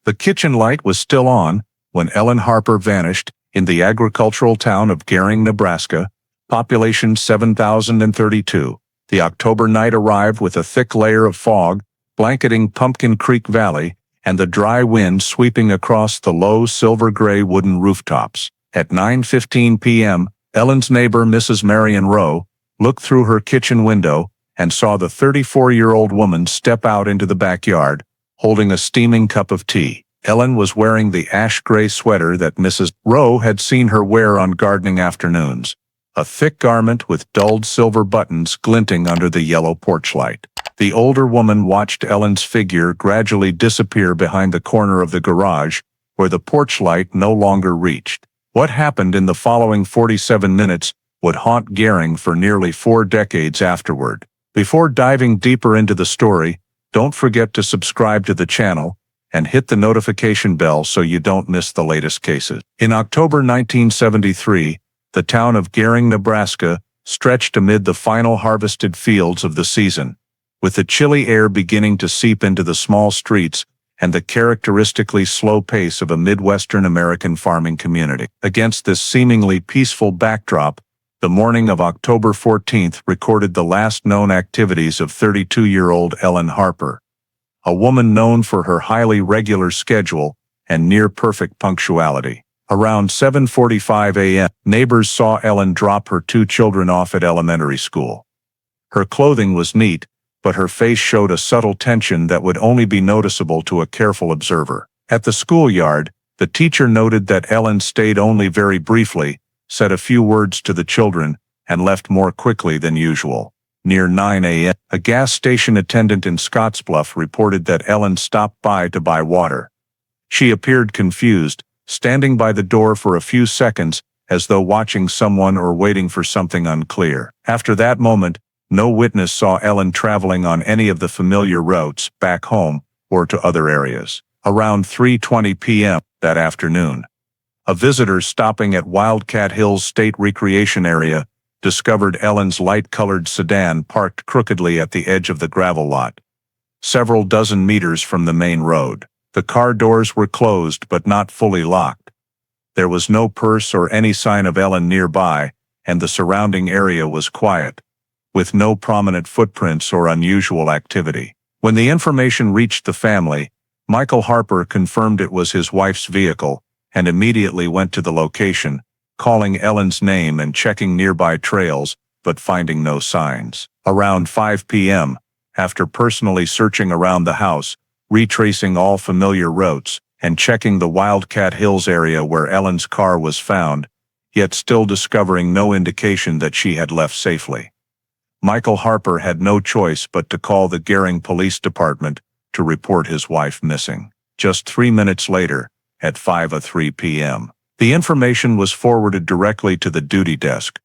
The kitchen light was still on when Ellen Harper vanished in the agricultural town of Gering, Nebraska, population 7,032. The October night arrived with a thick layer of fog blanketing Pumpkin Creek Valley and the dry wind sweeping across the low silver-gray wooden rooftops. At 9:15 p.m., Ellen's neighbor, Mrs. Marian Rowe, looked through her kitchen window and saw the 34-year-old woman step out into the backyard, holding a steaming cup of tea. Ellen was wearing the ash-gray sweater that Mrs. Rowe had seen her wear on gardening afternoons, a thick garment with dulled silver buttons glinting under the yellow porch light. The older woman watched Ellen's figure gradually disappear behind the corner of the garage, where the porch light no longer reached. What happened in the following 47 minutes would haunt Gering for nearly 4 decades afterward. Before diving deeper into the story, don't forget to subscribe to the channel and hit the notification bell so you don't miss the latest cases. In October 1973, the town of Gering, Nebraska, stretched amid the final harvested fields of the season, with the chilly air beginning to seep into the small streets and the characteristically slow pace of a Midwestern American farming community. Against this seemingly peaceful backdrop, the morning of October 14th recorded the last known activities of 32-year-old Ellen Harper, a woman known for her highly regular schedule and near-perfect punctuality. Around 7:45 a.m., neighbors saw Ellen drop her 2 children off at elementary school. Her clothing was neat, but her face showed a subtle tension that would only be noticeable to a careful observer. At the schoolyard, the teacher noted that Ellen stayed only very briefly, said a few words to the children, and left more quickly than usual. Near 9 a.m., a gas station attendant in Scottsbluff reported that Ellen stopped by to buy water. She appeared confused, standing by the door for a few seconds as though watching someone or waiting for something unclear. After that moment, no witness saw Ellen traveling on any of the familiar routes back home or to other areas. Around 3:20 p.m. that afternoon, a visitor stopping at Wildcat Hills State Recreation Area discovered Ellen's light-colored sedan parked crookedly at the edge of the gravel lot, several dozen meters from the main road. The car doors were closed but not fully locked. There was no purse or any sign of Ellen nearby, and the surrounding area was quiet, with no prominent footprints or unusual activity. When the information reached the family, Michael Harper confirmed it was his wife's vehicle and immediately went to the location, calling Ellen's name and checking nearby trails, but finding no signs. Around 5 p.m., after personally searching around the house, retracing all familiar routes, and checking the Wildcat Hills area where Ellen's car was found, yet still discovering no indication that she had left safely, Michael Harper had no choice but to call the Gering Police Department to report his wife missing. Just 3 minutes later, at 5:03 p.m., the information was forwarded directly to the duty desk,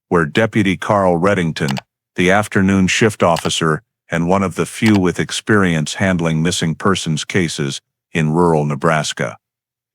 where Deputy Carl Reddington, the afternoon shift officer and one of the few with experience handling missing persons cases in rural Nebraska,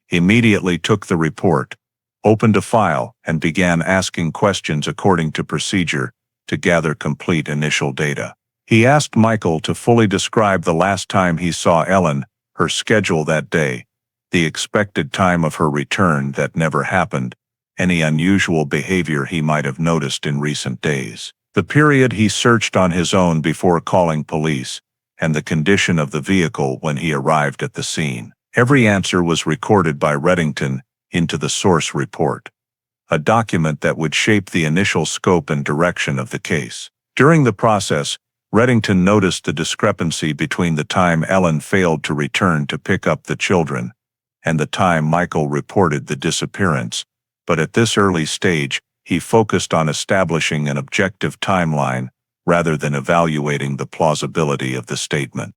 immediately took the report, opened a file, and began asking questions according to procedure to gather complete initial data. He asked Michael to fully describe the last time he saw Ellen, her schedule that day, the expected time of her return that never happened, any unusual behavior he might have noticed in recent days, the period he searched on his own before calling police, and the condition of the vehicle when he arrived at the scene. Every answer was recorded by Reddington into the source report, a document that would shape the initial scope and direction of the case. During the process, Reddington noticed the discrepancy between the time Ellen failed to return to pick up the children and the time Michael reported the disappearance, but at this early stage, he focused on establishing an objective timeline rather than evaluating the plausibility of the statement.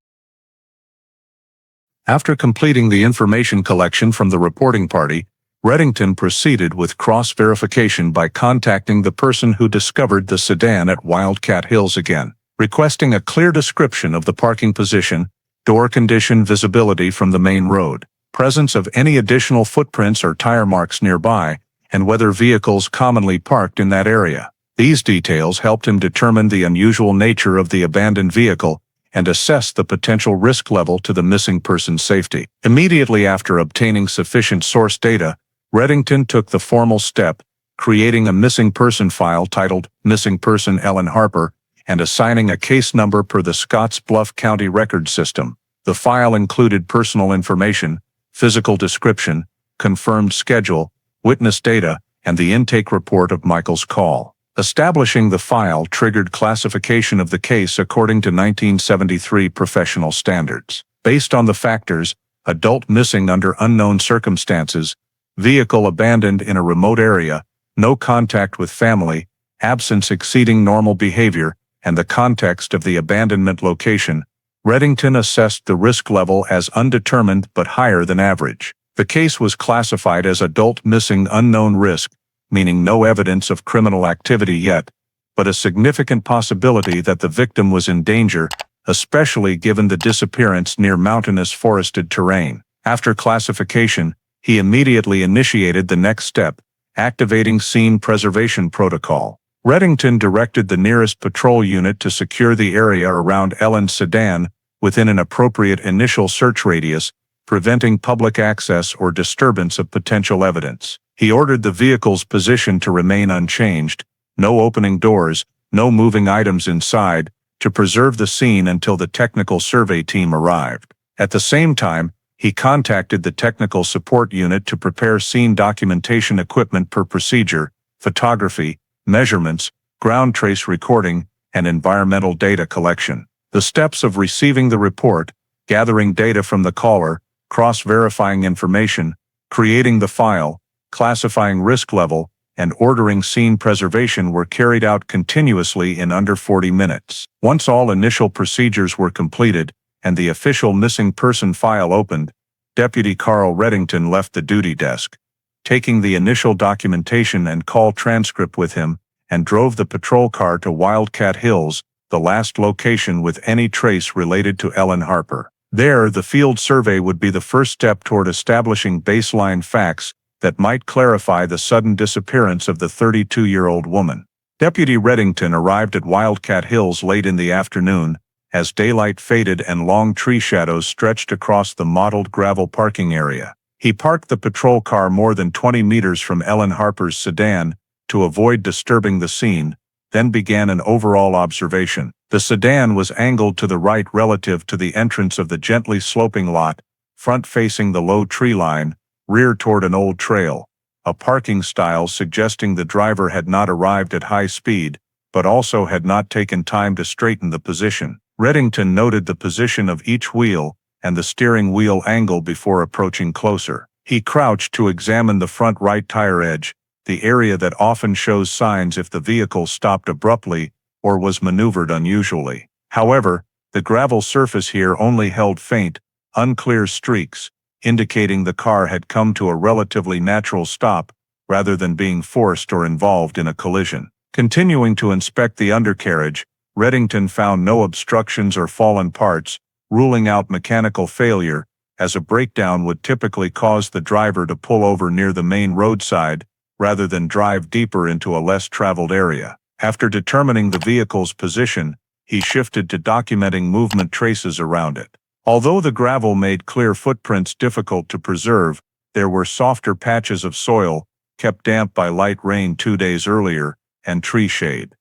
After completing the information collection from the reporting party, Reddington proceeded with cross-verification by contacting the person who discovered the sedan at Wildcat Hills again, requesting a clear description of the parking position, door condition, visibility from the main road, presence of any additional footprints or tire marks nearby, and whether vehicles commonly parked in that area. These details helped him determine the unusual nature of the abandoned vehicle and assess the potential risk level to the missing person's safety. Immediately after obtaining sufficient source data, Reddington took the formal step, creating a missing person file titled Missing Person Ellen Harper and assigning a case number per the Scottsbluff County Record System. The file included personal information, physical description, confirmed schedule, witness data, and the intake report of Michael's call. Establishing the file triggered classification of the case according to 1973 professional standards. Based on the factors: adult missing under unknown circumstances, vehicle abandoned in a remote area, no contact with family, absence exceeding normal behavior, and the context of the abandonment location, Reddington assessed the risk level as undetermined but higher than average. The case was classified as adult missing unknown risk, meaning no evidence of criminal activity yet, but a significant possibility that the victim was in danger, especially given the disappearance near mountainous forested terrain. After classification, he immediately initiated the next step, activating scene preservation protocol. Reddington directed the nearest patrol unit to secure the area around Ellen's sedan within an appropriate initial search radius, preventing public access or disturbance of potential evidence. He ordered the vehicle's position to remain unchanged, no opening doors, no moving items inside, to preserve the scene until the technical survey team arrived. At the same time, he contacted the technical support unit to prepare scene documentation equipment per procedure, photography, measurements, ground trace recording, and environmental data collection. The steps of receiving the report, gathering data from the caller, cross-verifying information, creating the file, classifying risk level, and ordering scene preservation were carried out continuously in under 40 minutes. Once all initial procedures were completed and the official missing person file opened, Deputy Carl Reddington left the duty desk, taking the initial documentation and call transcript with him, and drove the patrol car to Wildcat Hills, the last location with any trace related to Ellen Harper. There, the field survey would be the first step toward establishing baseline facts that might clarify the sudden disappearance of the 32-year-old woman. Deputy Reddington arrived at Wildcat Hills late in the afternoon, as daylight faded and long tree shadows stretched across the mottled gravel parking area. He parked the patrol car more than 20 meters from Ellen Harper's sedan to avoid disturbing the scene, then began an overall observation. The sedan was angled to the right relative to the entrance of the gently sloping lot, front facing the low tree line, rear toward an old trail, a parking style suggesting the driver had not arrived at high speed, but also had not taken time to straighten the position. Reddington noted the position of each wheel and the steering wheel angle before approaching closer. He crouched to examine the front right tire edge, the area that often shows signs if the vehicle stopped abruptly or was maneuvered unusually. However, the gravel surface here only held faint, unclear streaks, indicating the car had come to a relatively natural stop rather than being forced or involved in a collision. Continuing to inspect the undercarriage, Reddington found no obstructions or fallen parts, ruling out mechanical failure, as a breakdown would typically cause the driver to pull over near the main roadside rather than drive deeper into a less traveled area. After determining the vehicle's position, he shifted to documenting movement traces around it. Although the gravel made clear footprints difficult to preserve, there were softer patches of soil, kept damp by light rain 2 days earlier, and tree shade.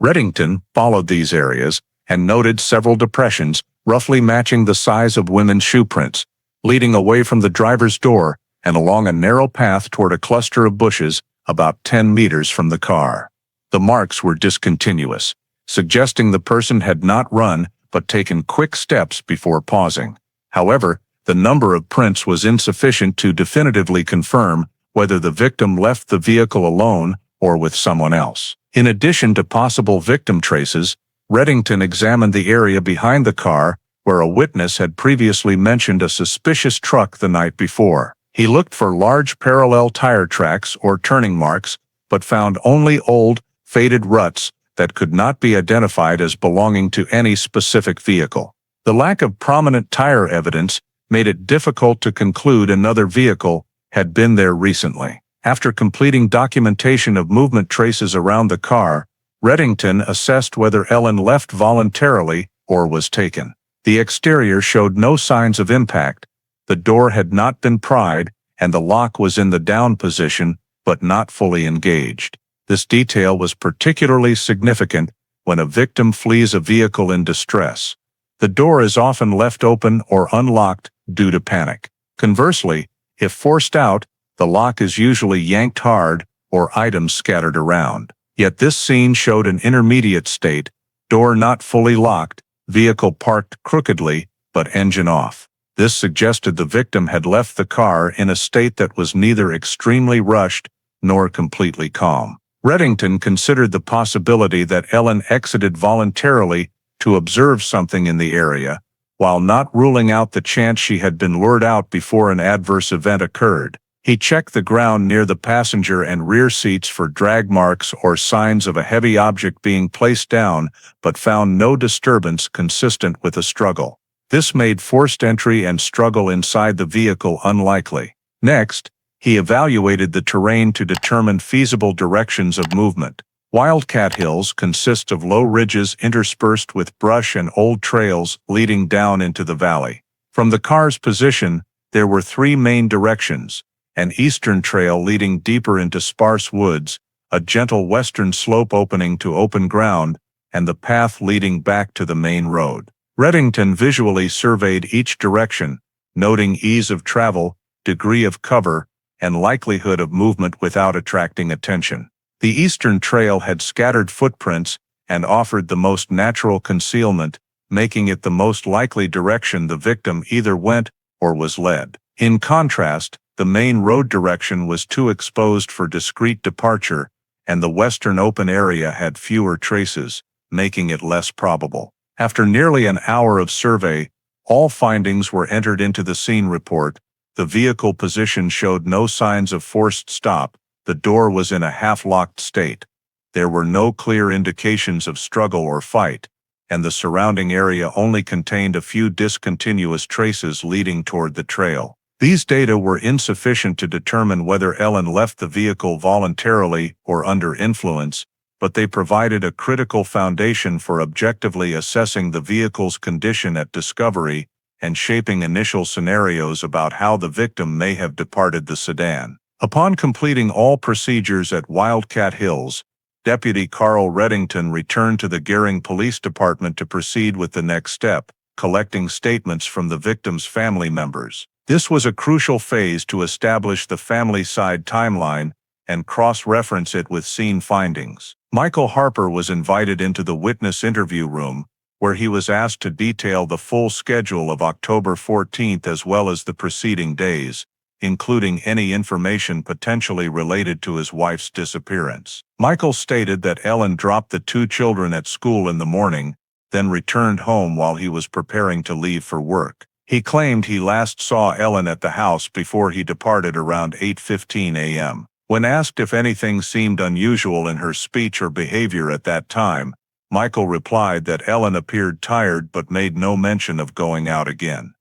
Reddington followed these areas and noted several depressions, roughly matching the size of women's shoe prints, leading away from the driver's door and along a narrow path toward a cluster of bushes about 10 meters from the car. The marks were discontinuous, suggesting the person had not run but taken quick steps before pausing. However, the number of prints was insufficient to definitively confirm whether the victim left the vehicle alone or with someone else. In addition to possible victim traces, Reddington examined the area behind the car where a witness had previously mentioned a suspicious truck the night before. He looked for large parallel tire tracks or turning marks, but found only old, faded ruts that could not be identified as belonging to any specific vehicle. The lack of prominent tire evidence made it difficult to conclude another vehicle had been there recently. After completing documentation of movement traces around the car, Reddington assessed whether Ellen left voluntarily or was taken. The exterior showed no signs of impact. The door had not been pried, and the lock was in the down position, but not fully engaged. This detail was particularly significant when a victim flees a vehicle in distress. The door is often left open or unlocked due to panic. Conversely, if forced out, the lock is usually yanked hard or items scattered around. Yet this scene showed an intermediate state: door not fully locked, vehicle parked crookedly, but engine off. This suggested the victim had left the car in a state that was neither extremely rushed nor completely calm. Reddington considered the possibility that Ellen exited voluntarily to observe something in the area, while not ruling out the chance she had been lured out before an adverse event occurred. He checked the ground near the passenger and rear seats for drag marks or signs of a heavy object being placed down, but found no disturbance consistent with a struggle. This made forced entry and struggle inside the vehicle unlikely. Next, he evaluated the terrain to determine feasible directions of movement. Wildcat Hills consist of low ridges interspersed with brush and old trails leading down into the valley. From the car's position, there were three main directions: an eastern trail leading deeper into sparse woods, a gentle western slope opening to open ground, and the path leading back to the main road. Reddington visually surveyed each direction, noting ease of travel, degree of cover, and likelihood of movement without attracting attention. The eastern trail had scattered footprints and offered the most natural concealment, making it the most likely direction the victim either went or was led. In contrast, the main road direction was too exposed for discreet departure, and the western open area had fewer traces, making it less probable. After nearly an hour of survey, all findings were entered into the scene report. The vehicle position showed no signs of forced stop. The door was in a half-locked state. There were no clear indications of struggle or fight, and the surrounding area only contained a few discontinuous traces leading toward the trail. These data were insufficient to determine whether Ellen left the vehicle voluntarily or under influence, but they provided a critical foundation for objectively assessing the vehicle's condition at discovery and shaping initial scenarios about how the victim may have departed the sedan. Upon completing all procedures at Wildcat Hills, Deputy Carl Reddington returned to the Gering Police Department to proceed with the next step, collecting statements from the victim's family members. This was a crucial phase to establish the family side timeline and cross-reference it with scene findings. Michael Harper was invited into the witness interview room, where he was asked to detail the full schedule of October 14th as well as the preceding days, including any information potentially related to his wife's disappearance. Michael stated that Ellen dropped the two children at school in the morning, then returned home while he was preparing to leave for work. He claimed he last saw Ellen at the house before he departed around 8:15 a.m. When asked if anything seemed unusual in her speech or behavior at that time, Michael replied that Ellen appeared tired but made no mention of going out again.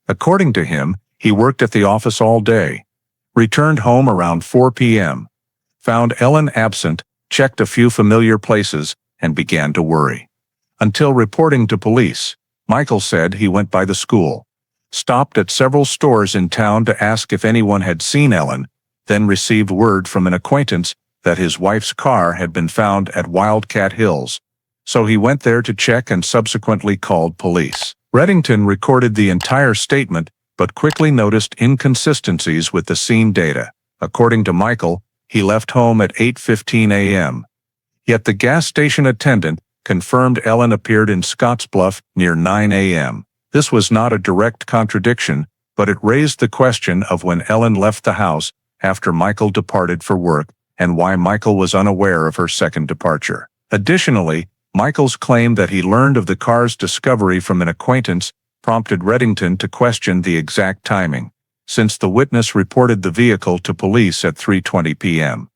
According to him, he worked at the office all day, returned home around 4 p.m., found Ellen absent, checked a few familiar places, and began to worry. Until reporting to police, Michael said he went by the school, stopped at several stores in town to ask if anyone had seen Ellen, then received word from an acquaintance that his wife's car had been found at Wildcat Hills, so he went there to check and subsequently called police. Reddington recorded the entire statement, but quickly noticed inconsistencies with the scene data. According to Michael, he left home at 8:15 a.m. Yet the gas station attendant confirmed Ellen appeared in Scottsbluff near 9 a.m. This was not a direct contradiction, but it raised the question of when Ellen left the house after Michael departed for work and why Michael was unaware of her second departure. Additionally, Michael's claim that he learned of the car's discovery from an acquaintance prompted Reddington to question the exact timing, since the witness reported the vehicle to police at 3:20 p.m.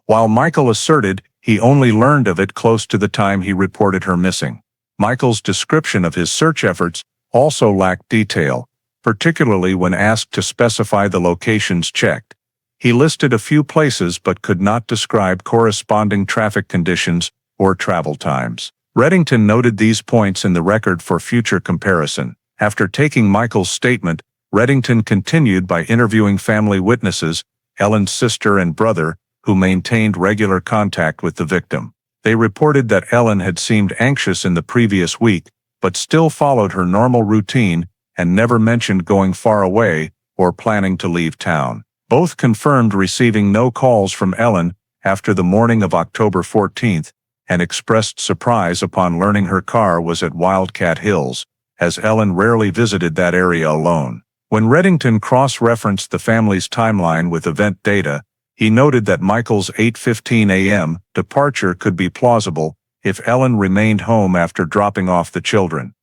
While Michael asserted he only learned of it close to the time he reported her missing. Michael's description of his search efforts also lacked detail, particularly when asked to specify the locations checked. He listed a few places but could not describe corresponding traffic conditions or travel times. Reddington noted these points in the record for future comparison. After taking Michael's statement, Reddington continued by interviewing family witnesses, Ellen's sister and brother, who maintained regular contact with the victim. They reported that Ellen had seemed anxious in the previous week, but still followed her normal routine and never mentioned going far away or planning to leave town. Both confirmed receiving no calls from Ellen after the morning of October 14th and expressed surprise upon learning her car was at Wildcat Hills, as Ellen rarely visited that area alone. When Reddington cross-referenced the family's timeline with event data, he noted that Michael's 8:15 a.m. departure could be plausible if Ellen remained home after dropping off the children.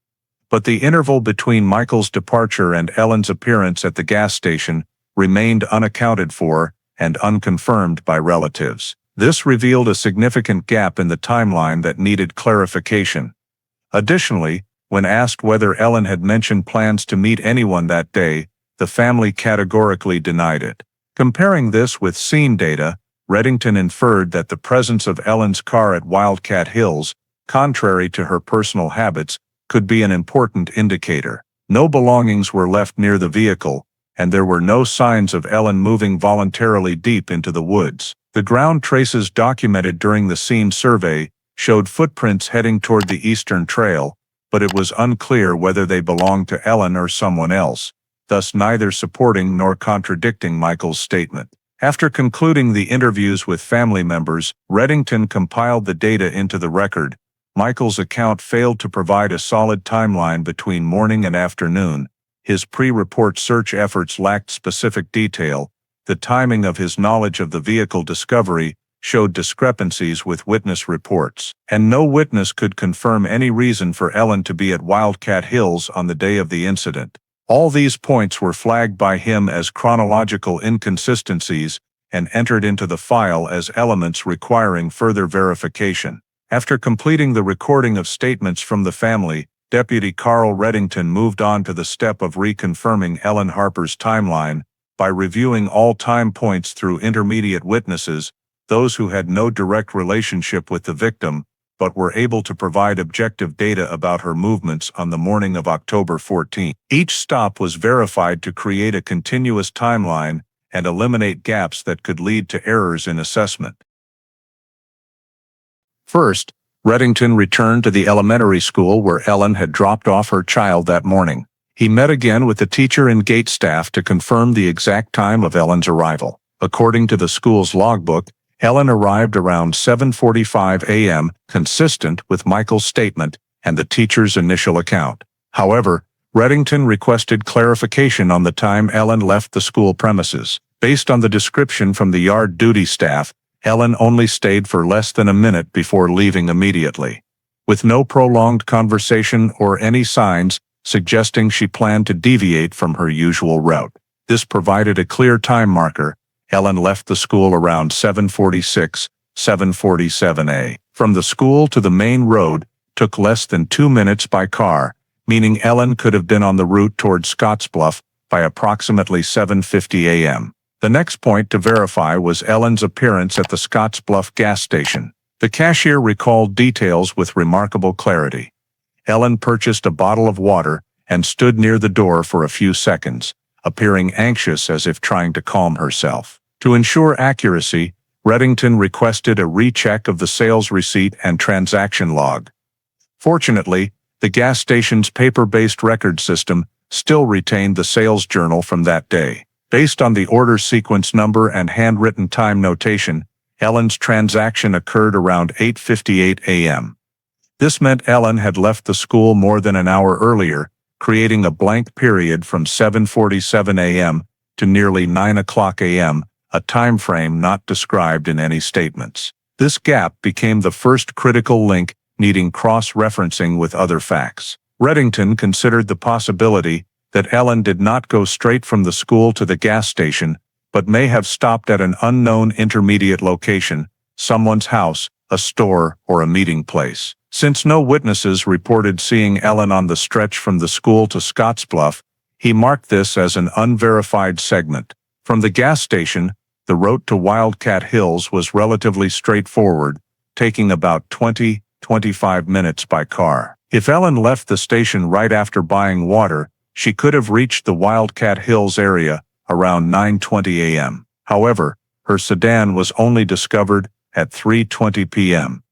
But the interval between Michael's departure and Ellen's appearance at the gas station remained unaccounted for and unconfirmed by relatives. This revealed a significant gap in the timeline that needed clarification. Additionally, when asked whether Ellen had mentioned plans to meet anyone that day, the family categorically denied it. Comparing this with scene data, Reddington inferred that the presence of Ellen's car at Wildcat Hills, contrary to her personal habits, could be an important indicator. No belongings were left near the vehicle, and there were no signs of Ellen moving voluntarily deep into the woods. The ground traces documented during the scene survey showed footprints heading toward the eastern trail, but it was unclear whether they belonged to Ellen or someone else, thus neither supporting nor contradicting Michael's statement. After concluding the interviews with family members, Reddington compiled the data into the record. Michael's account failed to provide a solid timeline between morning and afternoon. His pre-report search efforts lacked specific detail. The timing of his knowledge of the vehicle discovery showed discrepancies with witness reports, and no witness could confirm any reason for Ellen to be at Wildcat Hills on the day of the incident. All these points were flagged by him as chronological inconsistencies and entered into the file as elements requiring further verification. After completing the recording of statements from the family, Deputy Carl Reddington moved on to the step of reconfirming Ellen Harper's timeline by reviewing all time points through intermediate witnesses, those who had no direct relationship with the victim, but were able to provide objective data about her movements on the morning of October 14. Each stop was verified to create a continuous timeline and eliminate gaps that could lead to errors in assessment. First, Reddington returned to the elementary school where Ellen had dropped off her child that morning. He met again with the teacher and gate staff to confirm the exact time of Ellen's arrival. According to the school's logbook, Ellen arrived around 7:45 a.m., consistent with Michael's statement and the teacher's initial account. However, Reddington requested clarification on the time Ellen left the school premises. Based on the description from the yard duty staff, Ellen only stayed for less than a minute before leaving immediately, with no prolonged conversation or any signs suggesting she planned to deviate from her usual route. This provided a clear time marker. Ellen left the school around 7:46, 7:47 a.m. From the school to the main road took less than 2 minutes by car, meaning Ellen could have been on the route toward Scottsbluff by approximately 7:50 a.m. The next point to verify was Ellen's appearance at the Scottsbluff gas station. The cashier recalled details with remarkable clarity. Ellen purchased a bottle of water and stood near the door for a few seconds, appearing anxious as if trying to calm herself. To ensure accuracy, Reddington requested a recheck of the sales receipt and transaction log. Fortunately, the gas station's paper-based record system still retained the sales journal from that day. Based on the order sequence number and handwritten time notation, Ellen's transaction occurred around 8:58 a.m. This meant Ellen had left the school more than an hour earlier, creating a blank period from 7:47 a.m. to nearly 9 o'clock a.m., a time frame not described in any statements. This gap became the first critical link needing cross-referencing with other facts. Reddington considered the possibility that Ellen did not go straight from the school to the gas station, but may have stopped at an unknown intermediate location, someone's house, a store, or a meeting place. Since no witnesses reported seeing Ellen on the stretch from the school to Scottsbluff, he marked this as an unverified segment. From the gas station, The route to Wildcat Hills was relatively straightforward, taking about 20–25 minutes by car. If Ellen left the station right after buying water, she could have reached the Wildcat Hills area around 9:20 a.m. However, her sedan was only discovered at 3:20 p.m.,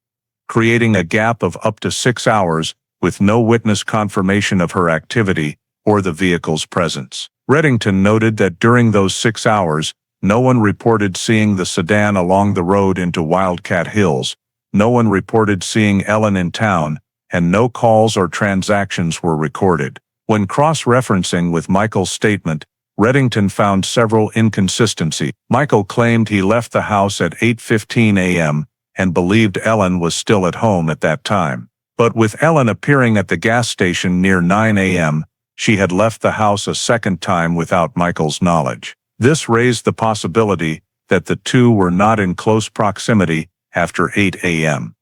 creating a gap of up to 6 hours with no witness confirmation of her activity or the vehicle's presence. Reddington noted that during those 6 hours, no one reported seeing the sedan along the road into Wildcat Hills, no one reported seeing Ellen in town, and no calls or transactions were recorded. When cross-referencing with Michael's statement, Reddington found several inconsistencies. Michael claimed he left the house at 8:15 a.m. and believed Ellen was still at home at that time. But with Ellen appearing at the gas station near 9 a.m., she had left the house a second time without Michael's knowledge. This raised the possibility that the two were not in close proximity after 8 a.m.,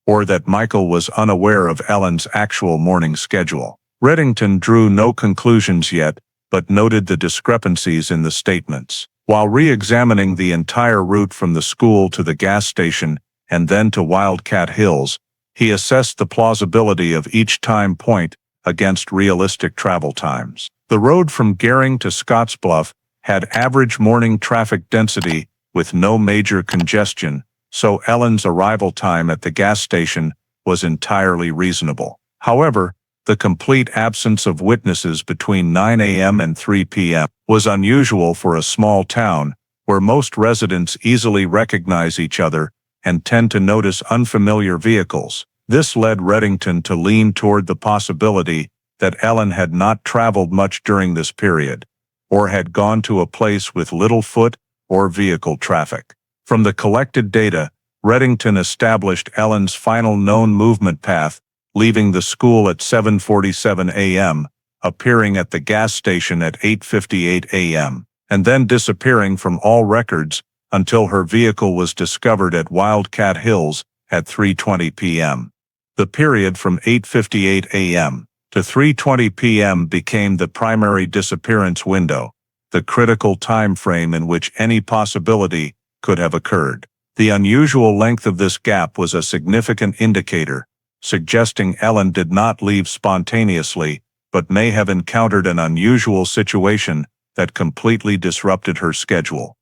or that Michael was unaware of Ellen's actual morning schedule. Reddington drew no conclusions yet, but noted the discrepancies in the statements. While re-examining the entire route from the school to the gas station and then to Wildcat Hills, he assessed the plausibility of each time point against realistic travel times. The road from Gering to Scottsbluff had average morning traffic density with no major congestion, so Ellen's arrival time at the gas station was entirely reasonable. However, the complete absence of witnesses between 9 a.m. and 3 p.m. was unusual for a small town where most residents easily recognize each other and tend to notice unfamiliar vehicles. This led Reddington to lean toward the possibility that Ellen had not traveled much during this period, or had gone to a place with little foot or vehicle traffic. From the collected data, Reddington established Ellen's final known movement path, leaving the school at 7:47 a.m., appearing at the gas station at 8:58 a.m., and then disappearing from all records until her vehicle was discovered at Wildcat Hills at 3:20 p.m. The period from 8:58 a.m. to 3:20 p.m. became the primary disappearance window, the critical time frame in which any possibility could have occurred. The unusual length of this gap was a significant indicator, suggesting Ellen did not leave spontaneously, but may have encountered an unusual situation that completely disrupted her schedule.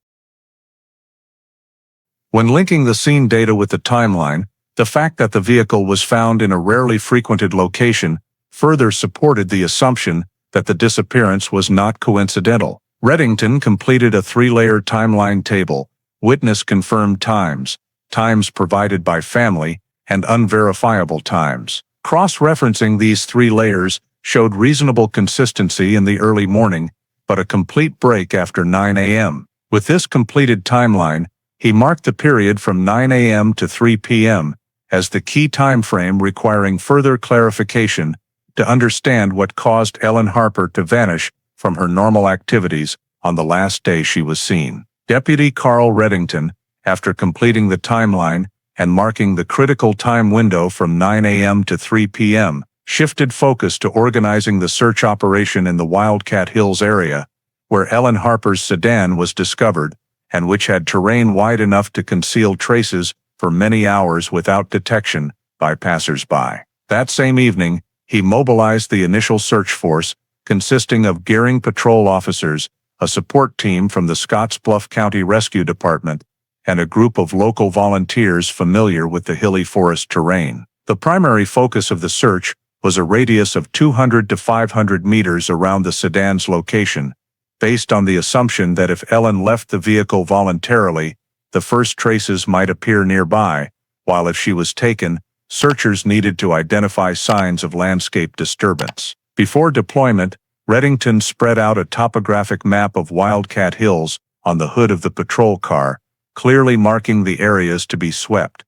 When linking the scene data with the timeline, the fact that the vehicle was found in a rarely frequented location further supported the assumption that the disappearance was not coincidental. Reddington completed a 3-layer timeline table: witness-confirmed times, times provided by family, and unverifiable times. Cross-referencing these 3 layers showed reasonable consistency in the early morning, but a complete break after 9 a.m. With this completed timeline, he marked the period from 9 a.m. to 3 p.m. as the key time frame requiring further clarification to understand what caused Ellen Harper to vanish from her normal activities on the last day she was seen. Deputy Carl Reddington, after completing the timeline and marking the critical time window from 9 a.m. to 3 p.m., shifted focus to organizing the search operation in the Wildcat Hills area, where Ellen Harper's sedan was discovered, and which had terrain wide enough to conceal traces for many hours without detection by passers-by. That same evening, he mobilized the initial search force, consisting of Gering patrol officers, a support team from the Scottsbluff County Rescue Department, and a group of local volunteers familiar with the hilly forest terrain. The primary focus of the search was a radius of 200 to 500 meters around the sedan's location, based on the assumption that if Ellen left the vehicle voluntarily, the first traces might appear nearby, while if she was taken, searchers needed to identify signs of landscape disturbance. Before deployment, Reddington spread out a topographic map of Wildcat Hills on the hood of the patrol car, clearly marking the areas to be swept: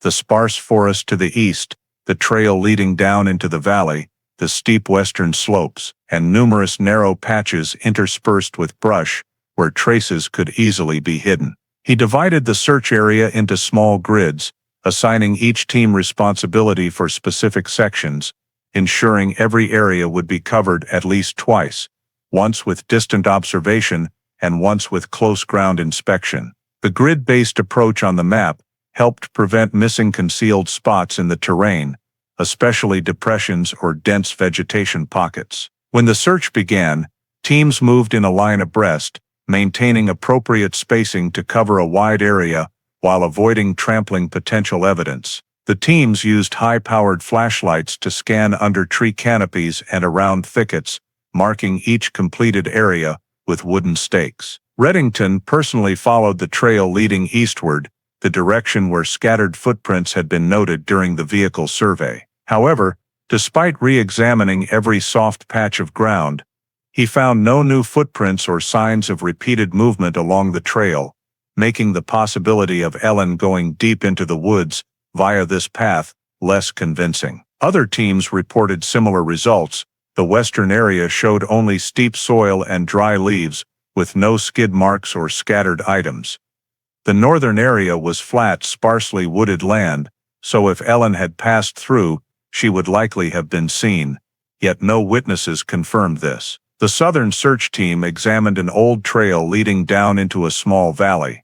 the sparse forest to the east, the trail leading down into the valley, the steep western slopes, and numerous narrow patches interspersed with brush where traces could easily be hidden. He divided the search area into small grids, assigning each team responsibility for specific sections, ensuring every area would be covered at least twice, once with distant observation and once with close ground inspection. The grid-based approach on the map helped prevent missing concealed spots in the terrain, especially depressions or dense vegetation pockets. When the search began, teams moved in a line abreast, maintaining appropriate spacing to cover a wide area while avoiding trampling potential evidence. The teams used high-powered flashlights to scan under tree canopies and around thickets, marking each completed area with wooden stakes. Reddington personally followed the trail leading eastward, the direction where scattered footprints had been noted during the vehicle survey. However, despite re-examining every soft patch of ground, he found no new footprints or signs of repeated movement along the trail, making the possibility of Ellen going deep into the woods via this path less convincing. Other teams reported similar results. The western area showed only steep soil and dry leaves, with no skid marks or scattered items. The northern area was flat, sparsely wooded land, so if Ellen had passed through, she would likely have been seen, yet no witnesses confirmed this. The southern search team examined an old trail leading down into a small valley.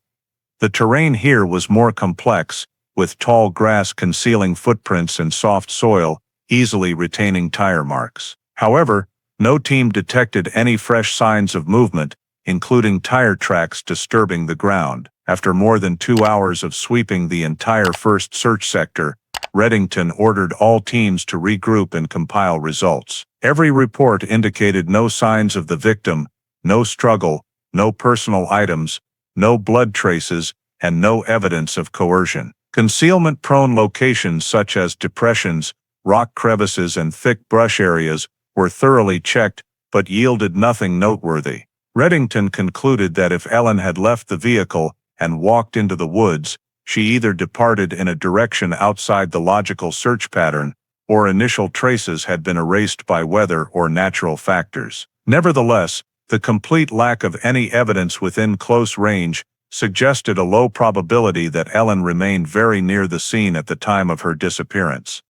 The terrain here was more complex, with tall grass concealing footprints and soft soil, easily retaining tire marks. However, no team detected any fresh signs of movement, including tire tracks disturbing the ground. After more than 2 hours of sweeping the entire first search sector, Reddington ordered all teams to regroup and compile results. Every report indicated no signs of the victim, no struggle, no personal items, no blood traces, and no evidence of coercion. Concealment-prone locations such as depressions, rock crevices, and thick brush areas were thoroughly checked but yielded nothing noteworthy. Reddington concluded that if Ellen had left the vehicle and walked into the woods, she either departed in a direction outside the logical search pattern, or initial traces had been erased by weather or natural factors. Nevertheless, the complete lack of any evidence within close range suggested a low probability that Ellen remained very near the scene at the time of her disappearance.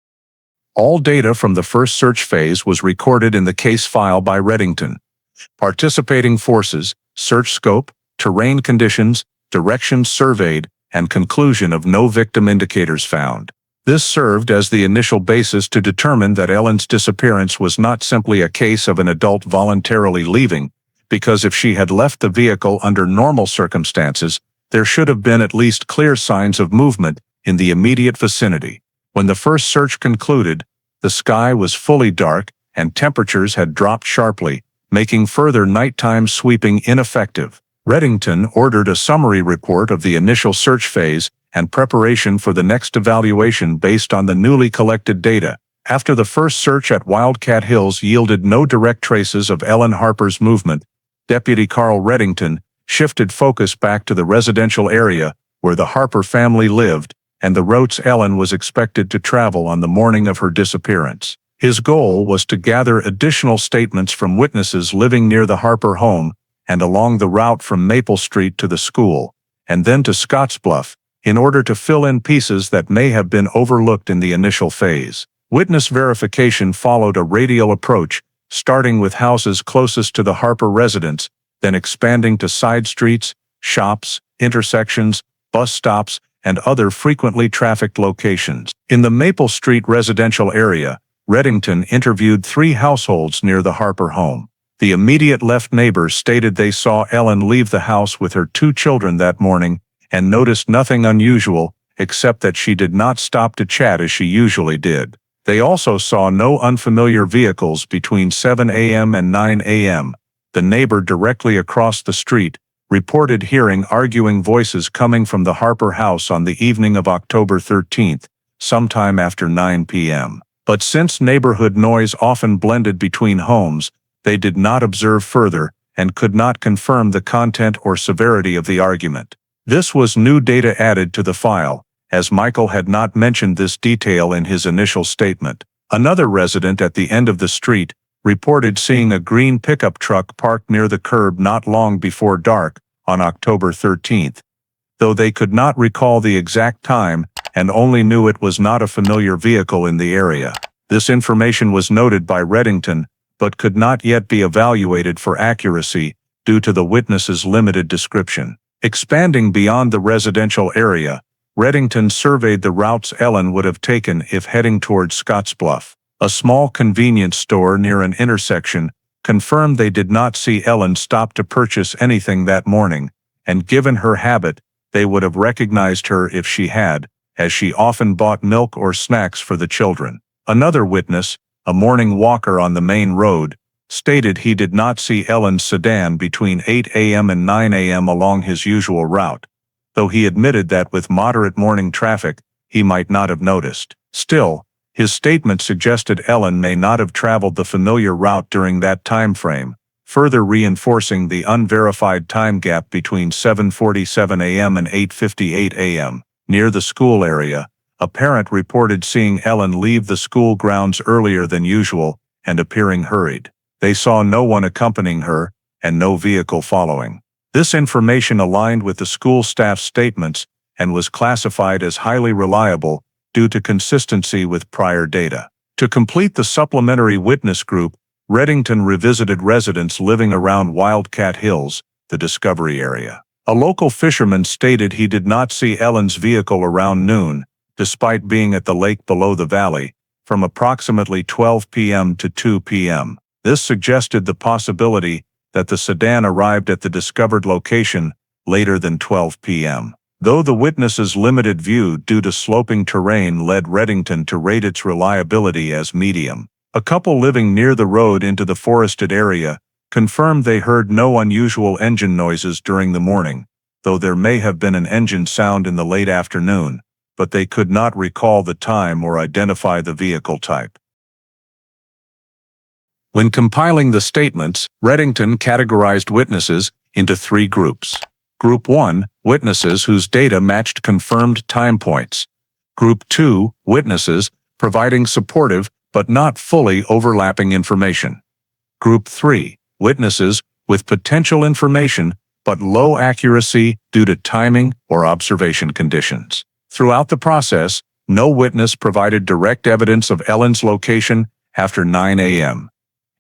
All data from the first search phase was recorded in the case file by Reddington. Participating forces, search scope, terrain conditions, directions surveyed, and conclusion of no victim indicators found. This served as the initial basis to determine that Ellen's disappearance was not simply a case of an adult voluntarily leaving, because if she had left the vehicle under normal circumstances, there should have been at least clear signs of movement in the immediate vicinity. When the first search concluded, the sky was fully dark and temperatures had dropped sharply, making further nighttime sweeping ineffective. Reddington ordered a summary report of the initial search phase and preparation for the next evaluation based on the newly collected data. After the first search at Wildcat Hills yielded no direct traces of Ellen Harper's movement, Deputy Carl Reddington shifted focus back to the residential area where the Harper family lived and the routes Ellen was expected to travel on the morning of her disappearance. His goal was to gather additional statements from witnesses living near the Harper home and along the route from Maple Street to the school, and then to Scottsbluff, in order to fill in pieces that may have been overlooked in the initial phase. Witness verification followed a radial approach, starting with houses closest to the Harper residence, then expanding to side streets, shops, intersections, bus stops, and other frequently trafficked locations. In the Maple Street residential area, Reddington interviewed 3 households near the Harper home. The immediate left neighbors stated they saw Ellen leave the house with her 2 children that morning and noticed nothing unusual except that she did not stop to chat as she usually did. They also saw no unfamiliar vehicles between 7 a.m. and 9 a.m. The neighbor directly across the street reported hearing arguing voices coming from the Harper house on the evening of October 13th, sometime after 9 p.m. But since neighborhood noise often blended between homes, they did not observe further and could not confirm the content or severity of the argument. This was new data added to the file, as Michael had not mentioned this detail in his initial statement. Another resident at the end of the street reported seeing a green pickup truck parked near the curb not long before dark on October 13th, though they could not recall the exact time and only knew it was not a familiar vehicle in the area. This information was noted by Reddington, but could not yet be evaluated for accuracy due to the witness's limited description. Expanding beyond the residential area, Reddington surveyed the routes Ellen would have taken if heading toward Scottsbluff. A small convenience store near an intersection confirmed they did not see Ellen stop to purchase anything that morning, and given her habit, they would have recognized her if she had, as she often bought milk or snacks for the children. Another witness, a morning walker on the main road, stated he did not see Ellen's sedan between 8 a.m. and 9 a.m. along his usual route, though he admitted that with moderate morning traffic, he might not have noticed. Still, his statement suggested Ellen may not have traveled the familiar route during that time frame, further reinforcing the unverified time gap between 7:47 a.m. and 8:58 a.m. Near the school area, a parent reported seeing Ellen leave the school grounds earlier than usual and appearing hurried. They saw no one accompanying her and no vehicle following. This information aligned with the school staff's statements and was classified as highly reliable due to consistency with prior data. To complete the supplementary witness group, Reddington revisited residents living around Wildcat Hills, the discovery area. A local fisherman stated he did not see Ellen's vehicle around noon, despite being at the lake below the valley, from approximately 12 p.m. to 2 p.m. This suggested the possibility that the sedan arrived at the discovered location later than 12 p.m. Though the witness's limited view due to sloping terrain led Reddington to rate its reliability as medium. A couple living near the road into the forested area confirmed they heard no unusual engine noises during the morning, though there may have been an engine sound in the late afternoon, but they could not recall the time or identify the vehicle type. When compiling the statements, Reddington categorized witnesses into three groups. Group 1, witnesses whose data matched confirmed time points. Group 2, witnesses providing supportive but not fully overlapping information. Group 3, witnesses with potential information but low accuracy due to timing or observation conditions. Throughout the process, no witness provided direct evidence of Ellen's location after 9 a.m.,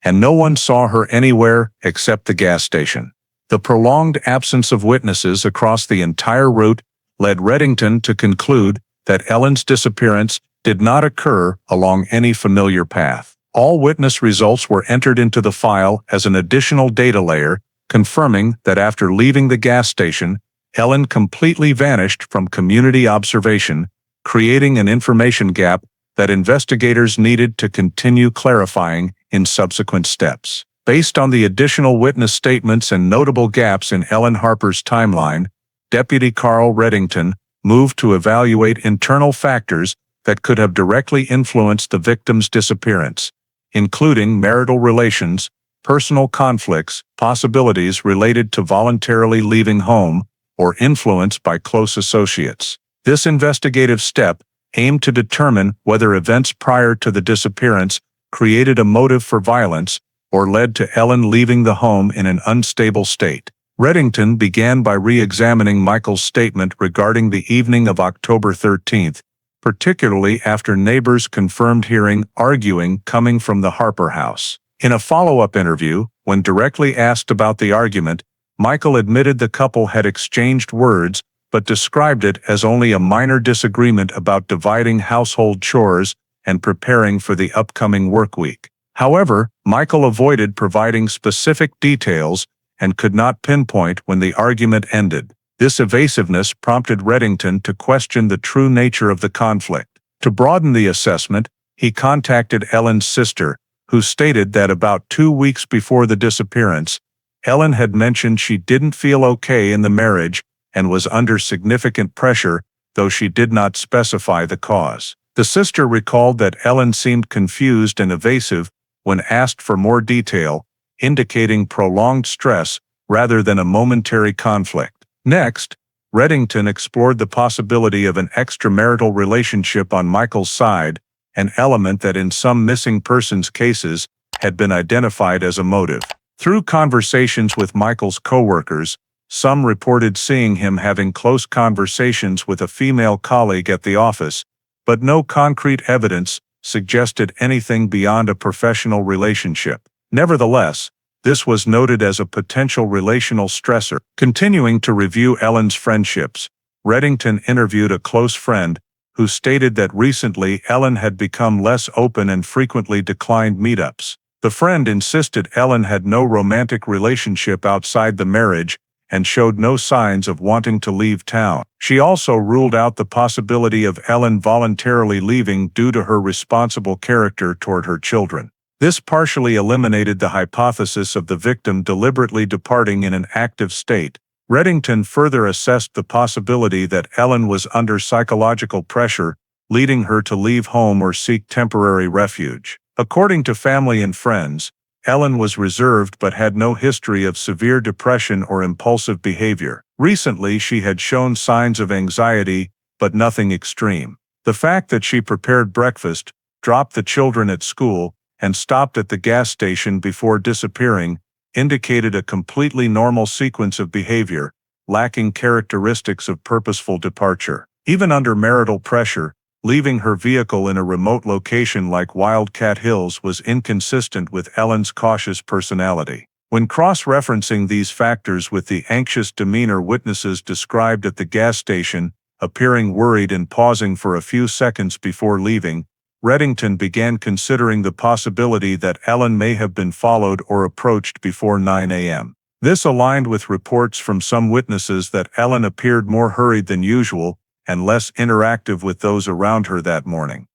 and no one saw her anywhere except the gas station. The prolonged absence of witnesses across the entire route led Reddington to conclude that Ellen's disappearance did not occur along any familiar path. All witness results were entered into the file as an additional data layer, confirming that after leaving the gas station, Ellen completely vanished from community observation, creating an information gap that investigators needed to continue clarifying in subsequent steps. Based on the additional witness statements and notable gaps in Ellen Harper's timeline, Deputy Carl Reddington moved to evaluate internal factors that could have directly influenced the victim's disappearance, including marital relations, personal conflicts, possibilities related to voluntarily leaving home, or influence by close associates. This investigative step aimed to determine whether events prior to the disappearance created a motive for violence or led to Ellen leaving the home in an unstable state. Reddington began by re-examining Michael's statement regarding the evening of October 13th, particularly after neighbors confirmed hearing arguing coming from the Harper house. In a follow-up interview, when directly asked about the argument, Michael admitted the couple had exchanged words but described it as only a minor disagreement about dividing household chores and preparing for the upcoming work week. However, Michael avoided providing specific details and could not pinpoint when the argument ended. This evasiveness prompted Reddington to question the true nature of the conflict. To broaden the assessment, he contacted Ellen's sister, who stated that about 2 weeks before the disappearance, Ellen had mentioned she didn't feel okay in the marriage and was under significant pressure, though she did not specify the cause. The sister recalled that Ellen seemed confused and evasive when asked for more detail, indicating prolonged stress rather than a momentary conflict. Next, Reddington explored the possibility of an extramarital relationship on Michael's side, an element that in some missing persons cases had been identified as a motive. Through conversations with Michael's coworkers, some reported seeing him having close conversations with a female colleague at the office, but no concrete evidence suggested anything beyond a professional relationship. Nevertheless, This was noted as a potential relational stressor. Continuing to review Ellen's friendships, Reddington interviewed a close friend who stated that recently Ellen had become less open and frequently declined meetups. The friend insisted Ellen had no romantic relationship outside the marriage and showed no signs of wanting to leave town. She also ruled out the possibility of Ellen voluntarily leaving due to her responsible character toward her children. This partially eliminated the hypothesis of the victim deliberately departing in an active state. Reddington further assessed the possibility that Ellen was under psychological pressure, leading her to leave home or seek temporary refuge. According to family and friends, Ellen was reserved but had no history of severe depression or impulsive behavior. Recently, she had shown signs of anxiety, but nothing extreme. The fact that she prepared breakfast, dropped the children at school, and stopped at the gas station before disappearing indicated a completely normal sequence of behavior, lacking characteristics of purposeful departure. Even under marital pressure, leaving her vehicle in a remote location like Wildcat Hills was inconsistent with Ellen's cautious personality. When cross-referencing these factors with the anxious demeanor witnesses described at the gas station, appearing worried and pausing for a few seconds before leaving, Reddington began considering the possibility that Ellen may have been followed or approached before 9 a.m. This aligned with reports from some witnesses that Ellen appeared more hurried than usual and less interactive with those around her that morning.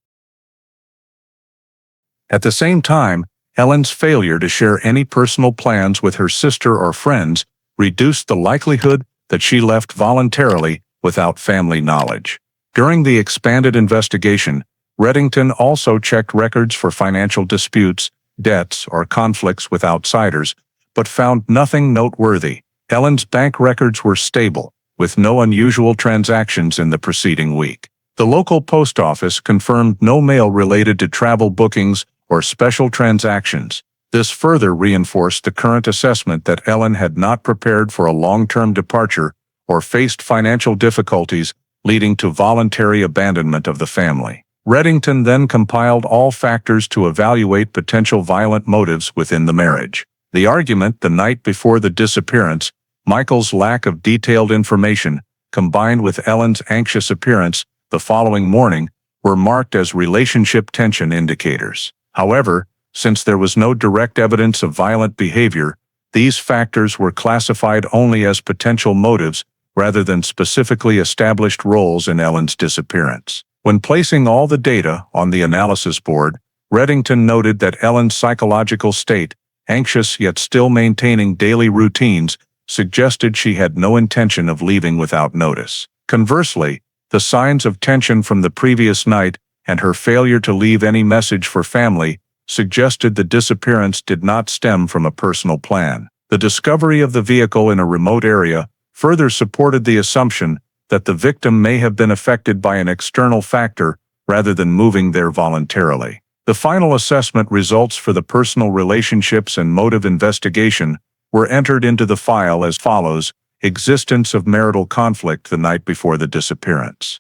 At the same time, Ellen's failure to share any personal plans with her sister or friends reduced the likelihood that she left voluntarily without family knowledge. During the expanded investigation, Reddington also checked records for financial disputes, debts, or conflicts with outsiders, but found nothing noteworthy. Ellen's bank records were stable, with no unusual transactions in the preceding week. The local post office confirmed no mail related to travel bookings or special transactions. This further reinforced the current assessment that Ellen had not prepared for a long-term departure or faced financial difficulties, leading to voluntary abandonment of the family. Reddington then compiled all factors to evaluate potential violent motives within the marriage. The argument the night before the disappearance, Michael's lack of detailed information, combined with Ellen's anxious appearance the following morning, were marked as relationship tension indicators. However, since there was no direct evidence of violent behavior, these factors were classified only as potential motives rather than specifically established roles in Ellen's disappearance. When placing all the data on the analysis board, Reddington noted that Ellen's psychological state, anxious yet still maintaining daily routines, suggested she had no intention of leaving without notice. Conversely, the signs of tension from the previous night and her failure to leave any message for family suggested the disappearance did not stem from a personal plan. The discovery of the vehicle in a remote area further supported the assumption that the victim may have been affected by an external factor rather than moving there voluntarily. The final assessment results for the personal relationships and motive investigation were entered into the file as follows: existence of marital conflict the night before the disappearance.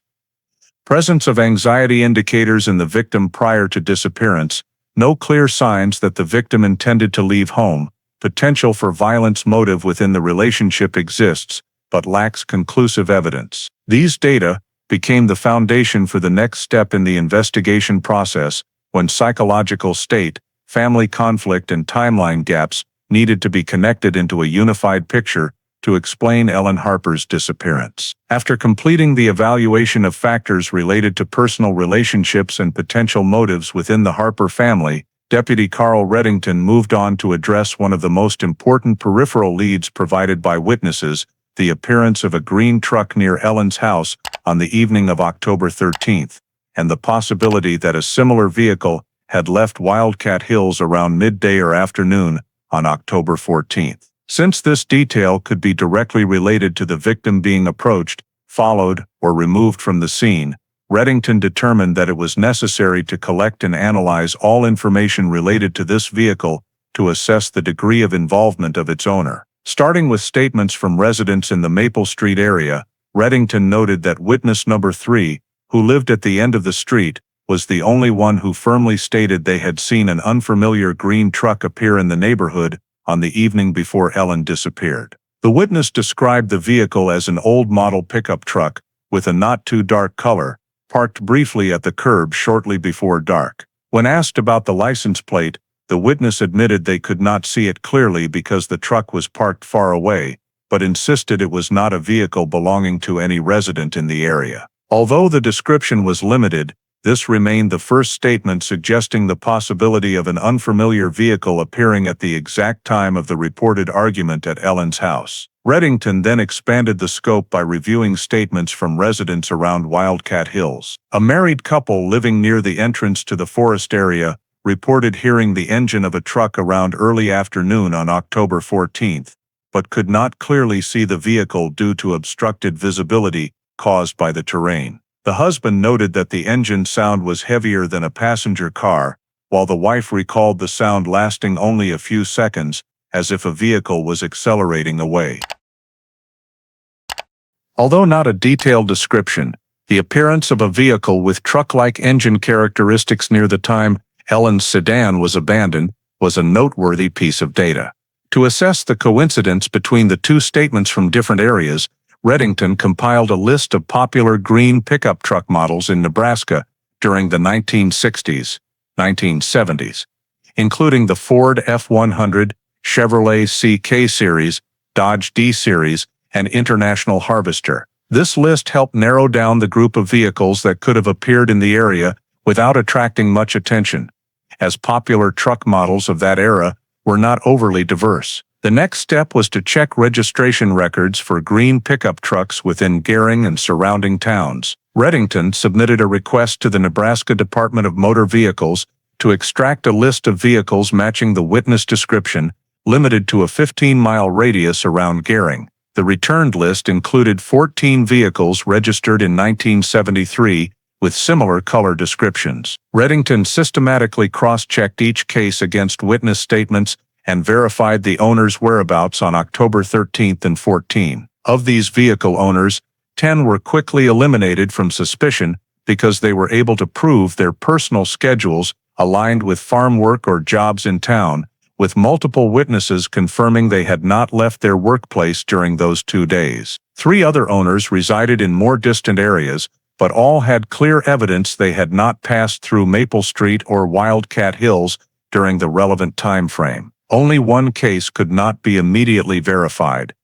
Presence of anxiety indicators in the victim prior to disappearance, no clear signs that the victim intended to leave home, potential for violence motive within the relationship exists, but lacks conclusive evidence. These data became the foundation for the next step in the investigation process when psychological state, family conflict, and timeline gaps needed to be connected into a unified picture to explain Ellen Harper's disappearance. After completing the evaluation of factors related to personal relationships and potential motives within the Harper family, Deputy Carl Reddington moved on to address one of the most important peripheral leads provided by witnesses: the appearance of a green truck near Ellen's house on the evening of October 13th, and the possibility that a similar vehicle had left Wildcat Hills around midday or afternoon on October 14th. Since this detail could be directly related to the victim being approached, followed, or removed from the scene, Reddington determined that it was necessary to collect and analyze all information related to this vehicle to assess the degree of involvement of its owner. Starting with statements from residents in the Maple Street area, Reddington noted that witness number 3, who lived at the end of the street, was the only one who firmly stated they had seen an unfamiliar green truck appear in the neighborhood on the evening before Ellen disappeared. The witness described the vehicle as an old model pickup truck with a not-too-dark color, parked briefly at the curb shortly before dark. When asked about the license plate, the witness admitted they could not see it clearly because the truck was parked far away, but insisted it was not a vehicle belonging to any resident in the area. Although the description was limited, this remained the first statement suggesting the possibility of an unfamiliar vehicle appearing at the exact time of the reported argument at Ellen's house. Reddington then expanded the scope by reviewing statements from residents around Wildcat Hills. A married couple living near the entrance to the forest area reported hearing the engine of a truck around early afternoon on October 14th, but could not clearly see the vehicle due to obstructed visibility caused by the terrain. The husband noted that the engine sound was heavier than a passenger car, while the wife recalled the sound lasting only a few seconds, as if a vehicle was accelerating away. Although not a detailed description, the appearance of a vehicle with truck-like engine characteristics near the time Ellen's sedan was abandoned was a noteworthy piece of data. To assess the coincidence between the two statements from different areas, Reddington compiled a list of popular green pickup truck models in Nebraska during the 1960s, 1970s, including the Ford F-100, Chevrolet CK Series, Dodge D-Series, and International Harvester. This list helped narrow down the group of vehicles that could have appeared in the area without attracting much attention, as popular truck models of that era were not overly diverse. The next step was to check registration records for green pickup trucks within Gering and surrounding towns. Reddington submitted a request to the Nebraska Department of Motor Vehicles to extract a list of vehicles matching the witness description, limited to a 15-mile radius around Gering. The returned list included 14 vehicles registered in 1973 with similar color descriptions. Reddington systematically cross-checked each case against witness statements and verified the owner's whereabouts on October 13th and 14. Of these vehicle owners, 10 were quickly eliminated from suspicion because they were able to prove their personal schedules aligned with farm work or jobs in town, with multiple witnesses confirming they had not left their workplace during those 2 days. 3 other owners resided in more distant areas, but all had clear evidence they had not passed through Maple Street or Wildcat Hills during the relevant time frame. Only one case could not be immediately verified: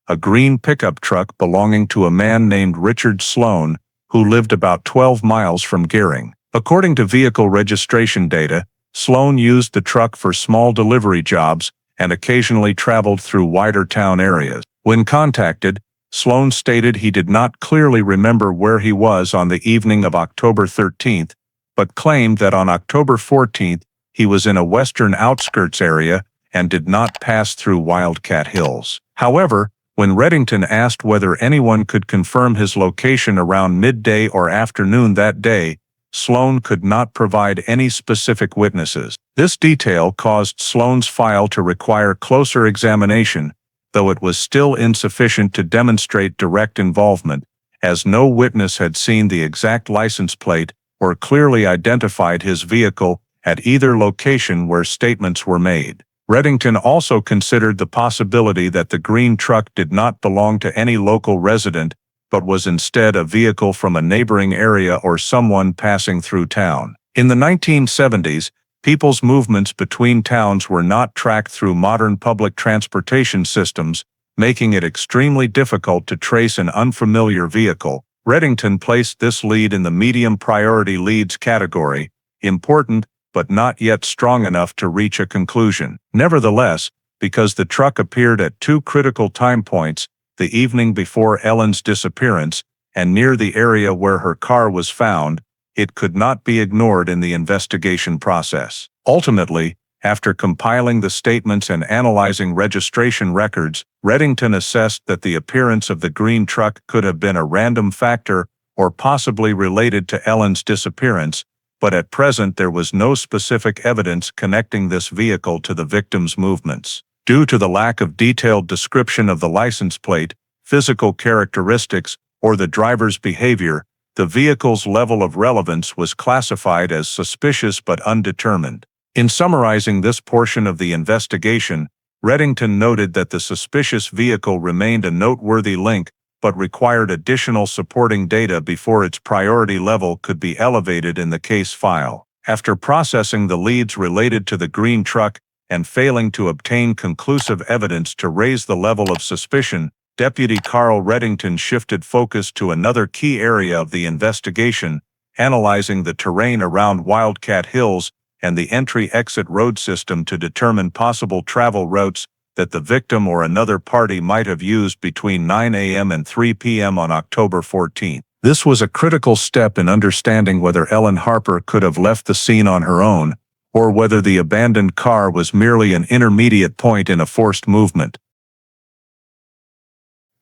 a green pickup truck belonging to a man named Richard Sloan, who lived about 12 miles from Gering. According to vehicle registration data, Sloan used the truck for small delivery jobs and occasionally traveled through wider town areas. When contacted, Sloan stated he did not clearly remember where he was on the evening of October 13th, but claimed that on October 14th he was in a western outskirts area and did not pass through Wildcat Hills. However, when Reddington asked whether anyone could confirm his location around midday or afternoon that day, Sloan could not provide any specific witnesses. This detail caused Sloan's file to require closer examination, though it was still insufficient to demonstrate direct involvement, as no witness had seen the exact license plate or clearly identified his vehicle at either location where statements were made. Reddington also considered the possibility that the green truck did not belong to any local resident, but was instead a vehicle from a neighboring area or someone passing through town. In the 1970s, people's movements between towns were not tracked through modern public transportation systems, making it extremely difficult to trace an unfamiliar vehicle. Reddington placed this lead in the medium priority leads category, important but not yet strong enough to reach a conclusion. Nevertheless, because the truck appeared at 2 critical time points, the evening before Ellen's disappearance and near the area where her car was found, it could not be ignored in the investigation process. Ultimately, after compiling the statements and analyzing registration records, Reddington assessed that the appearance of the green truck could have been a random factor or possibly related to Ellen's disappearance, but at present there was no specific evidence connecting this vehicle to the victim's movements. Due to the lack of detailed description of the license plate, physical characteristics, or the driver's behavior, the vehicle's level of relevance was classified as suspicious but undetermined. In summarizing this portion of the investigation, Reddington noted that the suspicious vehicle remained a noteworthy link, but required additional supporting data before its priority level could be elevated in the case file. After processing the leads related to the green truck and failing to obtain conclusive evidence to raise the level of suspicion, Deputy Carl Reddington shifted focus to another key area of the investigation, analyzing the terrain around Wildcat Hills and the entry-exit road system to determine possible travel routes that the victim or another party might have used between 9 a.m. and 3 p.m. on October 14. This was a critical step in understanding whether Ellen Harper could have left the scene on her own, or whether the abandoned car was merely an intermediate point in a forced movement.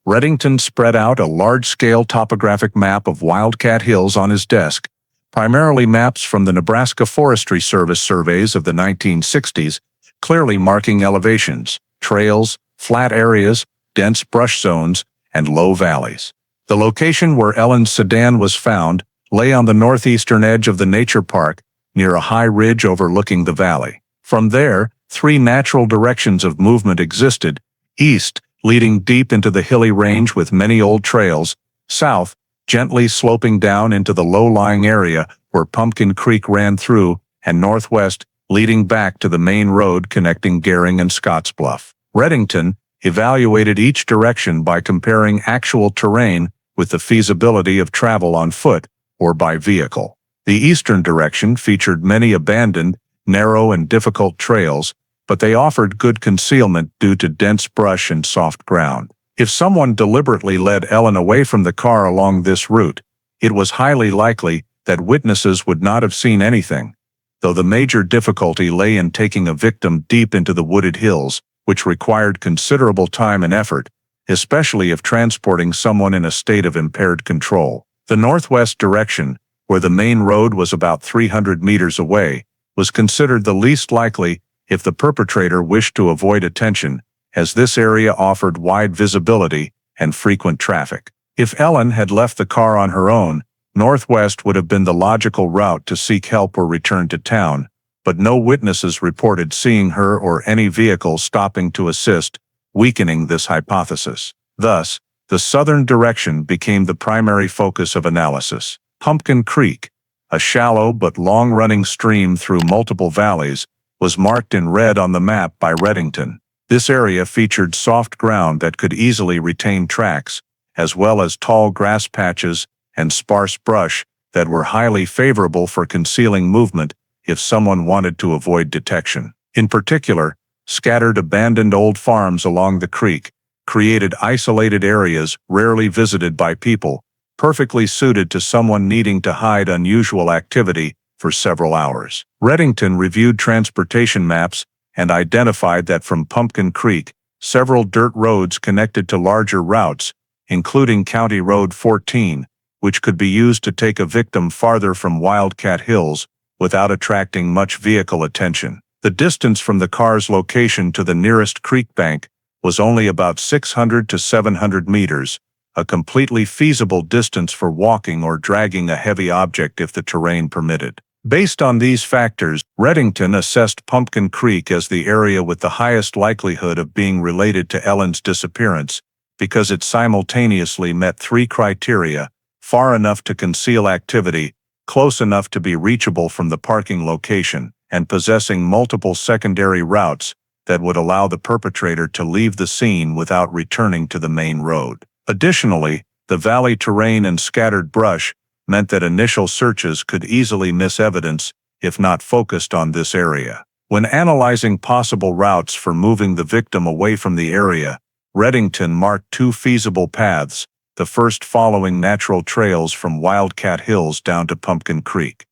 Reddington spread out a large-scale topographic map of Wildcat Hills on his desk, primarily maps from the Nebraska Forestry Service surveys of the 1960s, clearly marking elevations, trails, flat areas, dense brush zones, and low valleys. The location where Ellen's sedan was found lay on the northeastern edge of the nature park, near a high ridge overlooking the valley. From there, three natural directions of movement existed: east, leading deep into the hilly range with many old trails; south, gently sloping down into the low-lying area where Pumpkin Creek ran through; and northwest, leading back to the main road connecting Gering and Scottsbluff. Reddington evaluated each direction by comparing actual terrain with the feasibility of travel on foot or by vehicle. The eastern direction featured many abandoned, narrow and difficult trails, but they offered good concealment due to dense brush and soft ground. If someone deliberately led Ellen away from the car along this route, it was highly likely that witnesses would not have seen anything, though the major difficulty lay in taking a victim deep into the wooded hills, which required considerable time and effort, especially if transporting someone in a state of impaired control. The northwest direction, where the main road was about 300 meters away, was considered the least likely if the perpetrator wished to avoid attention, as this area offered wide visibility and frequent traffic. If Ellen had left the car on her own, northwest would have been the logical route to seek help or return to town, but no witnesses reported seeing her or any vehicle stopping to assist, weakening this hypothesis. Thus, the southern direction became the primary focus of analysis. Pumpkin Creek, a shallow but long-running stream through multiple valleys, was marked in red on the map by Reddington. This area featured soft ground that could easily retain tracks, as well as tall grass patches and sparse brush that were highly favorable for concealing movement if someone wanted to avoid detection. In particular, scattered abandoned old farms along the creek created isolated areas rarely visited by people, perfectly suited to someone needing to hide unusual activity for several hours. Reddington reviewed transportation maps and identified that from Pumpkin Creek, several dirt roads connected to larger routes, including County Road 14, which could be used to take a victim farther from Wildcat Hills without attracting much vehicle attention. The distance from the car's location to the nearest creek bank was only about 600 to 700 meters, a completely feasible distance for walking or dragging a heavy object if the terrain permitted. Based on these factors, Reddington assessed Pumpkin Creek as the area with the highest likelihood of being related to Ellen's disappearance, because it simultaneously met three criteria: far enough to conceal activity, close enough to be reachable from the parking location, and possessing multiple secondary routes that would allow the perpetrator to leave the scene without returning to the main road. Additionally, the valley terrain and scattered brush meant that initial searches could easily miss evidence if not focused on this area. When analyzing possible routes for moving the victim away from the area, Reddington marked two feasible paths, the first following natural trails from Wildcat Hills down to Pumpkin Creek,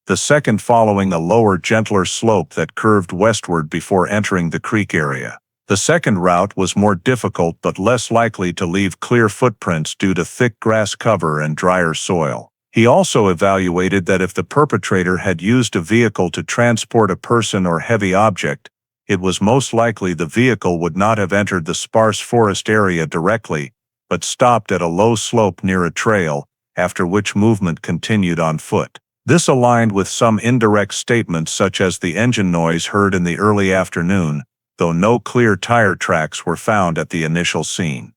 the second following a lower, gentler slope that curved westward before entering the creek area. The second route was more difficult but less likely to leave clear footprints due to thick grass cover and drier soil. He also evaluated that if the perpetrator had used a vehicle to transport a person or heavy object, it was most likely the vehicle would not have entered the sparse forest area directly, but stopped at a low slope near a trail, after which movement continued on foot. This aligned with some indirect statements such as the engine noise heard in the early afternoon, though no clear tire tracks were found at the initial scene.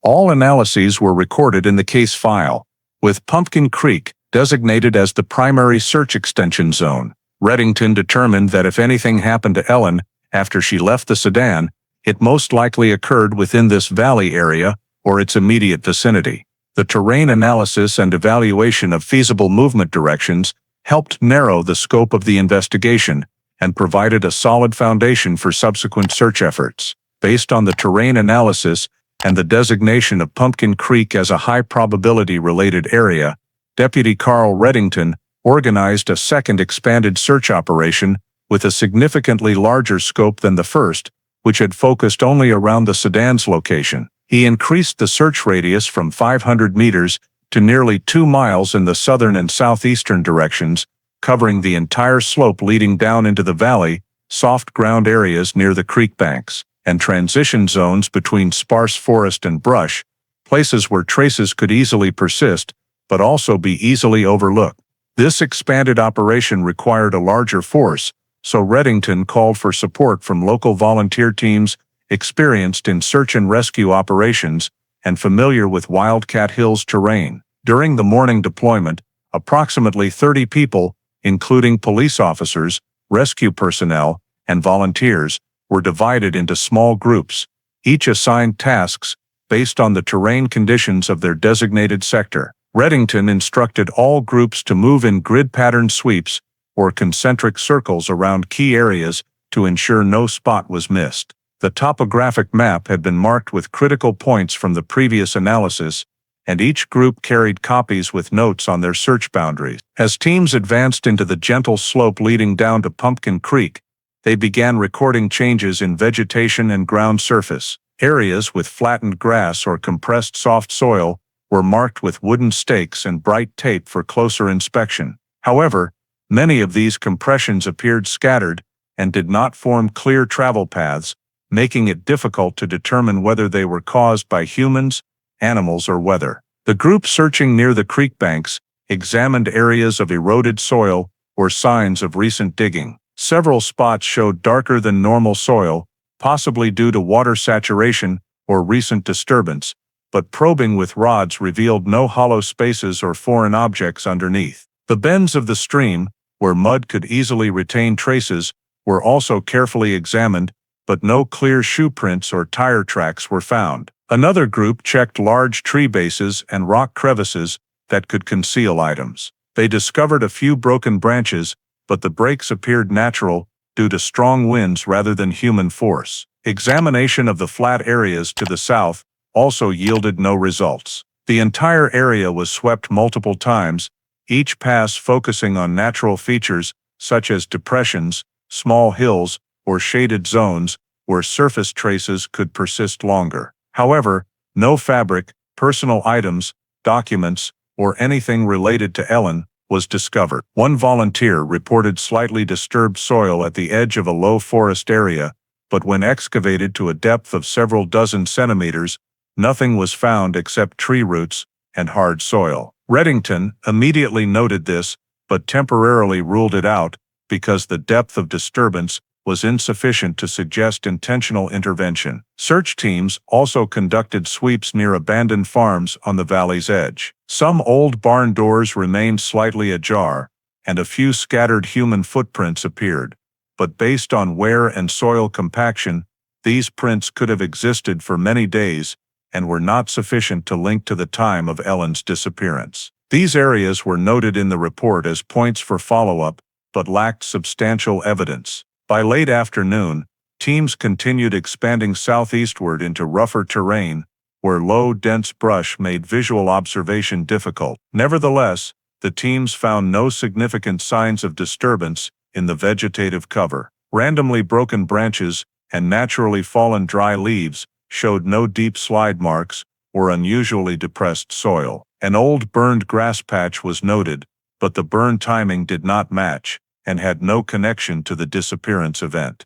All analyses were recorded in the case file, with Pumpkin Creek designated as the primary search extension zone. Redington determined that if anything happened to Ellen after she left the sedan, it most likely occurred within this valley area or its immediate vicinity. The terrain analysis and evaluation of feasible movement directions helped narrow the scope of the investigation and provided a solid foundation for subsequent search efforts. Based on the terrain analysis and the designation of Pumpkin Creek as a high-probability related area, Deputy Carl Redington organized a second expanded search operation with a significantly larger scope than the first, which had focused only around the sedan's location. He increased the search radius from 500 meters to nearly 2 miles in the southern and southeastern directions, covering the entire slope leading down into the valley, soft ground areas near the creek banks, and transition zones between sparse forest and brush, places where traces could easily persist, but also be easily overlooked. This expanded operation required a larger force, so Redington called for support from local volunteer teams experienced in search and rescue operations and familiar with Wildcat Hills terrain. During the morning deployment, approximately 30 people, including police officers, rescue personnel, and volunteers, were divided into small groups, each assigned tasks based on the terrain conditions of their designated sector. Redington instructed all groups to move in grid-pattern sweeps or concentric circles around key areas to ensure no spot was missed. The topographic map had been marked with critical points from the previous analysis, and each group carried copies with notes on their search boundaries. As teams advanced into the gentle slope leading down to Pumpkin Creek, they began recording changes in vegetation and ground surface. Areas with flattened grass or compressed soft soil were marked with wooden stakes and bright tape for closer inspection. However, many of these compressions appeared scattered and did not form clear travel paths, making it difficult to determine whether they were caused by humans, animals, or weather. The group searching near the creek banks examined areas of eroded soil or signs of recent digging. Several spots showed darker than normal soil, possibly due to water saturation or recent disturbance, but probing with rods revealed no hollow spaces or foreign objects underneath. The bends of the stream, where mud could easily retain traces, were also carefully examined, but no clear shoe prints or tire tracks were found. Another group checked large tree bases and rock crevices that could conceal items. They discovered a few broken branches, but the breaks appeared natural due to strong winds rather than human force. Examination of the flat areas to the south also yielded no results. The entire area was swept multiple times, each pass focusing on natural features such as depressions, small hills, or shaded zones where surface traces could persist longer. However, no fabric, personal items, documents, or anything related to Ellen was discovered. One volunteer reported slightly disturbed soil at the edge of a low forest area, but when excavated to a depth of several dozen centimeters, nothing was found except tree roots and hard soil. Redington immediately noted this, but temporarily ruled it out because the depth of disturbance was insufficient to suggest intentional intervention. Search teams also conducted sweeps near abandoned farms on the valley's edge. Some old barn doors remained slightly ajar, and a few scattered human footprints appeared, but based on wear and soil compaction, these prints could have existed for many days and were not sufficient to link to the time of Ellen's disappearance. These areas were noted in the report as points for follow-up, but lacked substantial evidence. By late afternoon, teams continued expanding southeastward into rougher terrain, where low, dense brush made visual observation difficult. Nevertheless, the teams found no significant signs of disturbance in the vegetative cover. Randomly broken branches and naturally fallen dry leaves showed no deep slide marks or unusually depressed soil. An old burned grass patch was noted, but the burn timing did not match and had no connection to the disappearance event.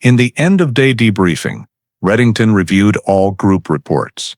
In the end-of-day debriefing, Redington reviewed all group reports.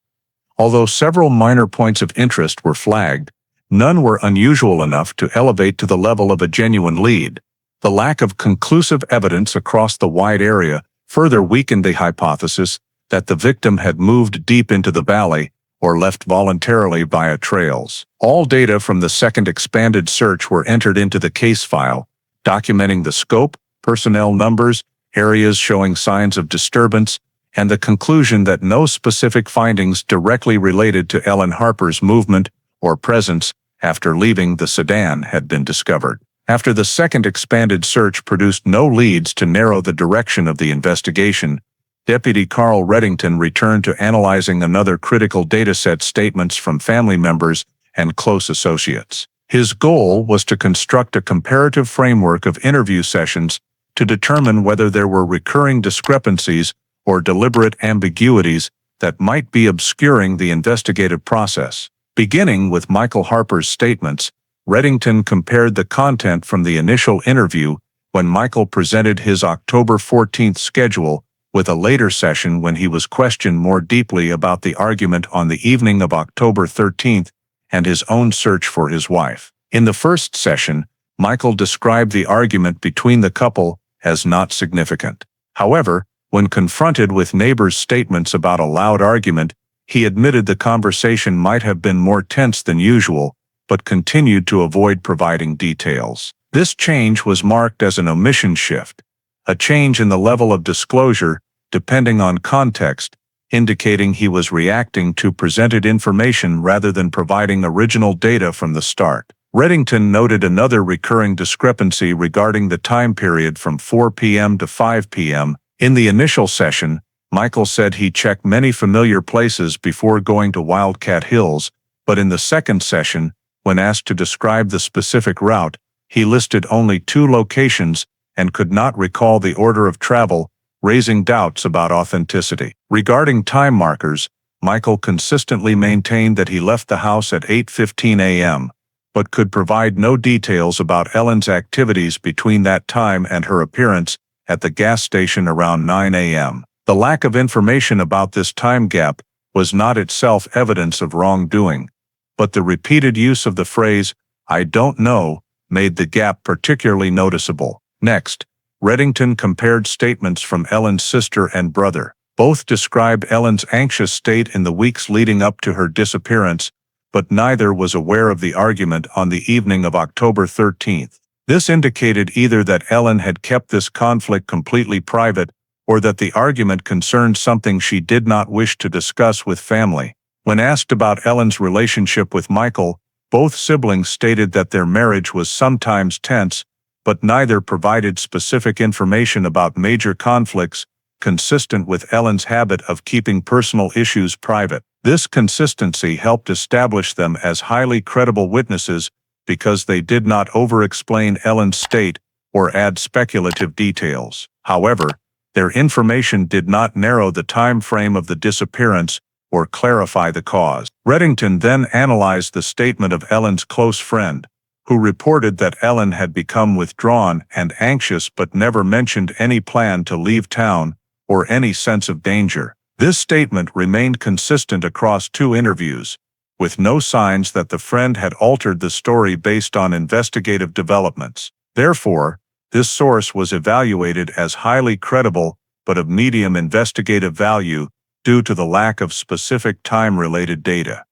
Although several minor points of interest were flagged, none were unusual enough to elevate to the level of a genuine lead. The lack of conclusive evidence across the wide area further weakened the hypothesis that the victim had moved deep into the valley or left voluntarily via trails. All data from the second expanded search were entered into the case file, documenting the scope, personnel numbers, areas showing signs of disturbance, and the conclusion that no specific findings directly related to Ellen Harper's movement or presence after leaving the sedan had been discovered. After the second expanded search produced no leads to narrow the direction of the investigation, Deputy Carl Reddington returned to analyzing another critical dataset: statements from family members and close associates. His goal was to construct a comparative framework of interview sessions to determine whether there were recurring discrepancies or deliberate ambiguities that might be obscuring the investigative process. Beginning with Michael Harper's statements, Reddington compared the content from the initial interview, when Michael presented his October 14th schedule, with a later session when he was questioned more deeply about the argument on the evening of October 13th and his own search for his wife. In the first session, Michael described the argument between the couple as not significant. However, when confronted with neighbors' statements about a loud argument, he admitted the conversation might have been more tense than usual, but continued to avoid providing details. This change was marked as an omission shift, a change in the level of disclosure, depending on context, indicating he was reacting to presented information rather than providing original data from the start. Reddington noted another recurring discrepancy regarding the time period from 4 p.m. to 5 p.m. In the initial session, Michael said he checked many familiar places before going to Wildcat Hills, but in the second session, when asked to describe the specific route, he listed only 2 locations and could not recall the order of travel, raising doubts about authenticity. Regarding time markers, Michael consistently maintained that he left the house at 8:15 a.m., but could provide no details about Ellen's activities between that time and her appearance at the gas station around 9 a.m. The lack of information about this time gap was not itself evidence of wrongdoing, but the repeated use of the phrase, "I don't know," made the gap particularly noticeable. Next, Reddington compared statements from Ellen's sister and brother. Both described Ellen's anxious state in the weeks leading up to her disappearance, but neither was aware of the argument on the evening of October 13th. This indicated either that Ellen had kept this conflict completely private or that the argument concerned something she did not wish to discuss with family. When asked about Ellen's relationship with Michael, both siblings stated that their marriage was sometimes tense, but neither provided specific information about major conflicts, consistent with Ellen's habit of keeping personal issues private. This consistency helped establish them as highly credible witnesses because they did not over-explain Ellen's state or add speculative details. However, their information did not narrow the time frame of the disappearance or clarify the cause. Reddington then analyzed the statement of Ellen's close friend, who reported that Ellen had become withdrawn and anxious but never mentioned any plan to leave town or any sense of danger. This statement remained consistent across 2 interviews, with no signs that the friend had altered the story based on investigative developments. Therefore, this source was evaluated as highly credible but of medium investigative value due to the lack of specific time-related data.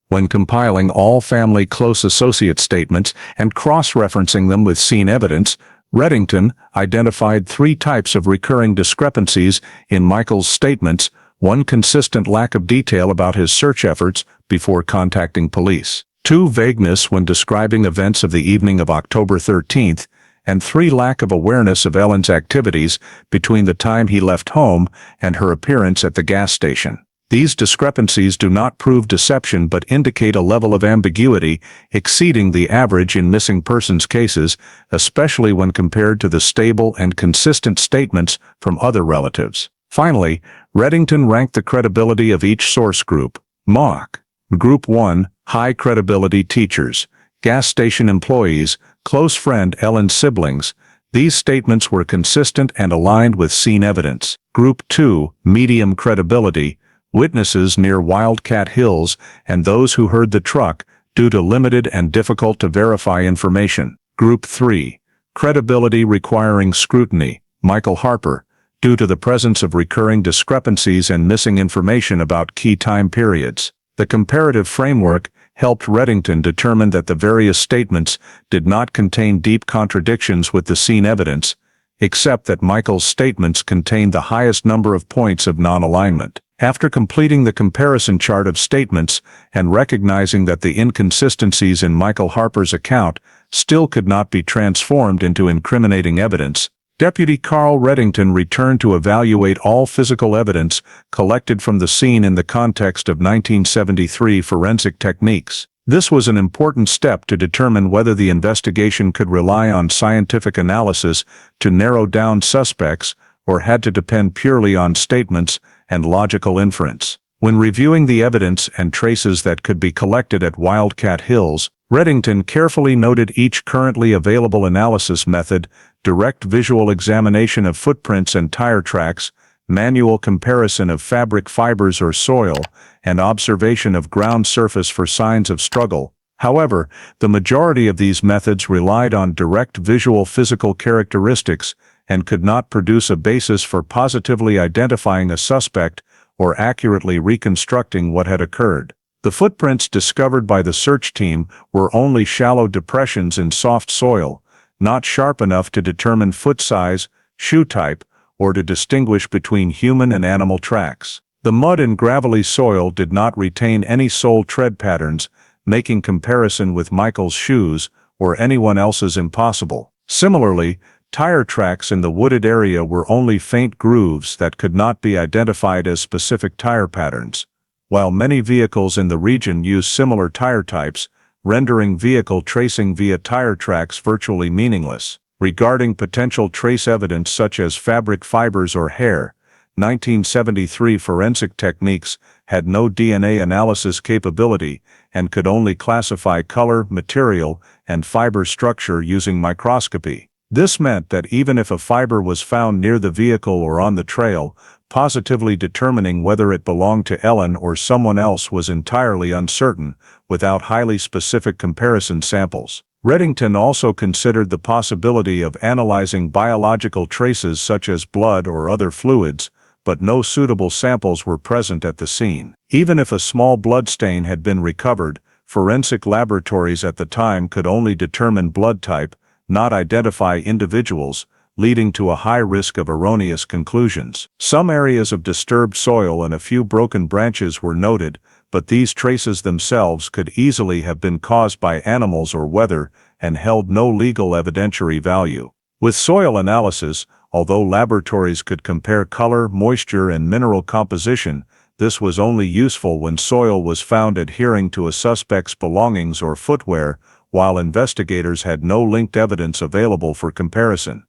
When compiling all family close associate statements and cross-referencing them with scene evidence, Reddington identified 3 types of recurring discrepancies in Michael's statements: 1, consistent lack of detail about his search efforts before contacting police; 2, vagueness when describing events of the evening of October 13th, and 3, lack of awareness of Ellen's activities between the time he left home and her appearance at the gas station. These discrepancies do not prove deception but indicate a level of ambiguity exceeding the average in missing persons cases, especially when compared to the stable and consistent statements from other relatives. Finally, Reddington ranked the credibility of each source group. Mach. Group 1, high credibility: teachers, gas station employees, close friend Ellen's siblings. These statements were consistent and aligned with scene evidence. Group 2, medium credibility: witnesses near Wildcat Hills and those who heard the truck, due to limited and difficult to verify information. Group 3. Credibility requiring scrutiny. Michael Harper, due to the presence of recurring discrepancies and missing information about key time periods. The comparative framework helped Reddington determine that the various statements did not contain deep contradictions with the scene evidence, except that Michael's statements contained the highest number of points of non-alignment. After completing the comparison chart of statements and recognizing that the inconsistencies in Michael Harper's account still could not be transformed into incriminating evidence, Deputy Carl Reddington returned to evaluate all physical evidence collected from the scene in the context of 1973 forensic techniques. This was an important step to determine whether the investigation could rely on scientific analysis to narrow down suspects or had to depend purely on statements and logical inference. When reviewing the evidence and traces that could be collected at Wildcat Hills, Reddington carefully noted each currently available analysis method: direct visual examination of footprints and tire tracks, manual comparison of fabric fibers or soil, and observation of ground surface for signs of struggle. However, the majority of these methods relied on direct visual physical characteristics and could not produce a basis for positively identifying a suspect or accurately reconstructing what had occurred. The footprints discovered by the search team were only shallow depressions in soft soil, not sharp enough to determine foot size, shoe type, or to distinguish between human and animal tracks. The mud and gravelly soil did not retain any sole tread patterns, making comparison with Michael's shoes or anyone else's impossible. Similarly, tire tracks in the wooded area were only faint grooves that could not be identified as specific tire patterns, while many vehicles in the region use similar tire types, rendering vehicle tracing via tire tracks virtually meaningless. Regarding potential trace evidence such as fabric fibers or hair, 1973 forensic techniques had no DNA analysis capability and could only classify color, material, and fiber structure using microscopy. This meant that even if a fiber was found near the vehicle or on the trail, positively determining whether it belonged to Ellen or someone else was entirely uncertain without highly specific comparison samples. Reddington also considered the possibility of analyzing biological traces such as blood or other fluids, but no suitable samples were present at the scene. Even if a small blood stain had been recovered, forensic laboratories at the time could only determine blood type, not identify individuals, leading to a high risk of erroneous conclusions. Some areas of disturbed soil and a few broken branches were noted, but these traces themselves could easily have been caused by animals or weather and held no legal evidentiary value. With soil analysis, although laboratories could compare color, moisture, and mineral composition, this was only useful when soil was found adhering to a suspect's belongings or footwear, while investigators had no linked evidence available for comparison.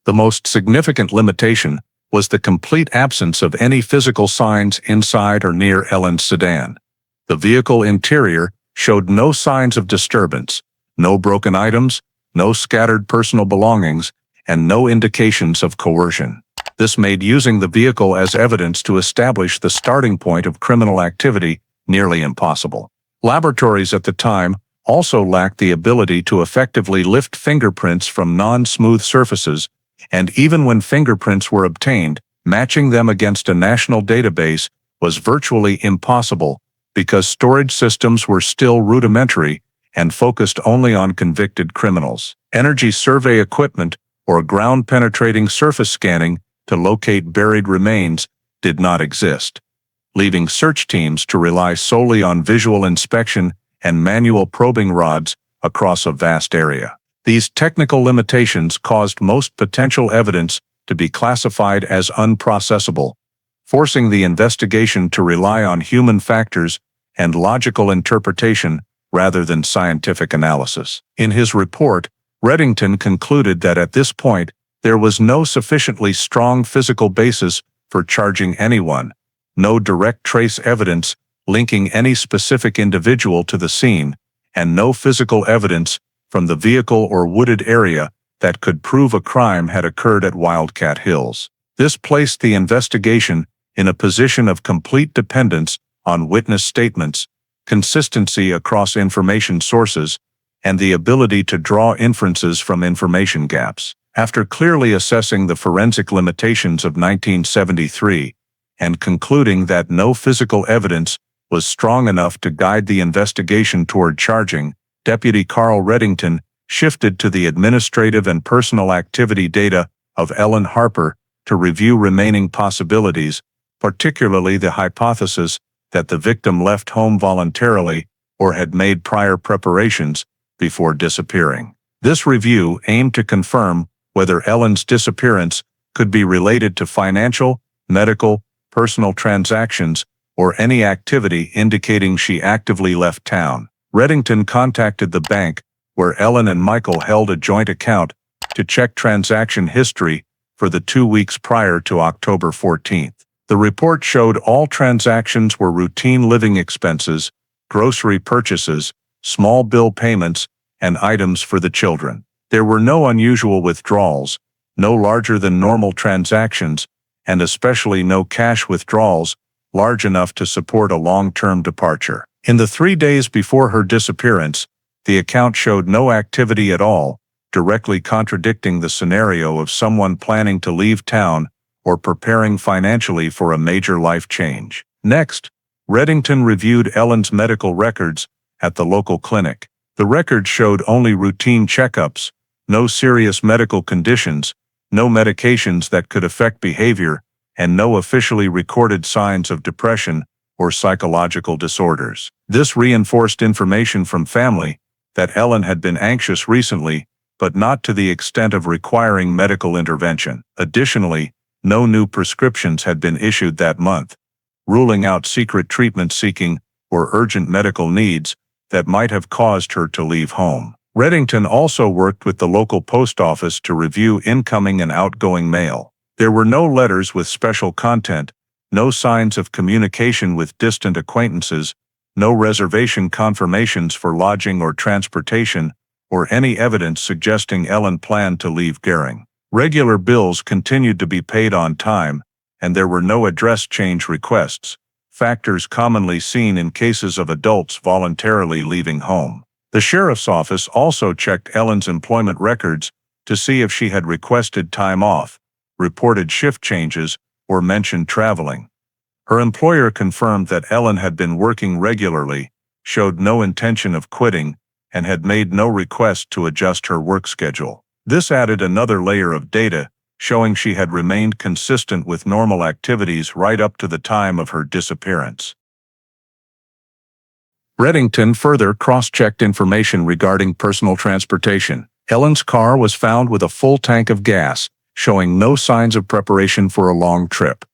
The most significant limitation was the complete absence of any physical signs inside or near Ellen's sedan. The vehicle interior showed no signs of disturbance, no broken items, no scattered personal belongings, and no indications of coercion. This made using the vehicle as evidence to establish the starting point of criminal activity nearly impossible. Laboratories at the time also lacked the ability to effectively lift fingerprints from non-smooth surfaces, and even when fingerprints were obtained, matching them against a national database was virtually impossible because storage systems were still rudimentary and focused only on convicted criminals. Energy survey equipment or ground-penetrating surface scanning to locate buried remains did not exist, leaving search teams to rely solely on visual inspection and manual probing rods across a vast area. These technical limitations caused most potential evidence to be classified as unprocessable, forcing the investigation to rely on human factors and logical interpretation rather than scientific analysis. In his report, Reddington concluded that at this point, there was no sufficiently strong physical basis for charging anyone, no direct trace evidence linking any specific individual to the scene, and no physical evidence from the vehicle or wooded area that could prove a crime had occurred at Wildcat Hills. This placed the investigation in a position of complete dependence on witness statements, consistency across information sources, and the ability to draw inferences from information gaps. After clearly assessing the forensic limitations of 1973 and concluding that no physical evidence was strong enough to guide the investigation toward charging, Deputy Carl Reddington shifted to the administrative and personal activity data of Ellen Harper to review remaining possibilities, particularly the hypothesis that the victim left home voluntarily or had made prior preparations before disappearing. This review aimed to confirm whether Ellen's disappearance could be related to financial, medical, personal transactions, or any activity indicating she actively left town. Reddington contacted the bank, where Ellen and Michael held a joint account, to check transaction history for the 2 weeks prior to October 14th. The report showed all transactions were routine living expenses, grocery purchases, small bill payments, and items for the children. There were no unusual withdrawals, no larger than normal transactions, and especially no cash withdrawals large enough to support a long-term departure. In the 3 days before her disappearance, the account showed no activity at all, directly contradicting the scenario of someone planning to leave town or preparing financially for a major life change. Next, Reddington reviewed Ellen's medical records at the local clinic. The records showed only routine checkups, no serious medical conditions, no medications that could affect behavior, and no officially recorded signs of depression or psychological disorders. This reinforced information from family that Ellen had been anxious recently, but not to the extent of requiring medical intervention. Additionally, no new prescriptions had been issued that month, ruling out secret treatment seeking or urgent medical needs that might have caused her to leave home. Reddington also worked with the local post office to review incoming and outgoing mail. There were no letters with special content, no signs of communication with distant acquaintances, no reservation confirmations for lodging or transportation, or any evidence suggesting Ellen planned to leave Gering. Regular bills continued to be paid on time, and there were no address change requests, factors commonly seen in cases of adults voluntarily leaving home. The sheriff's office also checked Ellen's employment records to see if she had requested time off, reported shift changes, or mentioned traveling. Her employer confirmed that Ellen had been working regularly, showed no intention of quitting, and had made no request to adjust her work schedule. This added another layer of data, showing she had remained consistent with normal activities right up to the time of her disappearance. Reddington further cross-checked information regarding personal transportation. Ellen's car was found with a full tank of gas, showing no signs of preparation for a long trip.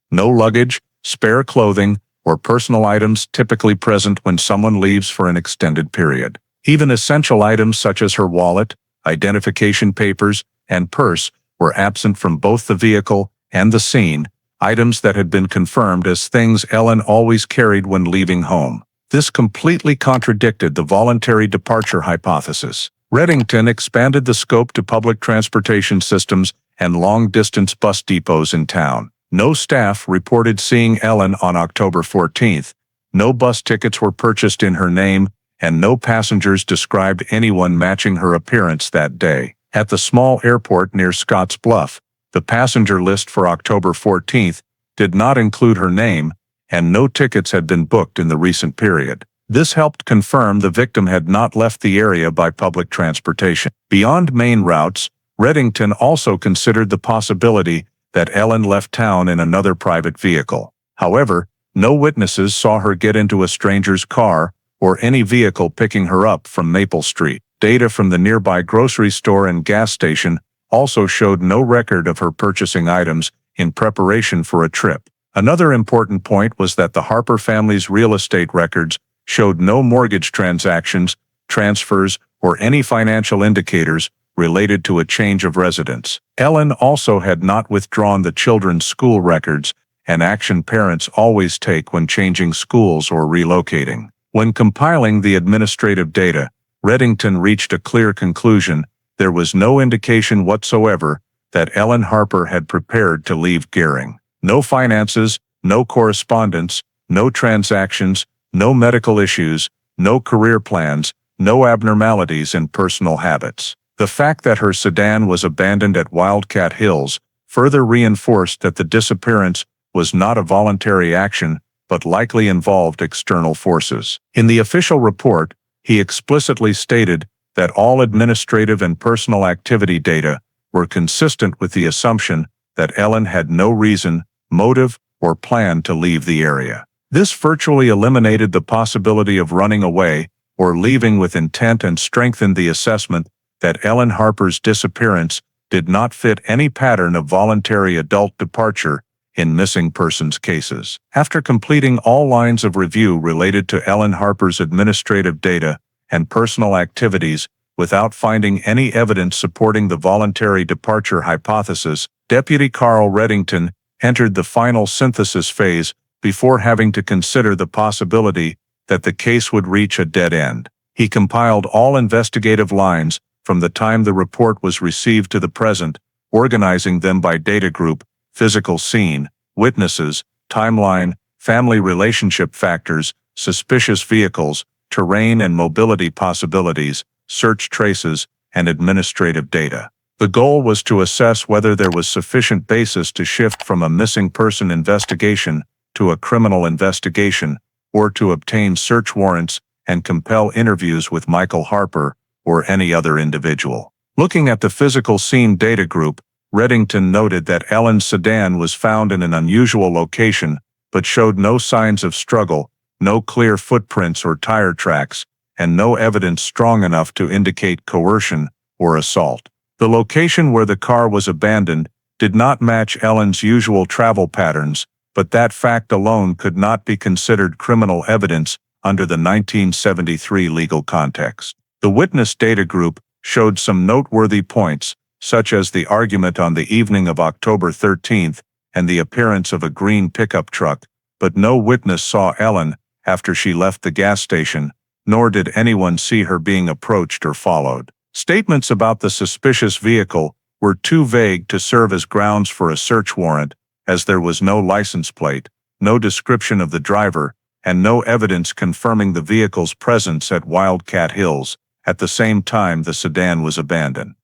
No luggage, spare clothing, or personal items typically present when someone leaves for an extended period. Even essential items such as her wallet, identification papers, and purse were absent from both the vehicle and the scene, items that had been confirmed as things Ellen always carried when leaving home. This completely contradicted the voluntary departure hypothesis. Reddington expanded the scope to public transportation systems and long-distance bus depots in town. No staff reported seeing Ellen on October 14th, no bus tickets were purchased in her name, and no passengers described anyone matching her appearance that day. At the small airport near Scotts Bluff, the passenger list for October 14th did not include her name, and no tickets had been booked in the recent period. This helped confirm the victim had not left the area by public transportation. Beyond main routes, Reddington also considered the possibility that Ellen left town in another private vehicle. However, no witnesses saw her get into a stranger's car or any vehicle picking her up from Maple Street. Data from the nearby grocery store and gas station also showed no record of her purchasing items in preparation for a trip. Another important point was that the Harper family's real estate records showed no mortgage transactions, transfers, or any financial indicators related to a change of residence. Ellen also had not withdrawn the children's school records, an action parents always take when changing schools or relocating. When compiling the administrative data, Reddington reached a clear conclusion: there was no indication whatsoever that Ellen Harper had prepared to leave Gering. No finances, no correspondence, no transactions, no medical issues, no career plans, no abnormalities in personal habits. The fact that her sedan was abandoned at Wildcat Hills further reinforced that the disappearance was not a voluntary action, but likely involved external forces. In the official report, he explicitly stated that all administrative and personal activity data were consistent with the assumption that Ellen had no reason, motive, or plan to leave the area. This virtually eliminated the possibility of running away or leaving with intent and strengthened the assessment that Ellen Harper's disappearance did not fit any pattern of voluntary adult departure in missing persons cases. After completing all lines of review related to Ellen Harper's administrative data and personal activities without finding any evidence supporting the voluntary departure hypothesis, Deputy Carl Reddington entered the final synthesis phase before having to consider the possibility that the case would reach a dead end. He compiled all investigative lines from the time the report was received to the present, organizing them by data group, physical scene, witnesses, timeline, family relationship factors, suspicious vehicles, terrain and mobility possibilities, search traces, and administrative data. The goal was to assess whether there was sufficient basis to shift from a missing person investigation to a criminal investigation, or to obtain search warrants and compel interviews with Michael Harper or any other individual. Looking at the physical scene data group, Reddington noted that Ellen's sedan was found in an unusual location, but showed no signs of struggle, no clear footprints or tire tracks, and no evidence strong enough to indicate coercion or assault. The location where the car was abandoned did not match Ellen's usual travel patterns, but that fact alone could not be considered criminal evidence under the 1973 legal context. The witness data group showed some noteworthy points, such as the argument on the evening of October 13th and the appearance of a green pickup truck, but no witness saw Ellen after she left the gas station, nor did anyone see her being approached or followed. Statements about the suspicious vehicle were too vague to serve as grounds for a search warrant, as there was no license plate, no description of the driver, and no evidence confirming the vehicle's presence at Wildcat Hills at the same time the sedan was abandoned.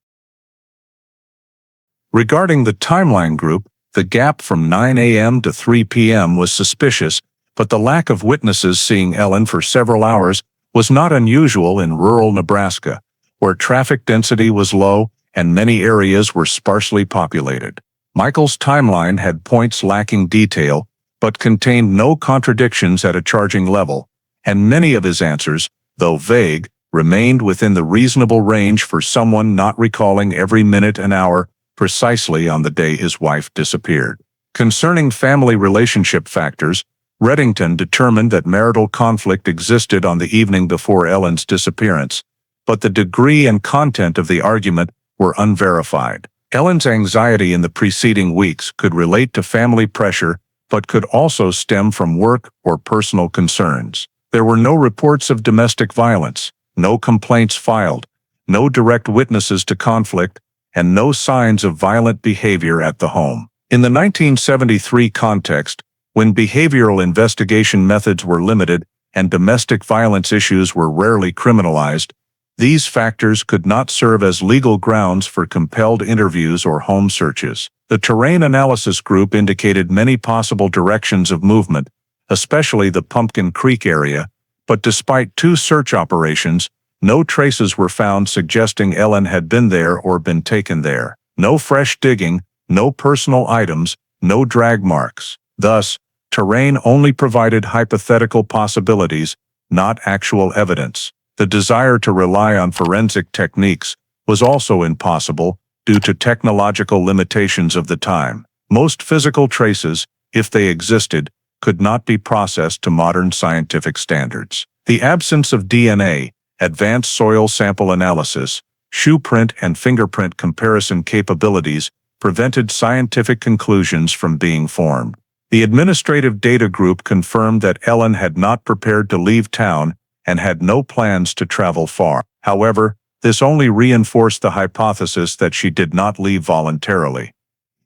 Regarding the timeline group, the gap from 9 a.m. to 3 p.m. was suspicious, but the lack of witnesses seeing Ellen for several hours was not unusual in rural Nebraska, where traffic density was low and many areas were sparsely populated. Michael's timeline had points lacking detail, but contained no contradictions at a charging level, and many of his answers, though vague, remained within the reasonable range for someone not recalling every minute and hour precisely on the day his wife disappeared. Concerning family relationship factors, Reddington determined that marital conflict existed on the evening before Ellen's disappearance, but the degree and content of the argument were unverified. Ellen's anxiety in the preceding weeks could relate to family pressure, but could also stem from work or personal concerns. There were no reports of domestic violence, no complaints filed, no direct witnesses to conflict, and no signs of violent behavior at the home. In the 1973 context, when behavioral investigation methods were limited and domestic violence issues were rarely criminalized, these factors could not serve as legal grounds for compelled interviews or home searches. The terrain analysis group indicated many possible directions of movement, especially the Pumpkin Creek area, but despite 2 search operations, no traces were found suggesting Ellen had been there or been taken there. No fresh digging, no personal items, no drag marks. Thus, terrain only provided hypothetical possibilities, not actual evidence. The desire to rely on forensic techniques was also impossible due to technological limitations of the time. Most physical traces, if they existed, could not be processed to modern scientific standards. The absence of DNA, advanced soil sample analysis, shoe print and fingerprint comparison capabilities prevented scientific conclusions from being formed. The administrative data group confirmed that Ellen had not prepared to leave town and had no plans to travel far. However, this only reinforced the hypothesis that she did not leave voluntarily.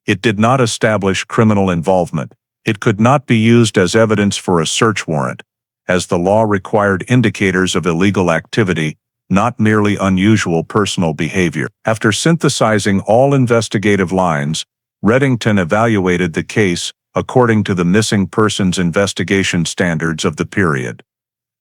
It did not establish criminal involvement. It could not be used as evidence for a search warrant, as the law required indicators of illegal activity, not merely unusual personal behavior. After synthesizing all investigative lines, Reddington evaluated the case according to the missing persons investigation standards of the period.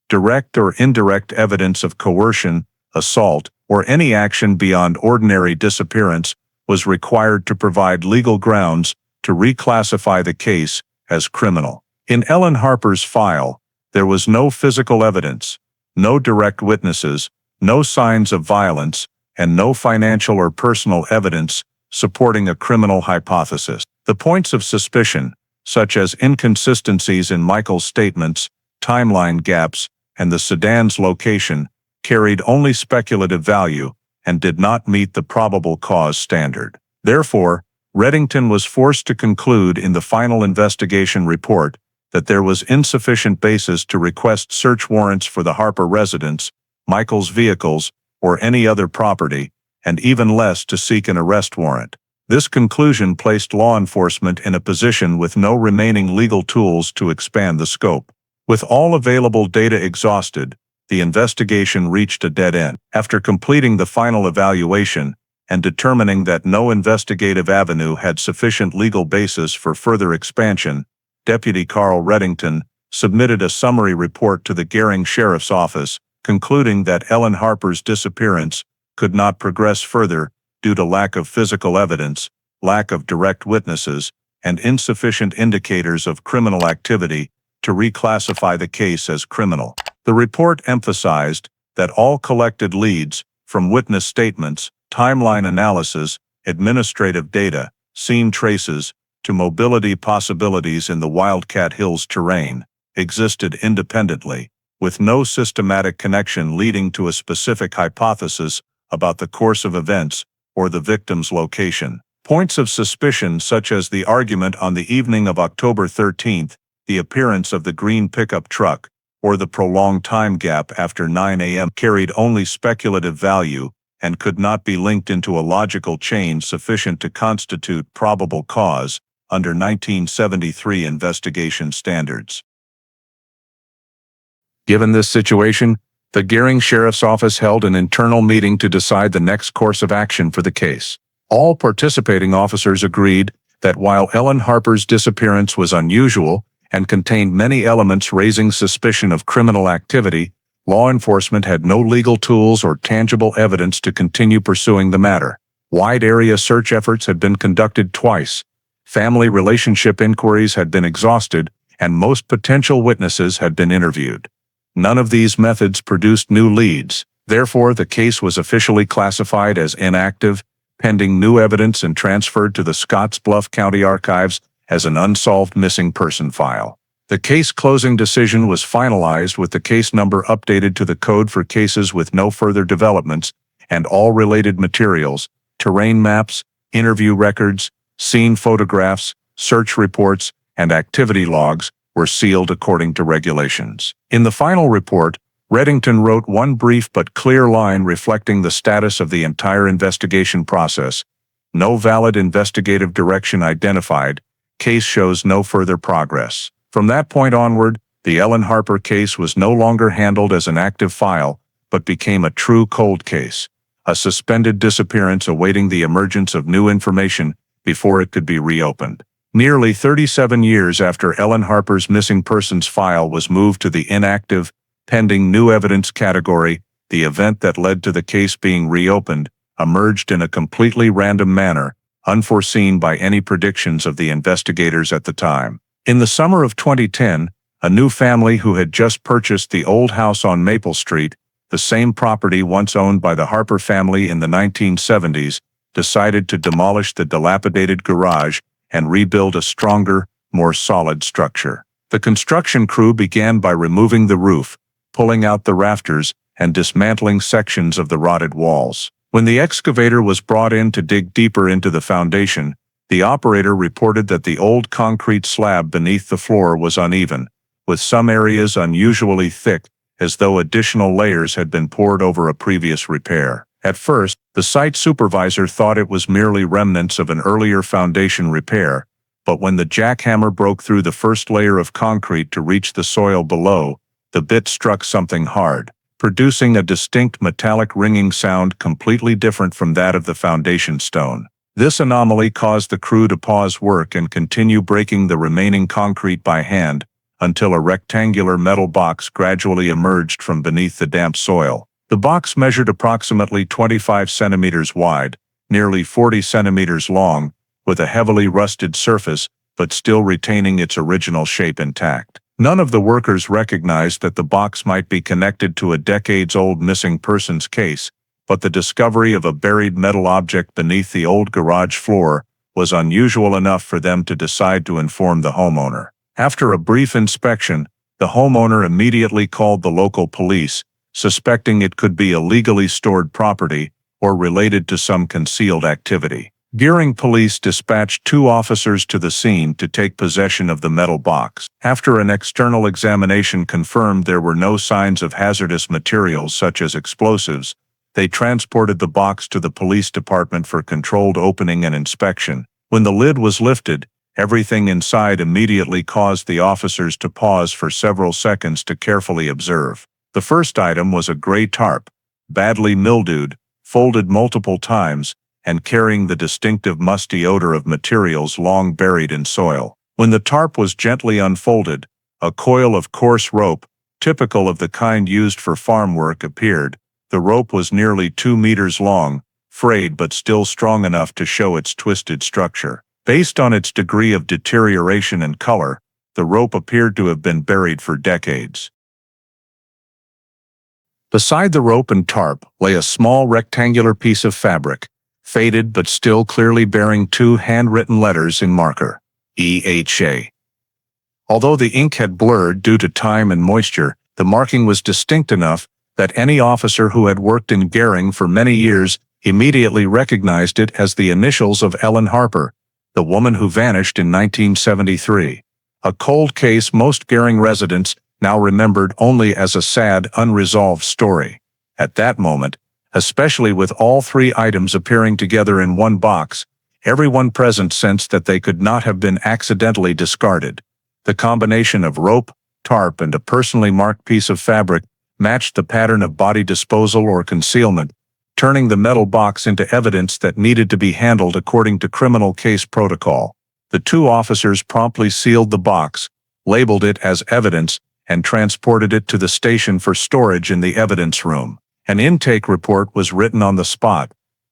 Direct or indirect evidence of coercion, assault, or any action beyond ordinary disappearance was required to provide legal grounds to reclassify the case as criminal. In Ellen Harper's file, there was no physical evidence, no direct witnesses, no signs of violence, and no financial or personal evidence supporting a criminal hypothesis. The points of suspicion, such as inconsistencies in Michael's statements, timeline gaps, and the sedan's location, carried only speculative value and did not meet the probable cause standard. Therefore, Reddington was forced to conclude in the final investigation report that there was insufficient basis to request search warrants for the Harper residence, Michael's vehicles, or any other property, and even less to seek an arrest warrant. This conclusion placed law enforcement in a position with no remaining legal tools to expand the scope. With all available data exhausted, the investigation reached a dead end. After completing the final evaluation and determining that no investigative avenue had sufficient legal basis for further expansion, Deputy Carl Reddington submitted a summary report to the Gering Sheriff's Office, concluding that Ellen Harper's disappearance could not progress further due to lack of physical evidence, lack of direct witnesses, and insufficient indicators of criminal activity to reclassify the case as criminal. The report emphasized that all collected leads, from witness statements, timeline analysis, administrative data, scene traces, to mobility possibilities in the Wildcat Hills terrain, existed independently, with no systematic connection leading to a specific hypothesis about the course of events or the victim's location. Points of suspicion such as the argument on the evening of October 13th, the appearance of the green pickup truck, or the prolonged time gap after 9 a.m. carried only speculative value and could not be linked into a logical chain sufficient to constitute probable cause under 1973 investigation standards. Given this situation, the Gering Sheriff's Office held an internal meeting to decide the next course of action for the case. All participating officers agreed that while Ellen Harper's disappearance was unusual and contained many elements raising suspicion of criminal activity, law enforcement had no legal tools or tangible evidence to continue pursuing the matter. Wide area search efforts had been conducted twice. Family relationship inquiries had been exhausted, and most potential witnesses had been interviewed. None of these methods produced new leads. Therefore, the case was officially classified as inactive, pending new evidence, and transferred to the Scottsbluff County Archives as an unsolved missing person file. The case closing decision was finalized with the case number updated to the code for cases with no further developments, and all related materials, terrain maps, interview records, scene photographs, search reports, and activity logs, were sealed according to regulations. In the final report, Reddington wrote one brief but clear line reflecting the status of the entire investigation process. No valid investigative direction identified. Case shows no further progress. From that point onward, the Ellen Harper case was no longer handled as an active file, but became a true cold case, a suspended disappearance awaiting the emergence of new information before it could be reopened. Nearly 37 years after Ellen Harper's missing persons file was moved to the inactive, pending new evidence category, the event that led to the case being reopened emerged in a completely random manner, unforeseen by any predictions of the investigators at the time. In the summer of 2010, a new family who had just purchased the old house on Maple Street, the same property once owned by the Harper family in the 1970s, decided to demolish the dilapidated garage and rebuild a stronger, more solid structure. The construction crew began by removing the roof, pulling out the rafters, and dismantling sections of the rotted walls. When the excavator was brought in to dig deeper into the foundation, the operator reported that the old concrete slab beneath the floor was uneven, with some areas unusually thick, as though additional layers had been poured over a previous repair. At first, the site supervisor thought it was merely remnants of an earlier foundation repair, but when the jackhammer broke through the first layer of concrete to reach the soil below, the bit struck something hard. producing a distinct metallic ringing sound completely different from that of the foundation stone. This anomaly caused the crew to pause work and continue breaking the remaining concrete by hand until a rectangular metal box gradually emerged from beneath the damp soil. The box measured approximately 25 centimeters wide, nearly 40 centimeters long, with a heavily rusted surface, but still retaining its original shape intact. None of the workers recognized that the box might be connected to a decades-old missing persons case, but the discovery of a buried metal object beneath the old garage floor was unusual enough for them to decide to inform the homeowner. After a brief inspection, the homeowner immediately called the local police, suspecting it could be illegally stored property or related to some concealed activity. Gering police dispatched 2 officers to the scene to take possession of the metal box. After an external examination confirmed there were no signs of hazardous materials such as explosives, they transported the box to the police department for controlled opening and inspection. When the lid was lifted, everything inside immediately caused the officers to pause for several seconds to carefully observe. The first item was a gray tarp, badly mildewed, folded multiple times, and carrying the distinctive musty odor of materials long buried in soil. When the tarp was gently unfolded, a coil of coarse rope, typical of the kind used for farm work, appeared. The rope was nearly 2 meters long, frayed but still strong enough to show its twisted structure. Based on its degree of deterioration and color, the rope appeared to have been buried for decades. Beside the rope and tarp lay a small rectangular piece of fabric, faded but still clearly bearing 2 handwritten letters in marker, EHA. Although the ink had blurred due to time and moisture, the marking was distinct enough that any officer who had worked in Gering for many years immediately recognized it as the initials of Ellen Harper, the woman who vanished in 1973. A cold case most Gering residents now remembered only as a sad, unresolved story. At that moment, especially with all 3 items appearing together in one box, everyone present sensed that they could not have been accidentally discarded. The combination of rope, tarp, and a personally marked piece of fabric matched the pattern of body disposal or concealment, turning the metal box into evidence that needed to be handled according to criminal case protocol. The 2 officers promptly sealed the box, labeled it as evidence, and transported it to the station for storage in the evidence room. An intake report was written on the spot,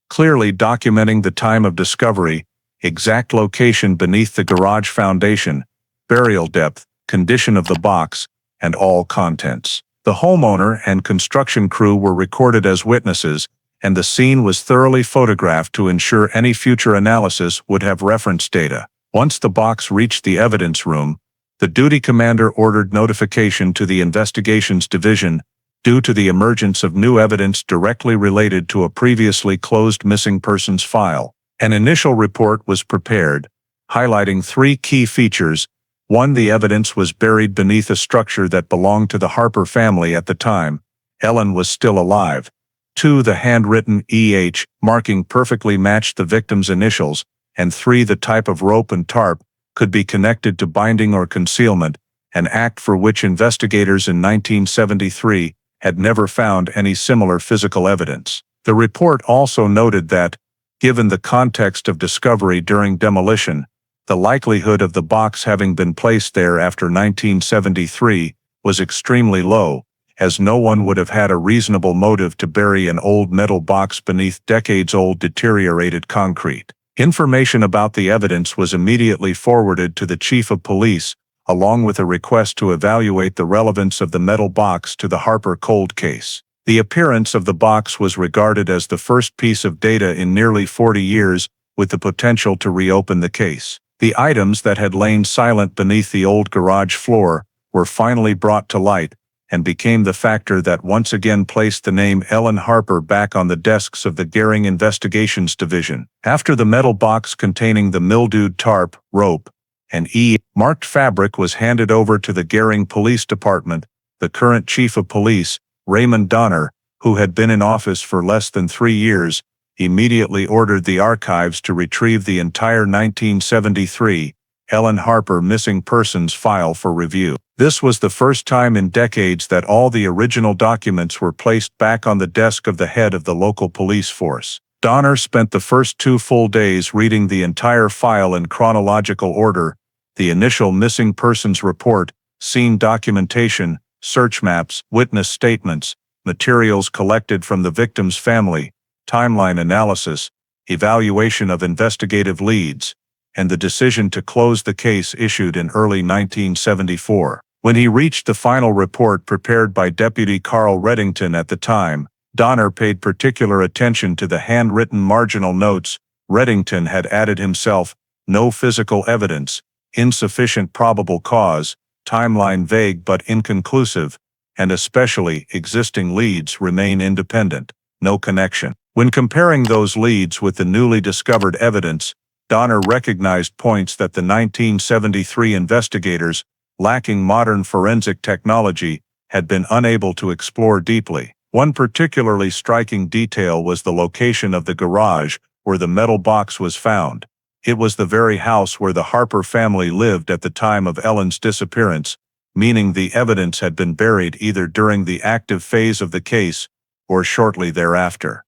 clearly documenting the time of discovery, exact location beneath the garage foundation, burial depth, condition of the box, and all contents. The homeowner and construction crew were recorded as witnesses, and the scene was thoroughly photographed to ensure any future analysis would have reference data. Once the box reached the evidence room, the duty commander ordered notification to the investigations division due to the emergence of new evidence directly related to a previously closed missing persons file. An initial report was prepared, highlighting 3 key features. 1. The evidence was buried beneath a structure that belonged to the Harper family at the time Ellen was still alive. 2. The handwritten EH marking perfectly matched the victim's initials. And 3. The type of rope and tarp could be connected to binding or concealment, an act for which investigators in 1973 had never found any similar physical evidence. The report also noted that, given the context of discovery during demolition, the likelihood of the box having been placed there after 1973 was extremely low, as no one would have had a reasonable motive to bury an old metal box beneath decades-old deteriorated concrete. Information about the evidence was immediately forwarded to the chief of police, along with a request to evaluate the relevance of the metal box to the Harper cold case. The appearance of the box was regarded as the first piece of data in nearly 40 years, with the potential to reopen the case. The items that had lain silent beneath the old garage floor were finally brought to light, and became the factor that once again placed the name Ellen Harper back on the desks of the Gering Investigations Division. After the metal box containing the mildewed tarp, rope, and marked fabric was handed over to the Gering Police Department, the current Chief of Police, Raymond Donner, who had been in office for less than 3 years, immediately ordered the archives to retrieve the entire 1973 Ellen Harper missing persons file for review. This was the first time in decades that all the original documents were placed back on the desk of the head of the local police force. Donner spent the first 2 full days reading the entire file in chronological order: the initial missing persons report, scene documentation, search maps, witness statements, materials collected from the victim's family, timeline analysis, evaluation of investigative leads, and the decision to close the case issued in early 1974. When he reached the final report prepared by Deputy Carl Reddington at the time, Donner paid particular attention to the handwritten marginal notes. Reddington had added himself, "No physical evidence, insufficient probable cause, timeline vague but inconclusive, and especially existing leads remain independent, no connection." When comparing those leads with the newly discovered evidence, Donner recognized points that the 1973 investigators, lacking modern forensic technology, had been unable to explore deeply. One particularly striking detail was the location of the garage where the metal box was found. It was the very house where the Harper family lived at the time of Ellen's disappearance, meaning the evidence had been buried either during the active phase of the case or shortly thereafter.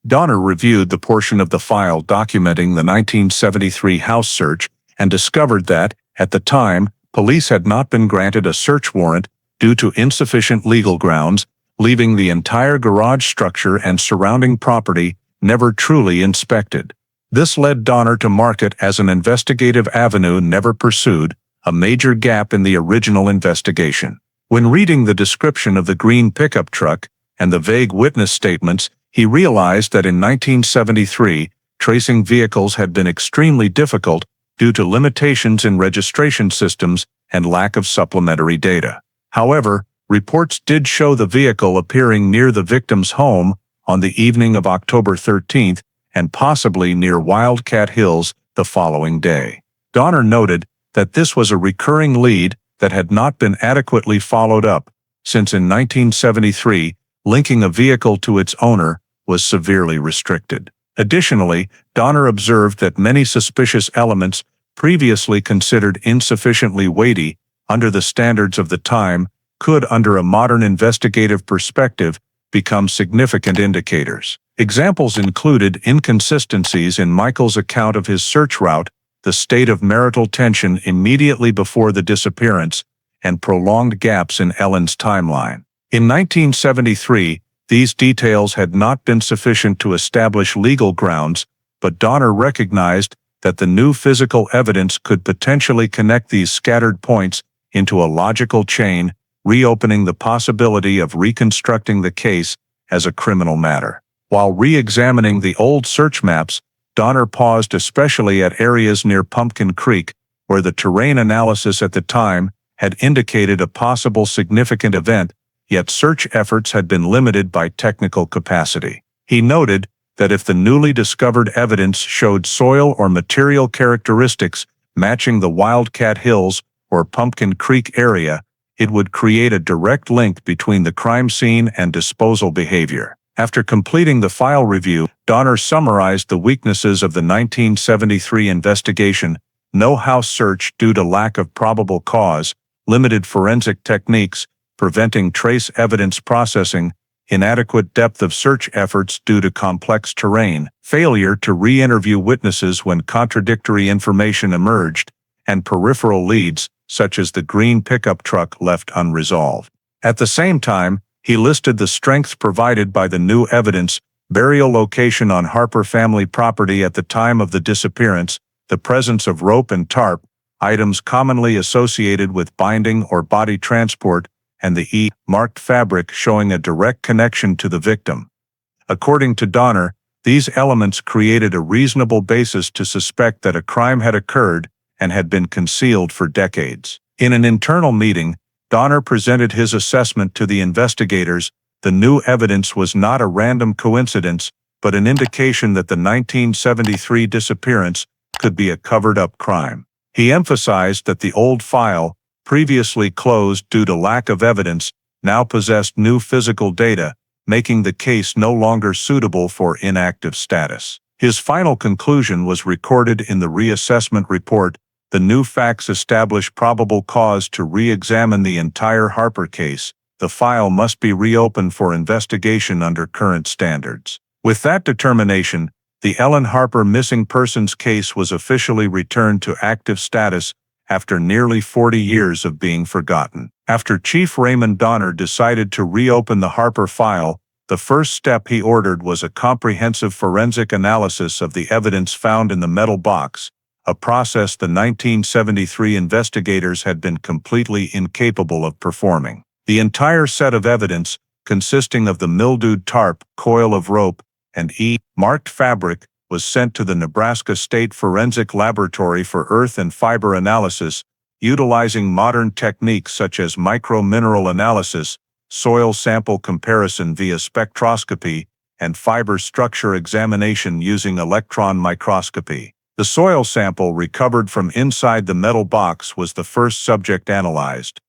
Donner reviewed the portion of the file documenting the 1973 house search and discovered that, at the time, police had not been granted a search warrant due to insufficient legal grounds, leaving the entire garage structure and surrounding property never truly inspected. This led Donner to mark it as an investigative avenue never pursued, a major gap in the original investigation. When reading the description of the green pickup truck and the vague witness statements, he realized that in 1973, tracing vehicles had been extremely difficult due to limitations in registration systems and lack of supplementary data. However, reports did show the vehicle appearing near the victim's home on the evening of October 13th and possibly near Wildcat Hills the following day. Donner noted that this was a recurring lead that had not been adequately followed up, since in 1973, linking a vehicle to its owner was severely restricted. Additionally, Donner observed that many suspicious elements previously considered insufficiently weighty under the standards of the time could, under a modern investigative perspective, become significant indicators. Examples included inconsistencies in Michael's account of his search route, the state of marital tension immediately before the disappearance, and prolonged gaps in Ellen's timeline. In 1973, these details had not been sufficient to establish legal grounds, but Donner recognized that the new physical evidence could potentially connect these scattered points into a logical chain, reopening the possibility of reconstructing the case as a criminal matter. While re-examining the old search maps, Donner paused especially at areas near Pumpkin Creek, where the terrain analysis at the time had indicated a possible significant event, yet search efforts had been limited by technical capacity. He noted that if the newly discovered evidence showed soil or material characteristics matching the Wildcat Hills or Pumpkin Creek area, it would create a direct link between the crime scene and disposal behavior. After completing the file review, Donner summarized the weaknesses of the 1973 investigation: no house search due to lack of probable cause, limited forensic techniques, preventing trace evidence processing, inadequate depth of search efforts due to complex terrain, failure to re-interview witnesses when contradictory information emerged, and peripheral leads, such as the green pickup truck, left unresolved. At the same time, he listed the strengths provided by the new evidence: burial location on Harper family property at the time of the disappearance, the presence of rope and tarp, items commonly associated with binding or body transport, and the E-marked fabric showing a direct connection to the victim. According to Donner, these elements created a reasonable basis to suspect that a crime had occurred and had been concealed for decades. In an internal meeting, Donner presented his assessment to the investigators. The new evidence was not a random coincidence, but an indication that the 1973 disappearance could be a covered-up crime. He emphasized that the old file, previously closed due to lack of evidence, now possessed new physical data, making the case no longer suitable for inactive status. His final conclusion was recorded in the reassessment report: The new facts establish probable cause to re-examine the entire Harper case. The file must be reopened for investigation under current standards. With that determination, the Ellen Harper missing persons case was officially returned to active status after nearly 40 years of being forgotten. After Chief Raymond Donner decided to reopen the Harper file, the first step he ordered was a comprehensive forensic analysis of the evidence found in the metal box, a process the 1973 investigators had been completely incapable of performing. The entire set of evidence, consisting of the mildewed tarp, coil of rope, and marked fabric, was sent to the Nebraska State Forensic Laboratory for earth and fiber analysis, utilizing modern techniques such as micromineral analysis, soil sample comparison via spectroscopy, and fiber structure examination using electron microscopy. The soil sample recovered from inside the metal box was the first subject analyzed.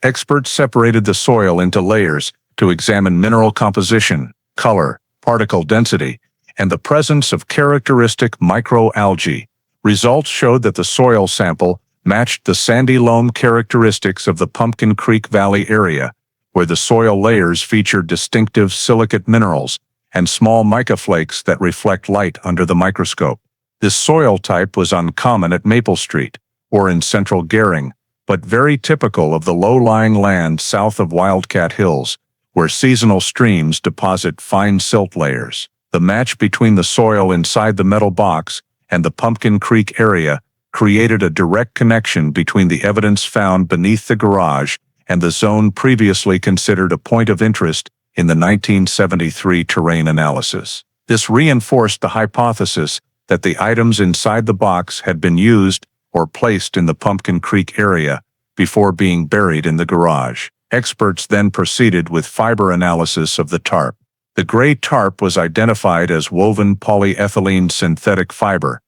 Experts separated the soil into layers to examine mineral composition, color, particle density, and the presence of characteristic microalgae. Results showed that the soil sample matched the sandy loam characteristics of the Pumpkin Creek Valley area, where the soil layers feature distinctive silicate minerals and small mica flakes that reflect light under the microscope. This soil type was uncommon at Maple Street, or in central Gering, but very typical of the low-lying land south of Wildcat Hills, where seasonal streams deposit fine silt layers. The match between the soil inside the metal box and the Pumpkin Creek area created a direct connection between the evidence found beneath the garage and the zone previously considered a point of interest in the 1973 terrain analysis. This reinforced the hypothesis that the items inside the box had been used or placed in the Pumpkin Creek area before being buried in the garage. Experts then proceeded with fiber analysis of the tarp. The gray tarp was identified as woven polyethylene synthetic fiber,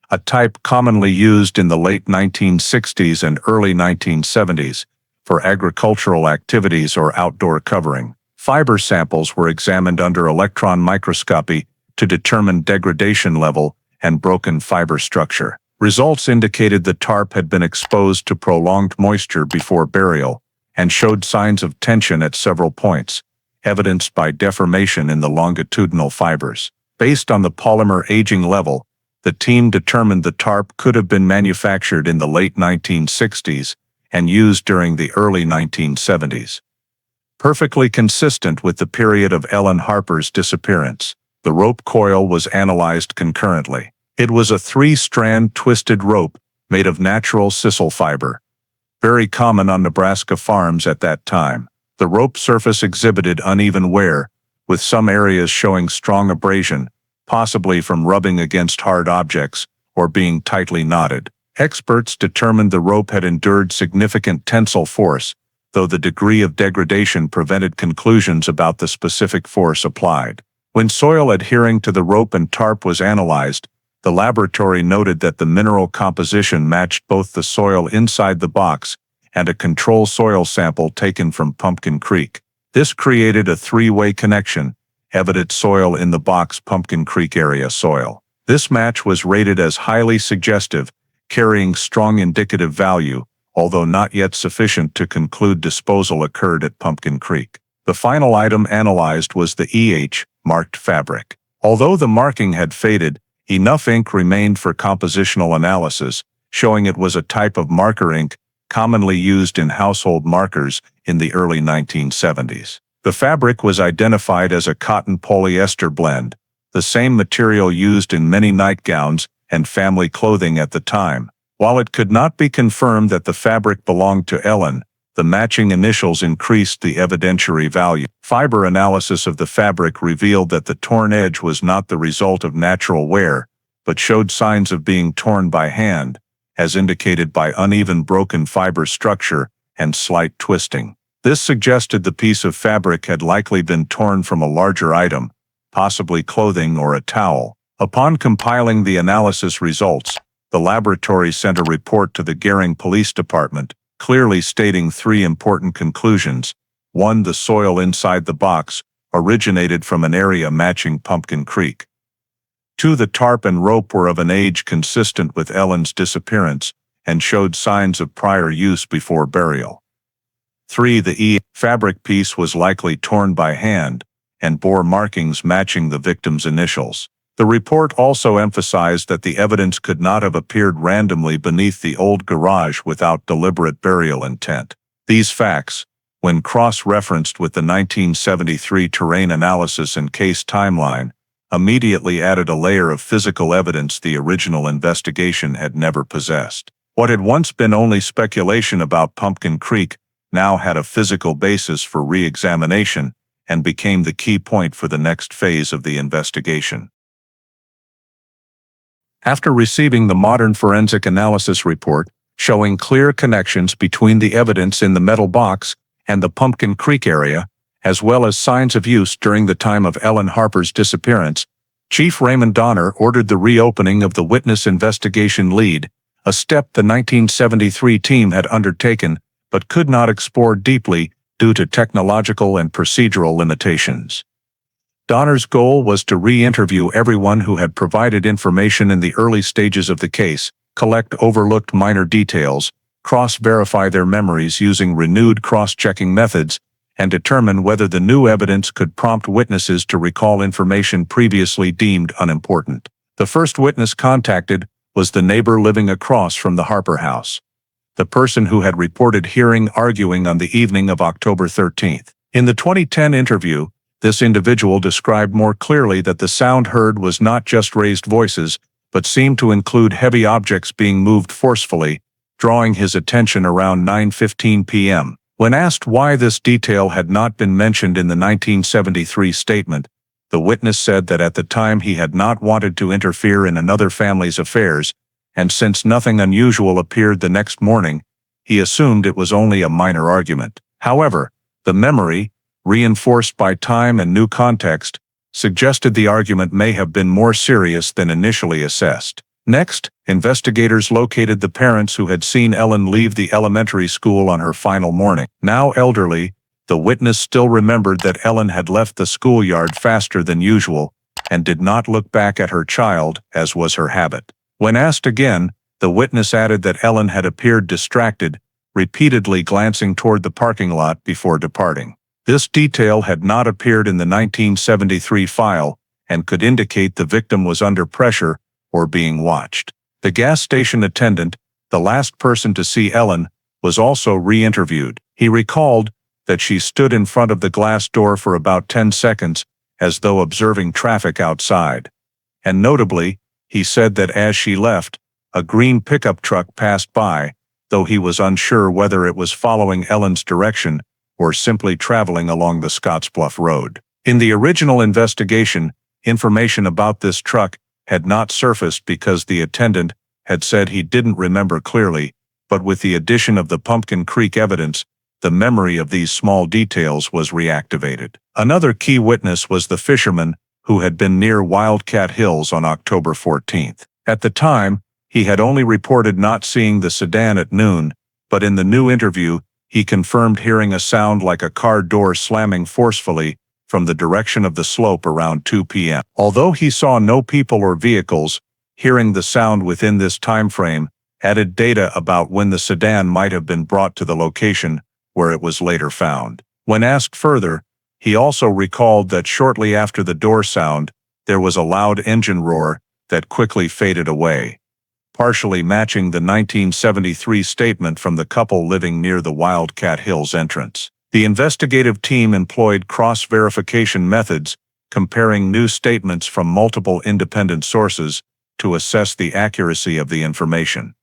a type commonly used in the late 1960s and early 1970s for agricultural activities or outdoor covering. Fiber samples were examined under electron microscopy to determine degradation level and broken fiber structure. Results indicated the tarp had been exposed to prolonged moisture before burial and showed signs of tension at several points, evidenced by deformation in the longitudinal fibers. Based on the polymer aging level, the team determined the tarp could have been manufactured in the late 1960s and used during the early 1970s. Perfectly consistent with the period of Ellen Harper's disappearance, the rope coil was analyzed concurrently. It was a 3-strand twisted rope made of natural sisal fiber, very common on Nebraska farms at that time. The rope surface exhibited uneven wear, with some areas showing strong abrasion, possibly from rubbing against hard objects or being tightly knotted. Experts determined the rope had endured significant tensile force, though the degree of degradation prevented conclusions about the specific force applied. When soil adhering to the rope and tarp was analyzed, the laboratory noted that the mineral composition matched both the soil inside the box and a control soil sample taken from Pumpkin Creek. This created a 3-way connection: evident soil in the box, Pumpkin Creek area soil. This match was rated as highly suggestive, carrying strong indicative value, although not yet sufficient to conclude disposal occurred at Pumpkin Creek. The final item analyzed was the marked fabric. Although the marking had faded, enough ink remained for compositional analysis, showing it was a type of marker ink commonly used in household markers in the early 1970s. The fabric was identified as a cotton polyester blend, the same material used in many nightgowns and family clothing at the time. While it could not be confirmed that the fabric belonged to Ellen, the matching initials increased the evidentiary value. Fiber analysis of the fabric revealed that the torn edge was not the result of natural wear, but showed signs of being torn by hand, as indicated by uneven broken fiber structure and slight twisting. This suggested the piece of fabric had likely been torn from a larger item, possibly clothing or a towel. Upon compiling the analysis results, the laboratory sent a report to the Gering Police Department, clearly stating 3 important conclusions. 1. The soil inside the box originated from an area matching Pumpkin Creek. 2. The tarp and rope were of an age consistent with Ellen's disappearance and showed signs of prior use before burial. 3. The fabric piece was likely torn by hand and bore markings matching the victim's initials. The report also emphasized that the evidence could not have appeared randomly beneath the old garage without deliberate burial intent. These facts, when cross-referenced with the 1973 terrain analysis and case timeline, immediately added a layer of physical evidence the original investigation had never possessed. What had once been only speculation about Pumpkin Creek now had a physical basis for re-examination and became the key point for the next phase of the investigation. After receiving the modern forensic analysis report showing clear connections between the evidence in the metal box and the Pumpkin Creek area, as well as signs of use during the time of Ellen Harper's disappearance, Chief Raymond Donner ordered the reopening of the witness investigation lead, a step the 1973 team had undertaken but could not explore deeply due to technological and procedural limitations. Donner's goal was to re-interview everyone who had provided information in the early stages of the case, collect overlooked minor details, cross-verify their memories using renewed cross-checking methods, and determine whether the new evidence could prompt witnesses to recall information previously deemed unimportant. The first witness contacted was the neighbor living across from the Harper house, the person who had reported hearing arguing on the evening of October 13th. In the 2010 interview, this individual described more clearly that the sound heard was not just raised voices, but seemed to include heavy objects being moved forcefully, drawing his attention around 9:15 p.m. When asked why this detail had not been mentioned in the 1973 statement, the witness said that at the time he had not wanted to interfere in another family's affairs, and since nothing unusual appeared the next morning, he assumed it was only a minor argument. However, the memory, reinforced by time and new context, suggested the argument may have been more serious than initially assessed. Next, investigators located the parents who had seen Ellen leave the elementary school on her final morning. Now elderly, the witness still remembered that Ellen had left the schoolyard faster than usual and did not look back at her child, as was her habit. When asked again, the witness added that Ellen had appeared distracted, repeatedly glancing toward the parking lot before departing. This detail had not appeared in the 1973 file and could indicate the victim was under pressure or being watched. The gas station attendant, the last person to see Ellen, was also re-interviewed. He recalled that she stood in front of the glass door for about 10 seconds, as though observing traffic outside. And notably, he said that as she left, a green pickup truck passed by, though he was unsure whether it was following Ellen's direction or simply traveling along the Scottsbluff Road. In the original investigation, information about this truck had not surfaced because the attendant had said he didn't remember clearly, but with the addition of the Pumpkin Creek evidence, the memory of these small details was reactivated. Another key witness was the fisherman who had been near Wildcat Hills on October 14th. At the time, he had only reported not seeing the sedan at noon, but in the new interview, he confirmed hearing a sound like a car door slamming forcefully from the direction of the slope around 2 p.m. Although he saw no people or vehicles, hearing the sound within this time frame added data about when the sedan might have been brought to the location where it was later found. When asked further, he also recalled that shortly after the door sound, there was a loud engine roar that quickly faded away, partially matching the 1973 statement from the couple living near the Wildcat Hills entrance. The investigative team employed cross-verification methods, comparing new statements from multiple independent sources to assess the accuracy of the information.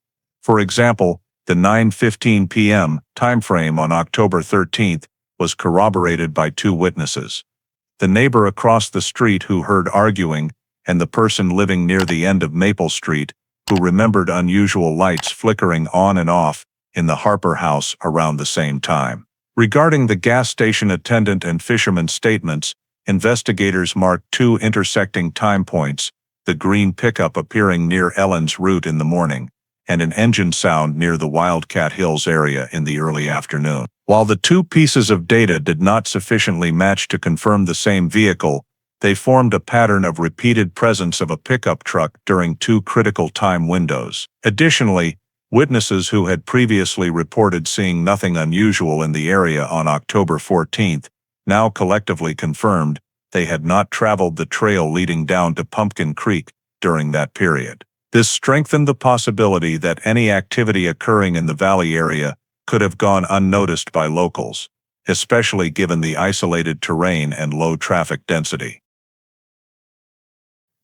For example, the 9:15 p.m. timeframe on October 13th was corroborated by two witnesses: the neighbor across the street who heard arguing and the person living near the end of Maple Street who remembered unusual lights flickering on and off in the Harper house around the same time. Regarding the gas station attendant and fisherman's statements, investigators marked two intersecting time points: the green pickup appearing near Ellen's route in the morning, and an engine sound near the Wildcat Hills area in the early afternoon. While the two pieces of data did not sufficiently match to confirm the same vehicle, They formed a pattern of repeated presence of a pickup truck during 2 critical time windows. Additionally, witnesses who had previously reported seeing nothing unusual in the area on October 14th now collectively confirmed they had not traveled the trail leading down to Pumpkin Creek during that period. This strengthened the possibility that any activity occurring in the valley area could have gone unnoticed by locals, especially given the isolated terrain and low traffic density.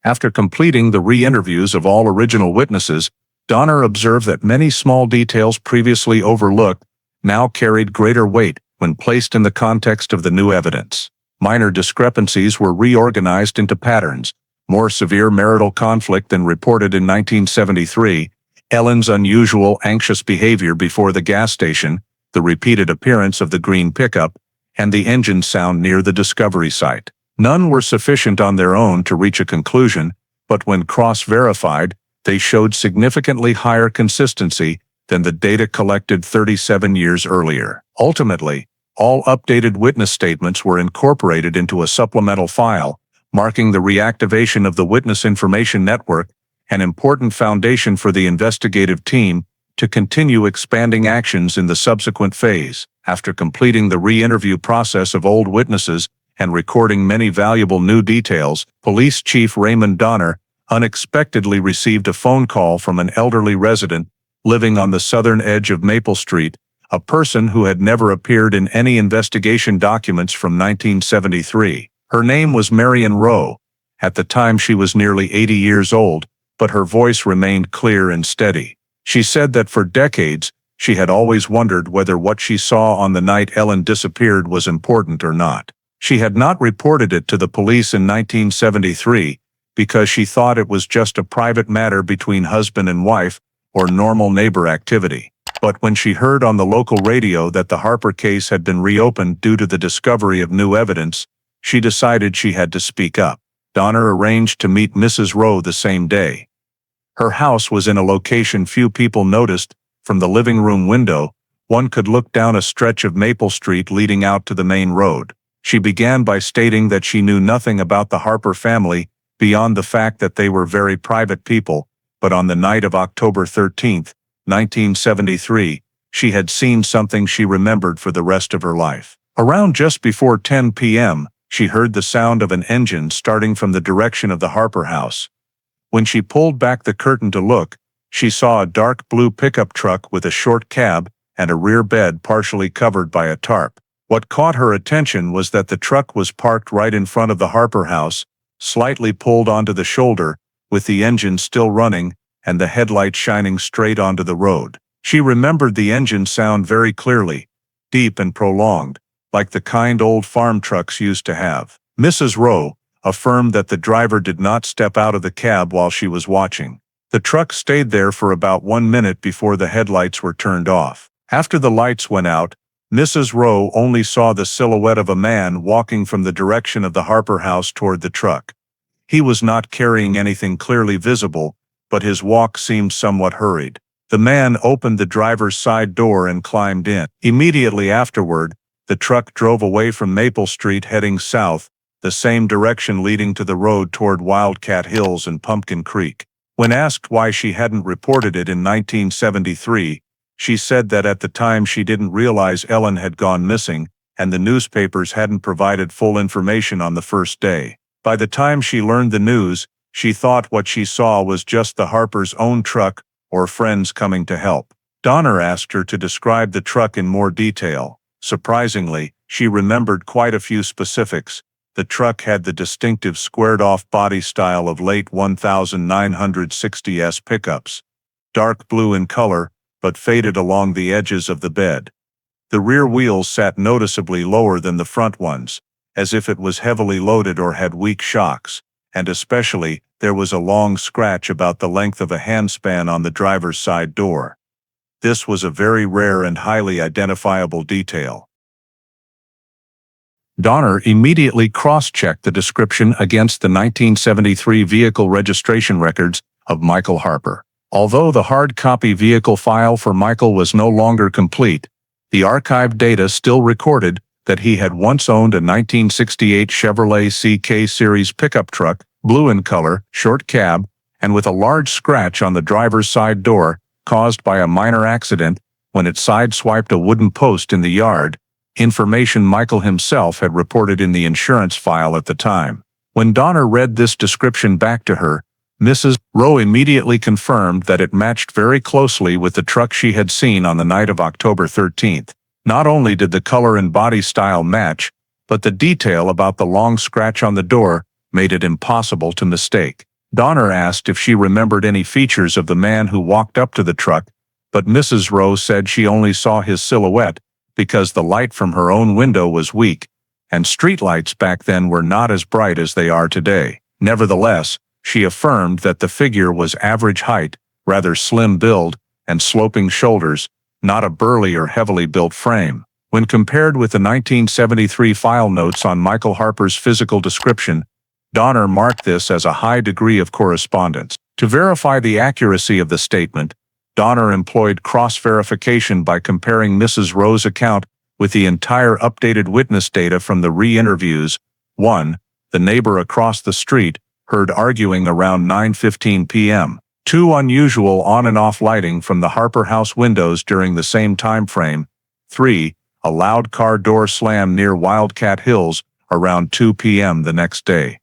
After completing the re-interviews of all original witnesses, Donner observed that many small details previously overlooked now carried greater weight when placed in the context of the new evidence. Minor discrepancies were reorganized into patterns: more severe marital conflict than reported in 1973, Ellen's unusual anxious behavior before the gas station, the repeated appearance of the green pickup, and the engine sound near the discovery site. None were sufficient on their own to reach a conclusion, but when cross-verified, they showed significantly higher consistency than the data collected 37 years earlier. Ultimately, all updated witness statements were incorporated into a supplemental file, marking the reactivation of the Witness Information Network, an important foundation for the investigative team to continue expanding actions in the subsequent phase. After completing the re-interview process of old witnesses and recording many valuable new details, Police Chief Raymond Donner unexpectedly received a phone call from an elderly resident living on the southern edge of Maple Street, a person who had never appeared in any investigation documents from 1973. Her name was Marian Rowe. At the time she was nearly 80 years old, but her voice remained clear and steady. She said that for decades, she had always wondered whether what she saw on the night Ellen disappeared was important or not. She had not reported it to the police in 1973 because she thought it was just a private matter between husband and wife or normal neighbor activity. But when she heard on the local radio that the Harper case had been reopened due to the discovery of new evidence, she decided she had to speak up. Donner arranged to meet Mrs. Rowe the same day. Her house was in a location few people noticed. From the living room window, one could look down a stretch of Maple Street leading out to the main road. She began by stating that she knew nothing about the Harper family beyond the fact that they were very private people, but on the night of October 13, 1973, she had seen something she remembered for the rest of her life. Around just before 10 p.m., she heard the sound of an engine starting from the direction of the Harper house. When she pulled back the curtain to look, she saw a dark blue pickup truck with a short cab and a rear bed partially covered by a tarp. What caught her attention was that the truck was parked right in front of the Harper house, slightly pulled onto the shoulder, with the engine still running and the headlight shining straight onto the road. She remembered the engine sound very clearly, deep and prolonged, like the kind old farm trucks used to have. Mrs. Rowe affirmed that the driver did not step out of the cab while she was watching. The truck stayed there for about 1 minute before the headlights were turned off. After the lights went out, Mrs. Rowe only saw the silhouette of a man walking from the direction of the Harper house toward the truck. He was not carrying anything clearly visible, but his walk seemed somewhat hurried. The man opened the driver's side door and climbed in. Immediately afterward, the truck drove away from Maple Street heading south, the same direction leading to the road toward Wildcat Hills and Pumpkin Creek. When asked why she hadn't reported it in 1973, she said that at the time she didn't realize Ellen had gone missing, and the newspapers hadn't provided full information on the first day. By the time she learned the news, she thought what she saw was just the Harper's own truck or friends coming to help. Donner asked her to describe the truck in more detail. Surprisingly, she remembered quite a few specifics. The truck had the distinctive squared-off body style of late 1960s pickups, dark blue in color, but faded along the edges of the bed. The rear wheels sat noticeably lower than the front ones, as if it was heavily loaded or had weak shocks, and especially, there was a long scratch about the length of a handspan on the driver's side door. This was a very rare and highly identifiable detail. Donner immediately cross-checked the description against the 1973 vehicle registration records of Michael Harper. Although the hard-copy vehicle file for Michael was no longer complete, the archived data still recorded that he had once owned a 1968 Chevrolet CK Series pickup truck, blue in color, short cab, and with a large scratch on the driver's side door, caused by a minor accident when it sideswiped a wooden post in the yard, information Michael himself had reported in the insurance file at the time. When Donner read this description back to her, Mrs. Rowe immediately confirmed that it matched very closely with the truck she had seen on the night of October 13th. Not only did the color and body style match, but the detail about the long scratch on the door made it impossible to mistake. Donner asked if she remembered any features of the man who walked up to the truck, but Mrs. Rowe said she only saw his silhouette because the light from her own window was weak, and streetlights back then were not as bright as they are today. Nevertheless, she affirmed that the figure was average height, rather slim build, and sloping shoulders, not a burly or heavily built frame. When compared with the 1973 file notes on Michael Harper's physical description, Donner marked this as a high degree of correspondence. To verify the accuracy of the statement, Donner employed cross-verification by comparing Mrs. Rowe's account with the entire updated witness data from the re-interviews. 1. The neighbor across the street, heard arguing around 9:15 p.m. 2. Unusual on and off lighting from the Harper house windows during the same time frame. 3. A loud car door slam near Wildcat Hills around 2 p.m. the next day.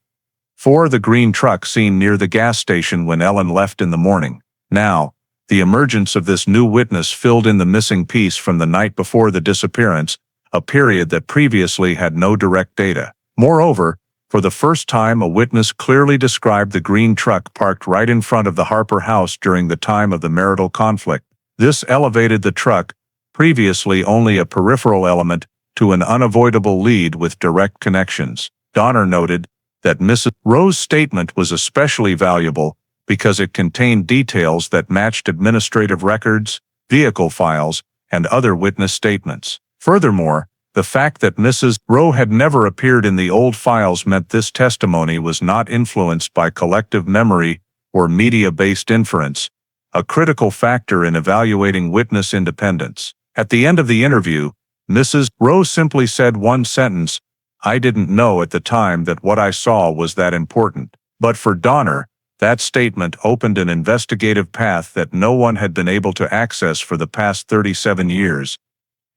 4. The green truck seen near the gas station when Ellen left in the morning. Now, the emergence of this new witness filled in the missing piece from the night before the disappearance, a period that previously had no direct data. Moreover, for the first time a witness clearly described the green truck parked right in front of the Harper house during the time of the marital conflict. This elevated the truck, previously only a peripheral element, to an unavoidable lead with direct connections. Donner noted that Mrs. Rowe's statement was especially valuable because it contained details that matched administrative records, vehicle files, and other witness statements. Furthermore, the fact that Mrs. Rowe had never appeared in the old files meant this testimony was not influenced by collective memory or media-based inference, a critical factor in evaluating witness independence. At the end of the interview, Mrs. Rowe simply said one sentence, "I didn't know at the time that what I saw was that important." But for Donner, that statement opened an investigative path that no one had been able to access for the past 37 years,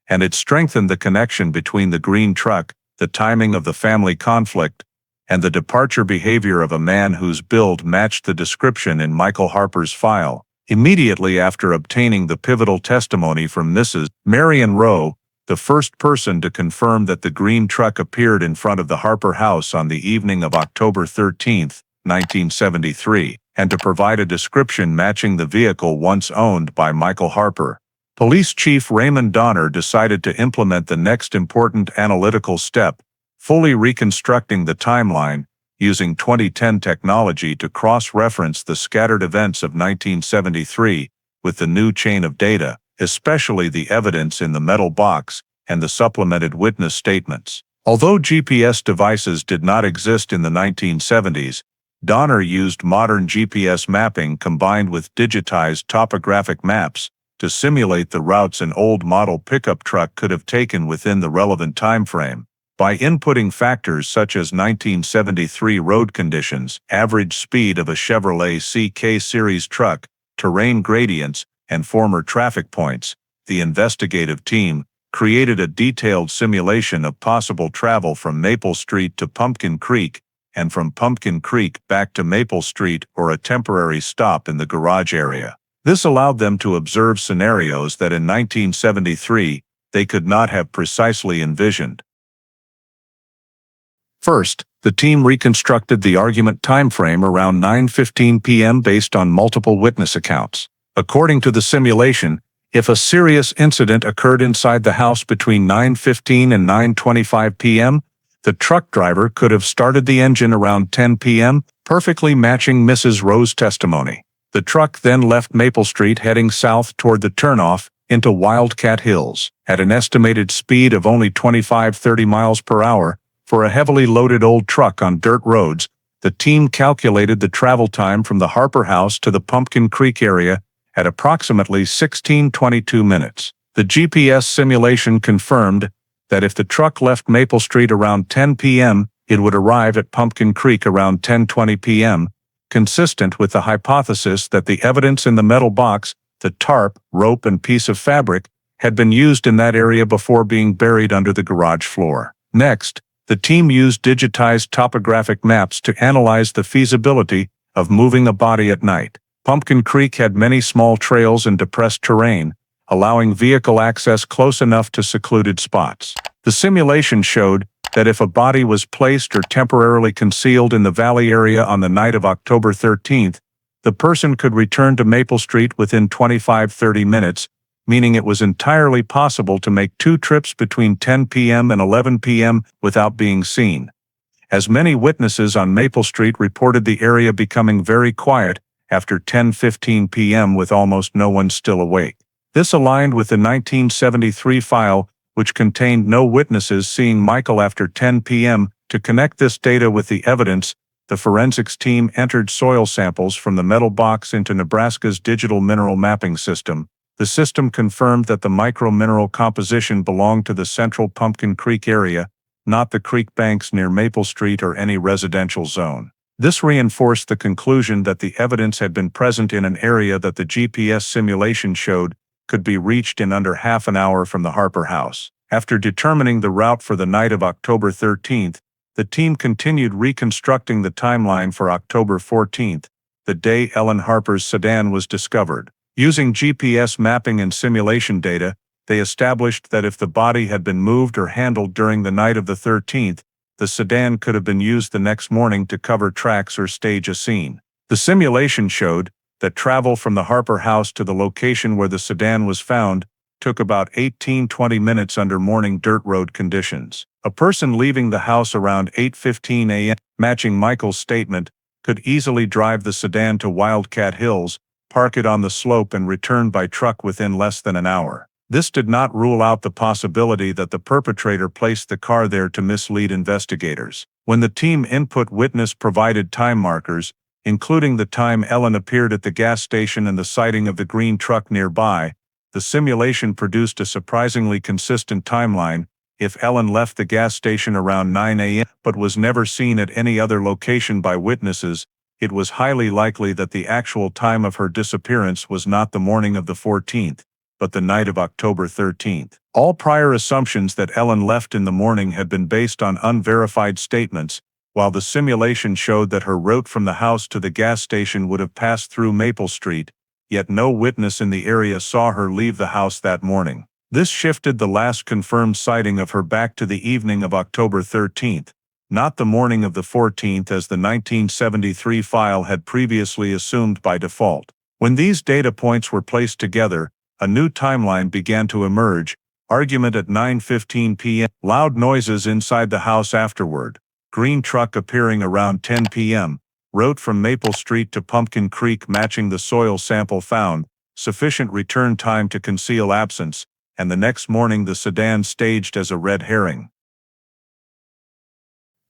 and it strengthened the connection between the green truck, the timing of the family conflict, and the departure behavior of a man whose build matched the description in Michael Harper's file. Immediately after obtaining the pivotal testimony from Mrs. Marian Rowe, the first person to confirm that the green truck appeared in front of the Harper house on the evening of October 13, 1973, and to provide a description matching the vehicle once owned by Michael Harper. Police Chief Raymond Donner decided to implement the next important analytical step, fully reconstructing the timeline, using 2010 technology to cross-reference the scattered events of 1973 with the new chain of data, especially the evidence in the metal box and the supplemented witness statements. Although GPS devices did not exist in the 1970s, Donner used modern GPS mapping combined with digitized topographic maps to simulate the routes an old model pickup truck could have taken within the relevant time frame. By inputting factors such as 1973 road conditions, average speed of a Chevrolet CK Series truck, terrain gradients, and former traffic points, the investigative team created a detailed simulation of possible travel from Maple Street to Pumpkin Creek, and from Pumpkin Creek back to Maple Street or a temporary stop in the garage area. This allowed them to observe scenarios that in 1973 they could not have precisely envisioned. First, the team reconstructed the argument timeframe around 9:15 p.m. based on multiple witness accounts. According to the simulation, if a serious incident occurred inside the house between 9:15 and 9:25 p.m., the truck driver could have started the engine around 10 p.m., perfectly matching Mrs. Rowe's testimony. The truck then left Maple Street heading south toward the turnoff into Wildcat Hills. At an estimated speed of only 25-30 miles per hour, for a heavily loaded old truck on dirt roads, the team calculated the travel time from the Harper house to the Pumpkin Creek area at approximately 16:22 minutes. The GPS simulation confirmed that if the truck left Maple Street around 10 p.m., it would arrive at Pumpkin Creek around 10:20 p.m., consistent with the hypothesis that the evidence in the metal box, the tarp, rope, and piece of fabric, had been used in that area before being buried under the garage floor. Next, the team used digitized topographic maps to analyze the feasibility of moving a body at night. Pumpkin Creek had many small trails and depressed terrain, allowing vehicle access close enough to secluded spots. The simulation showed that if a body was placed or temporarily concealed in the valley area on the night of October 13th, the person could return to Maple Street within 25–30 minutes, meaning it was entirely possible to make 2 trips between 10 p.m. and 11 p.m. without being seen. As many witnesses on Maple Street reported the area becoming very quiet after 10:15 p.m. with almost no one still awake. This aligned with the 1973 file, which contained no witnesses seeing Michael after 10 p.m. To connect this data with the evidence, the forensics team entered soil samples from the metal box into Nebraska's digital mineral mapping system. The system confirmed that the micromineral composition belonged to the central Pumpkin Creek area, not the creek banks near Maple Street or any residential zone. This reinforced the conclusion that the evidence had been present in an area that the GPS simulation showed could be reached in under half an hour from the Harper house. After determining the route for the night of October 13th, the team continued reconstructing the timeline for October 14th, the day Ellen Harper's sedan was discovered. Using GPS mapping and simulation data, they established that if the body had been moved or handled during the night of the 13th, the sedan could have been used the next morning to cover tracks or stage a scene. The simulation showed that travel from the Harper house to the location where the sedan was found took about 18–20 minutes under morning dirt road conditions. A person leaving the house around 8:15 a.m., matching Michael's statement, could easily drive the sedan to Wildcat Hills, park it on the slope and return by truck within less than an hour. This did not rule out the possibility that the perpetrator placed the car there to mislead investigators. When the team input witness-provided time markers, including the time Ellen appeared at the gas station and the sighting of the green truck nearby, the simulation produced a surprisingly consistent timeline. If Ellen left the gas station around 9 a.m. but was never seen at any other location by witnesses, it was highly likely that the actual time of her disappearance was not the morning of the 14th, but the night of October 13th. All prior assumptions that Ellen left in the morning had been based on unverified statements, while the simulation showed that her route from the house to the gas station would have passed through Maple Street, yet no witness in the area saw her leave the house that morning. This shifted the last confirmed sighting of her back to the evening of October 13th, not the morning of the 14th as the 1973 file had previously assumed by default. When these data points were placed together, a new timeline began to emerge. Argument at 9:15 p.m. Loud noises inside the house afterward. Green truck appearing around 10 p.m. Route from Maple Street to Pumpkin Creek matching the soil sample found. Sufficient return time to conceal absence. And the next morning the sedan staged as a red herring.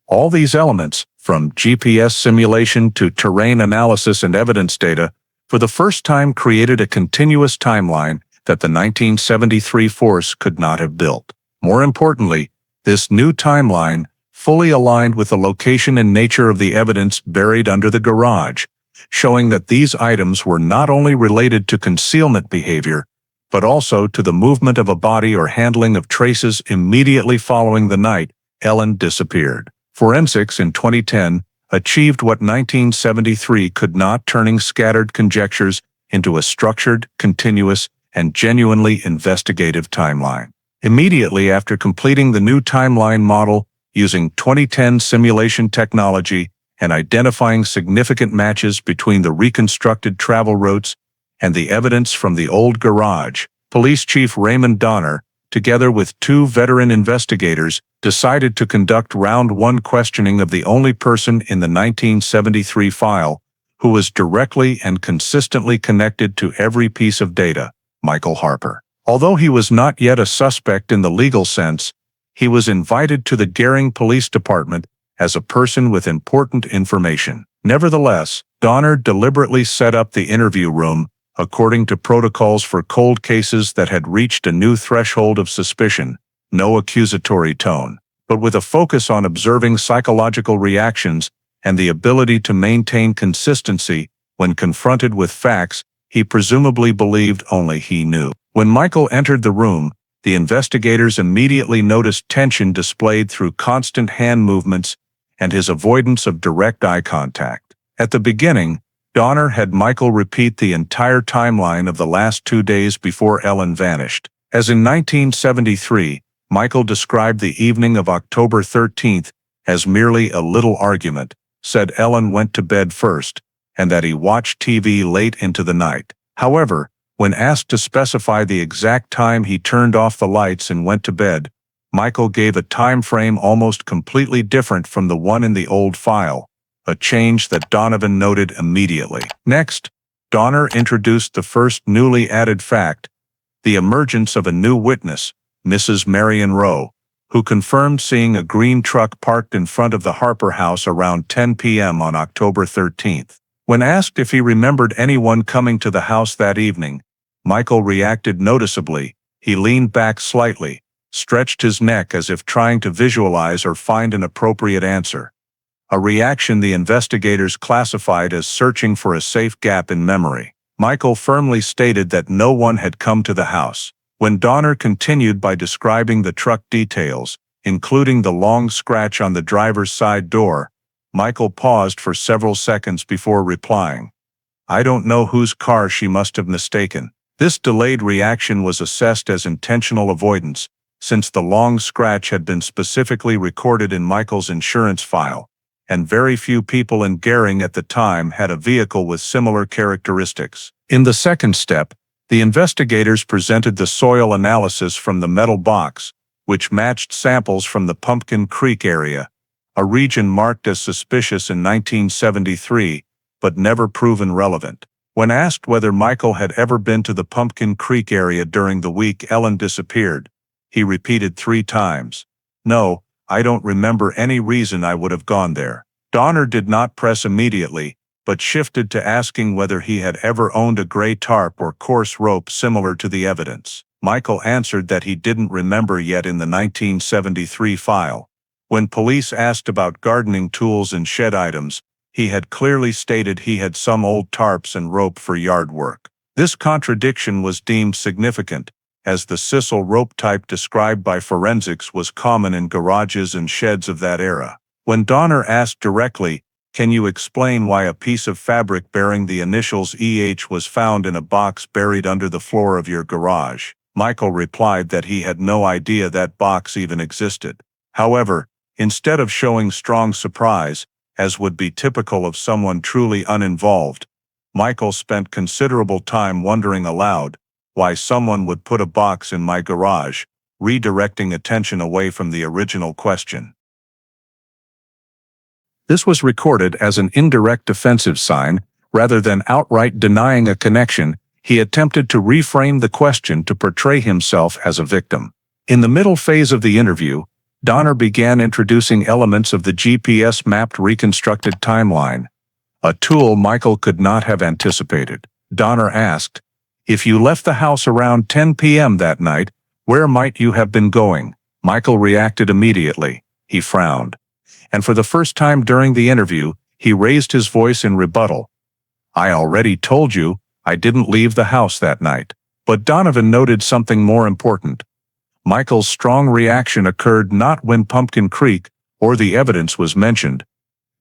All these elements, from GPS simulation to terrain analysis and evidence data, for the first time created a continuous timeline that the 1973 force could not have built. More importantly, this new timeline fully aligned with the location and nature of the evidence buried under the garage, showing that these items were not only related to concealment behavior, but also to the movement of a body or handling of traces immediately following the night Ellen disappeared. Forensics in 2010 achieved what 1973 could not, turning scattered conjectures into a structured, continuous, and genuinely investigative timeline. Immediately after completing the new timeline model using 2010 simulation technology and identifying significant matches between the reconstructed travel routes and the evidence from the old garage, Police Chief Raymond Donner, together with 2 veteran investigators, decided to conduct round 1 questioning of the only person in the 1973 file who was directly and consistently connected to every piece of data, Michael Harper. Although he was not yet a suspect in the legal sense, he was invited to the Gering Police Department as a person with important information. Nevertheless, Donner deliberately set up the interview room according to protocols for cold cases that had reached a new threshold of suspicion, no accusatory tone, but with a focus on observing psychological reactions and the ability to maintain consistency when confronted with facts he presumably believed only he knew. When Michael entered the room, the investigators immediately noticed tension displayed through constant hand movements and his avoidance of direct eye contact. At the beginning, Donner had Michael repeat the entire timeline of the last 2 days before Ellen vanished. As in 1973, Michael described the evening of October 13th as merely a little argument, said Ellen went to bed first, and that he watched TV late into the night. However, when asked to specify the exact time he turned off the lights and went to bed, Michael gave a time frame almost completely different from the one in the old file, a change that Donovan noted immediately. Next, Donner introduced the first newly added fact, the emergence of a new witness, Mrs. Marian Rowe, who confirmed seeing a green truck parked in front of the Harper house around 10 p.m. on October 13th. When asked if he remembered anyone coming to the house that evening, Michael reacted noticeably. He leaned back slightly, stretched his neck as if trying to visualize or find an appropriate answer. A reaction the investigators classified as searching for a safe gap in memory. Michael firmly stated that no one had come to the house. When Donner continued by describing the truck details, including the long scratch on the driver's side door, Michael paused for several seconds before replying, "I don't know whose car she must have mistaken." This delayed reaction was assessed as intentional avoidance, since the long scratch had been specifically recorded in Michael's insurance file, and very few people in Gering at the time had a vehicle with similar characteristics. In the second step, the investigators presented the soil analysis from the metal box, which matched samples from the Pumpkin Creek area, a region marked as suspicious in 1973, but never proven relevant. When asked whether Michael had ever been to the Pumpkin Creek area during the week Ellen disappeared, he repeated 3 times, "No, I don't remember any reason I would have gone there." Donner did not press immediately, but shifted to asking whether he had ever owned a gray tarp or coarse rope similar to the evidence. Michael answered that he didn't remember yet in the 1973 file. When police asked about gardening tools and shed items, he had clearly stated he had some old tarps and rope for yard work. This contradiction was deemed significant, as the sisal rope type described by forensics was common in garages and sheds of that era. When Donner asked directly, "Can you explain why a piece of fabric bearing the initials EH was found in a box buried under the floor of your garage?" Michael replied that he had no idea that box even existed. However, instead of showing strong surprise, as would be typical of someone truly uninvolved, Michael spent considerable time wondering aloud why someone would put a box in my garage, redirecting attention away from the original question. This was recorded as an indirect defensive sign. Rather than outright denying a connection, he attempted to reframe the question to portray himself as a victim. In the middle phase of the interview, Donner began introducing elements of the GPS-mapped reconstructed timeline, a tool Michael could not have anticipated. Donner asked, "If you left the house around 10 p.m. that night, where might you have been going?" Michael reacted immediately. He frowned. And for the first time during the interview, he raised his voice in rebuttal. "I already told you, I didn't leave the house that night." But Donovan noted something more important. Michael's strong reaction occurred not when Pumpkin Creek or the evidence was mentioned,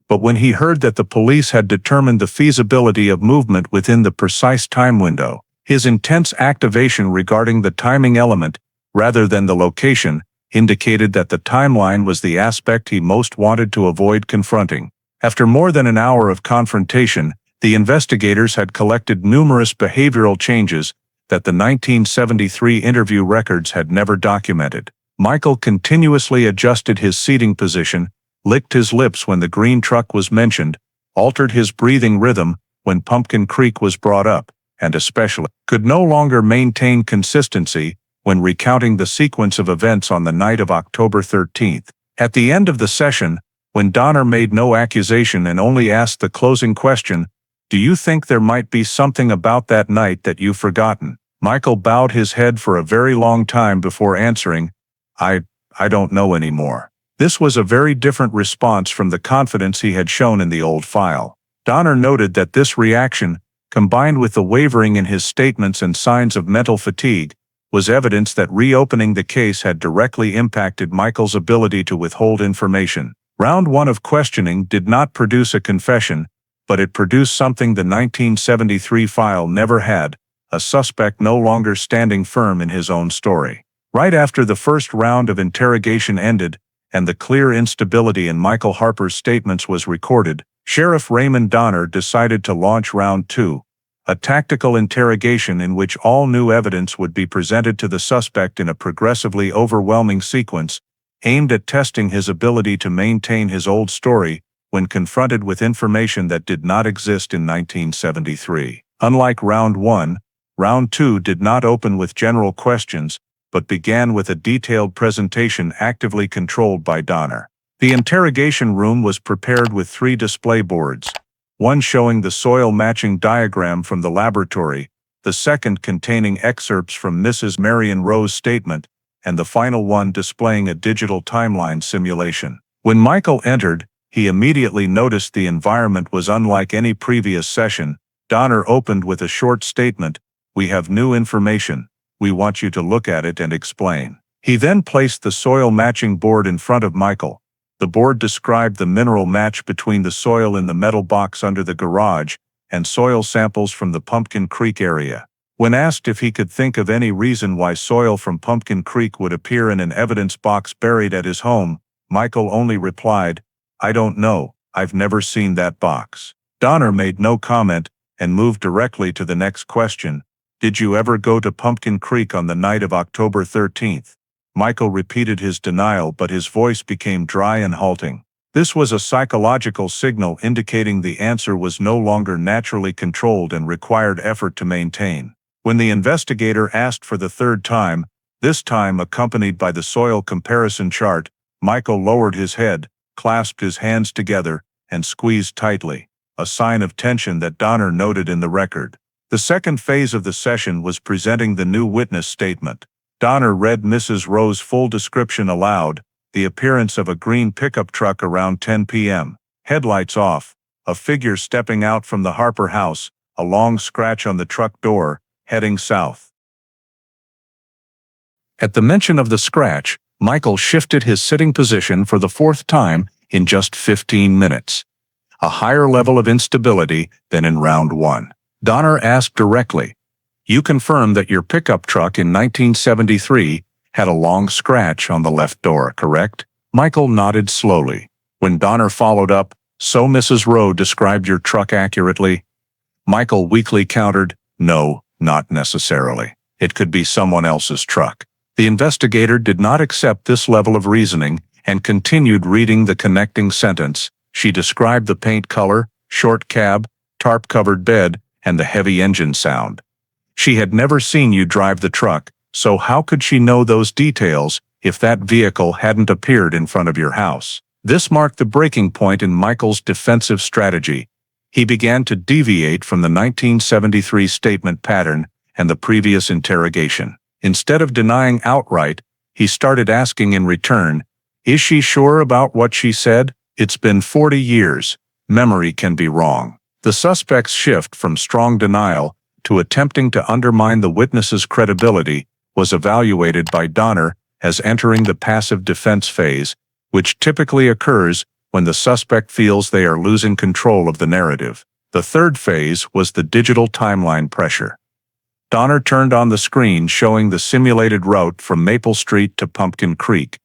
but when he heard that the police had determined the feasibility of movement within the precise time window. His intense activation regarding the timing element, rather than the location, indicated that the timeline was the aspect he most wanted to avoid confronting. After more than an hour of confrontation, the investigators had collected numerous behavioral changes that the 1973 interview records had never documented. Michael continuously adjusted his seating position, licked his lips when the green truck was mentioned, altered his breathing rhythm when Pumpkin Creek was brought up, and especially could no longer maintain consistency when recounting the sequence of events on the night of October 13th. At the end of the session, when Donner made no accusation and only asked the closing question, "Do you think there might be something about that night that you've forgotten?" Michael bowed his head for a very long time before answering, I don't know anymore. This was a very different response from the confidence he had shown in the old file. Donner noted that this reaction, combined with the wavering in his statements and signs of mental fatigue, was evidence that reopening the case had directly impacted Michael's ability to withhold information. Round 1 of questioning did not produce a confession, but it produced something the 1973 file never had, a suspect no longer standing firm in his own story. Right after the first round of interrogation ended, and the clear instability in Michael Harper's statements was recorded, Sheriff Raymond Donner decided to launch Round 2, a tactical interrogation in which all new evidence would be presented to the suspect in a progressively overwhelming sequence, aimed at testing his ability to maintain his old story when confronted with information that did not exist in 1973. Unlike Round 1, Round 2 did not open with general questions, but began with a detailed presentation actively controlled by Donner. The interrogation room was prepared with 3 display boards, one showing the soil matching diagram from the laboratory, the second containing excerpts from Mrs. Marian Rowe's statement, and the final one displaying a digital timeline simulation. When Michael entered, he immediately noticed the environment was unlike any previous session. Donner opened with a short statement, "We have new information. We want you to look at it and explain." He then placed the soil matching board in front of Michael. The board described the mineral match between the soil in the metal box under the garage and soil samples from the Pumpkin Creek area. When asked if he could think of any reason why soil from Pumpkin Creek would appear in an evidence box buried at his home, Michael only replied, "I don't know, I've never seen that box." Donner made no comment and moved directly to the next question. "Did you ever go to Pumpkin Creek on the night of October 13th? Michael repeated his denial, but his voice became dry and halting. This was a psychological signal indicating the answer was no longer naturally controlled and required effort to maintain. When the investigator asked for the third time, this time accompanied by the soil comparison chart, Michael lowered his head, clasped his hands together, and squeezed tightly, a sign of tension that Donner noted in the record. The second phase of the session was presenting the new witness statement. Donner read Mrs. Rowe's full description aloud, the appearance of a green pickup truck around 10 p.m., headlights off, a figure stepping out from the Harper house, a long scratch on the truck door, heading south. At the mention of the scratch, Michael shifted his sitting position for the 4th time in just 15 minutes. A higher level of instability than in Round 1. Donner asked directly, "You confirm that your pickup truck in 1973 had a long scratch on the left door, correct?" Michael nodded slowly. When Donner followed up, "So Mrs. Rowe described your truck accurately?" Michael weakly countered, "No, not necessarily. It could be someone else's truck." The investigator did not accept this level of reasoning and continued reading the connecting sentence. "She described the paint color, short cab, tarp-covered bed, and the heavy engine sound. She had never seen you drive the truck, so how could she know those details if that vehicle hadn't appeared in front of your house?" This marked the breaking point in Michael's defensive strategy. He began to deviate from the 1973 statement pattern and the previous interrogation. Instead of denying outright, he started asking in return, "Is she sure about what she said? It's been 40 years. Memory can be wrong." The suspect's shift from strong denial to attempting to undermine the witness's credibility was evaluated by Donner as entering the passive defense phase, which typically occurs when the suspect feels they are losing control of the narrative. The third phase was the digital timeline pressure. Donner turned on the screen showing the simulated route from Maple Street to Pumpkin Creek,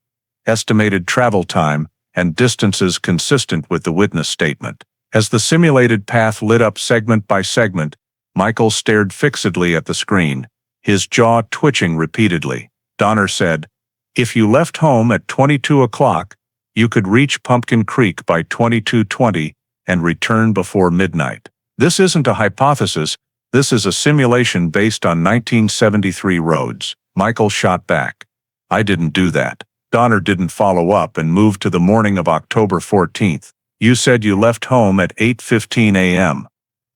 estimated travel time, and distances consistent with the witness statement. As the simulated path lit up segment by segment, Michael stared fixedly at the screen, his jaw twitching repeatedly. Donner said, "If you left home at 22 o'clock, you could reach Pumpkin Creek by 22:20 and return before midnight. This isn't a hypothesis, this is a simulation based on 1973 roads." Michael shot back, "I didn't do that." Donner didn't follow up and moved to the morning of October 14th. "You said you left home at 8:15 a.m.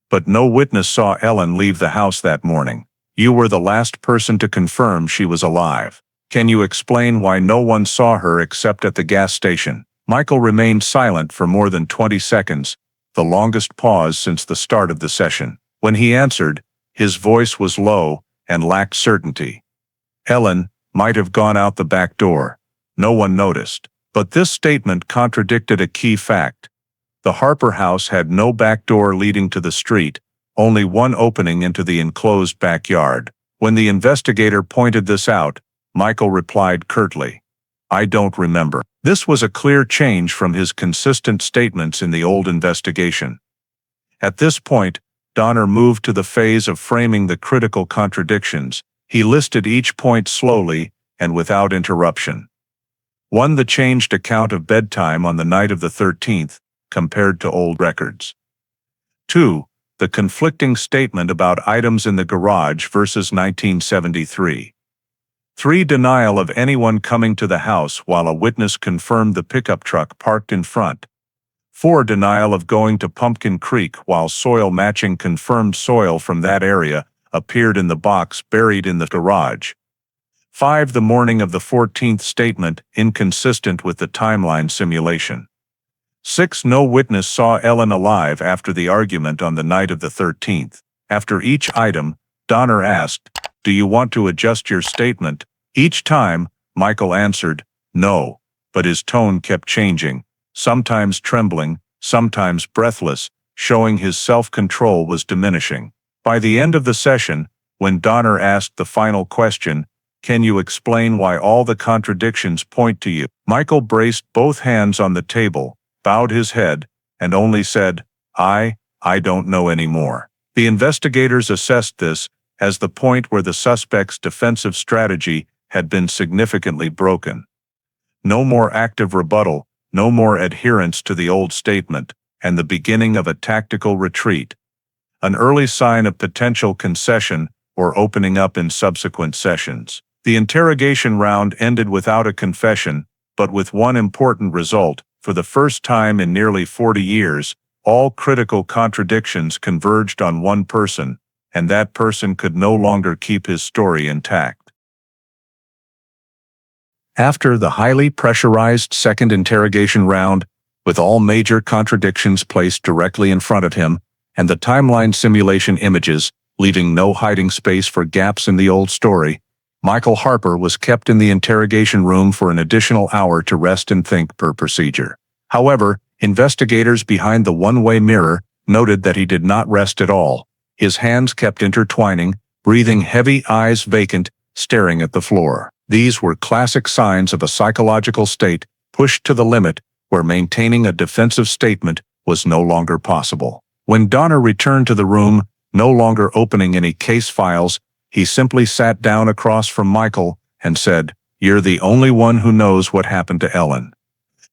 But no witness saw Ellen leave the house that morning. You were the last person to confirm she was alive." Can you explain why no one saw her except at the gas station? Michael remained silent for more than 20 seconds, the longest pause since the start of the session. When he answered, his voice was low and lacked certainty. Ellen might have gone out the back door. No one noticed. But this statement contradicted a key fact. The Harper house had no back door leading to the street, only one opening into the enclosed backyard. When the investigator pointed this out, Michael replied curtly, "I don't remember." This was a clear change from his consistent statements in the old investigation. At this point, Donner moved to the phase of framing the critical contradictions. He listed each point slowly and without interruption. 1. The changed account of bedtime on the night of the 13th, compared to old records. 2. The conflicting statement about items in the garage versus 1973. 3. Denial of anyone coming to the house while a witness confirmed the pickup truck parked in front. 4. Denial of going to Pumpkin Creek while soil matching confirmed soil from that area appeared in the box buried in the garage. 5. The morning of the 14th statement inconsistent with the timeline simulation. 6. No witness saw Ellen alive after the argument on the night of the 13th. After each item, Donner asked, "Do you want to adjust your statement?" Each time, Michael answered, "No," but his tone kept changing, sometimes trembling, sometimes breathless, showing his self-control was diminishing. By the end of the session, when Donner asked the final question, "Can you explain why all the contradictions point to you?" Michael braced both hands on the table, bowed his head, and only said, I don't know anymore." The investigators assessed this as the point where the suspect's defensive strategy had been significantly broken. No more active rebuttal, no more adherence to the old statement, and the beginning of a tactical retreat. An early sign of potential concession or opening up in subsequent sessions. The interrogation round ended without a confession, but with one important result. For the first time in nearly 40 years, all critical contradictions converged on one person, and that person could no longer keep his story intact. After the highly pressurized second interrogation round, with all major contradictions placed directly in front of him, and the timeline simulation images, leaving no hiding space for gaps in the old story, Michael Harper was kept in the interrogation room for an additional hour to rest and think per procedure. However, investigators behind the one-way mirror noted that he did not rest at all. His hands kept intertwining, breathing heavy, eyes vacant, staring at the floor. These were classic signs of a psychological state pushed to the limit where maintaining a defensive statement was no longer possible. When Donner returned to the room, no longer opening any case files, he simply sat down across from Michael and said, "You're the only one who knows what happened to Ellen.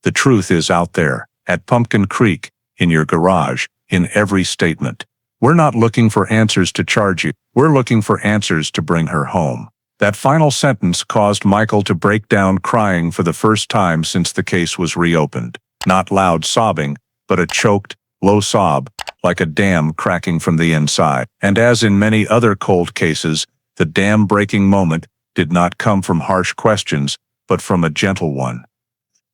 The truth is out there, at Pumpkin Creek, in your garage, in every statement. We're not looking for answers to charge you. We're looking for answers to bring her home." That final sentence caused Michael to break down crying for the first time since the case was reopened. Not loud sobbing, but a choked, low sob, like a dam cracking from the inside. And as in many other cold cases, the dam-breaking moment did not come from harsh questions, but from a gentle one.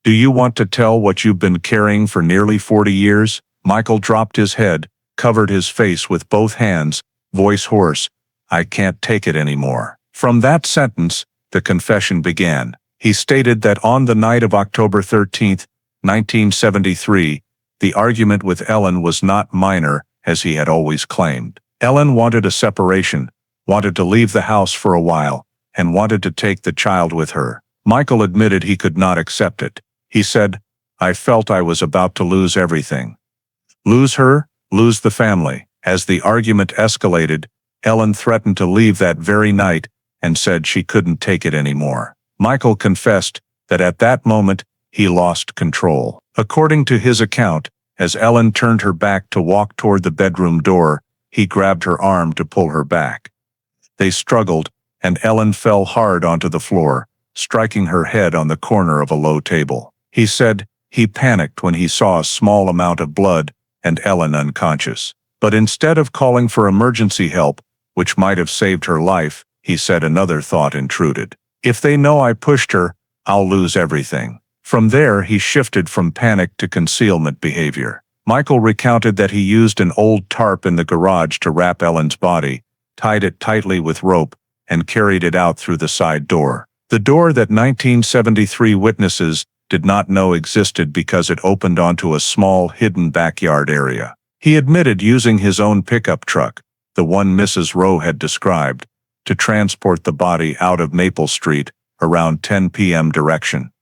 "Do you want to tell what you've been carrying for nearly 40 years? Michael dropped his head, covered his face with both hands, voice hoarse. "I can't take it anymore." From that sentence, the confession began. He stated that on the night of October 13, 1973, the argument with Ellen was not minor, as he had always claimed. Ellen wanted a separation, wanted to leave the house for a while, and wanted to take the child with her. Michael admitted he could not accept it. He said, "I felt I was about to lose everything. Lose her, lose the family." As the argument escalated, Ellen threatened to leave that very night and said she couldn't take it anymore. Michael confessed that at that moment, he lost control. According to his account, as Ellen turned her back to walk toward the bedroom door, he grabbed her arm to pull her back. They struggled, and Ellen fell hard onto the floor, striking her head on the corner of a low table. He said he panicked when he saw a small amount of blood and Ellen unconscious. But instead of calling for emergency help, which might have saved her life, he said another thought intruded. If they know I pushed her, I'll lose everything. From there, he shifted from panic to concealment behavior. Michael recounted that he used an old tarp in the garage to wrap Ellen's body, tied it tightly with rope, and carried it out through the side door. The door that 1973 witnesses did not know existed because it opened onto a small hidden backyard area. He admitted using his own pickup truck, the one Mrs. Rowe had described, to transport the body out of Maple Street around 10 p.m. direction.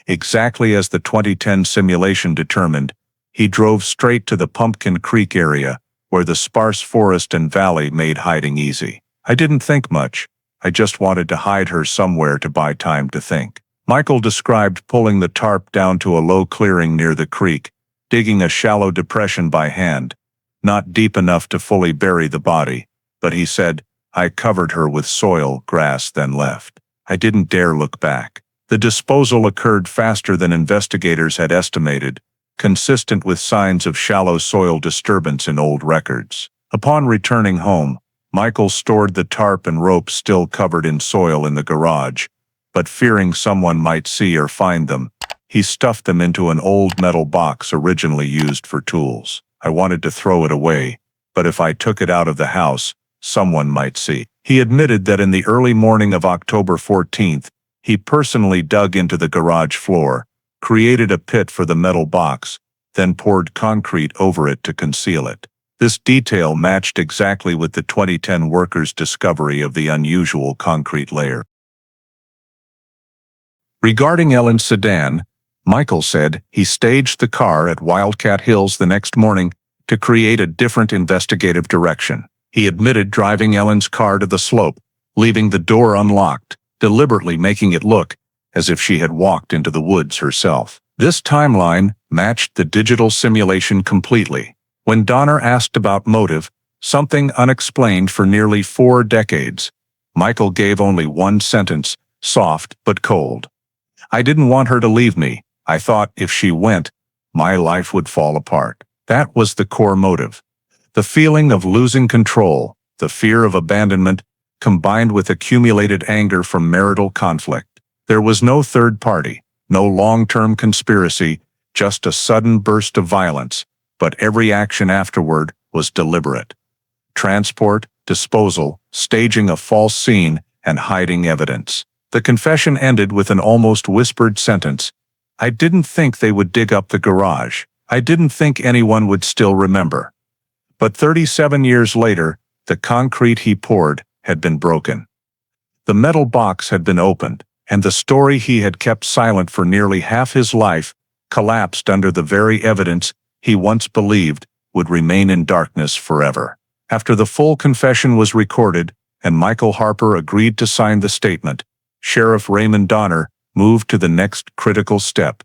Exactly as the 2010 simulation determined, he drove straight to the Pumpkin Creek area, where the sparse forest and valley made hiding easy. I didn't think much. I just wanted to hide her somewhere to buy time to think. Michael described pulling the tarp down to a low clearing near the creek, digging a shallow depression by hand, not deep enough to fully bury the body, but he said, I covered her with soil, grass, then left. I didn't dare look back. The disposal occurred faster than investigators had estimated, consistent with signs of shallow soil disturbance in old records. Upon returning home, Michael stored the tarp and rope still covered in soil in the garage, but fearing someone might see or find them, he stuffed them into an old metal box originally used for tools. I wanted to throw it away, but if I took it out of the house, someone might see. He admitted that in the early morning of October 14th, he personally dug into the garage floor, created a pit for the metal box, then poured concrete over it to conceal it. This detail matched exactly with the 2010 workers' discovery of the unusual concrete layer. Regarding Ellen's sedan, Michael said he staged the car at Wildcat Hills the next morning to create a different investigative direction. He admitted driving Ellen's car to the slope, leaving the door unlocked, deliberately making it look as if she had walked into the woods herself. This timeline matched the digital simulation completely. When Donner asked about motive, something unexplained for nearly 4 decades, Michael gave only one sentence, soft but cold. I didn't want her to leave me. I thought if she went, my life would fall apart. That was the core motive. The feeling of losing control, the fear of abandonment, combined with accumulated anger from marital conflict. There was no third party, no long-term conspiracy, just a sudden burst of violence, but every action afterward was deliberate. Transport, disposal, staging a false scene, and hiding evidence. The confession ended with an almost whispered sentence. I didn't think they would dig up the garage. I didn't think anyone would still remember. But 37 years later, the concrete he poured had been broken. The metal box had been opened, and the story he had kept silent for nearly half his life collapsed under the very evidence he once believed would remain in darkness forever. After the full confession was recorded and Michael Harper agreed to sign the statement, Sheriff Raymond Donner moved to the next critical step,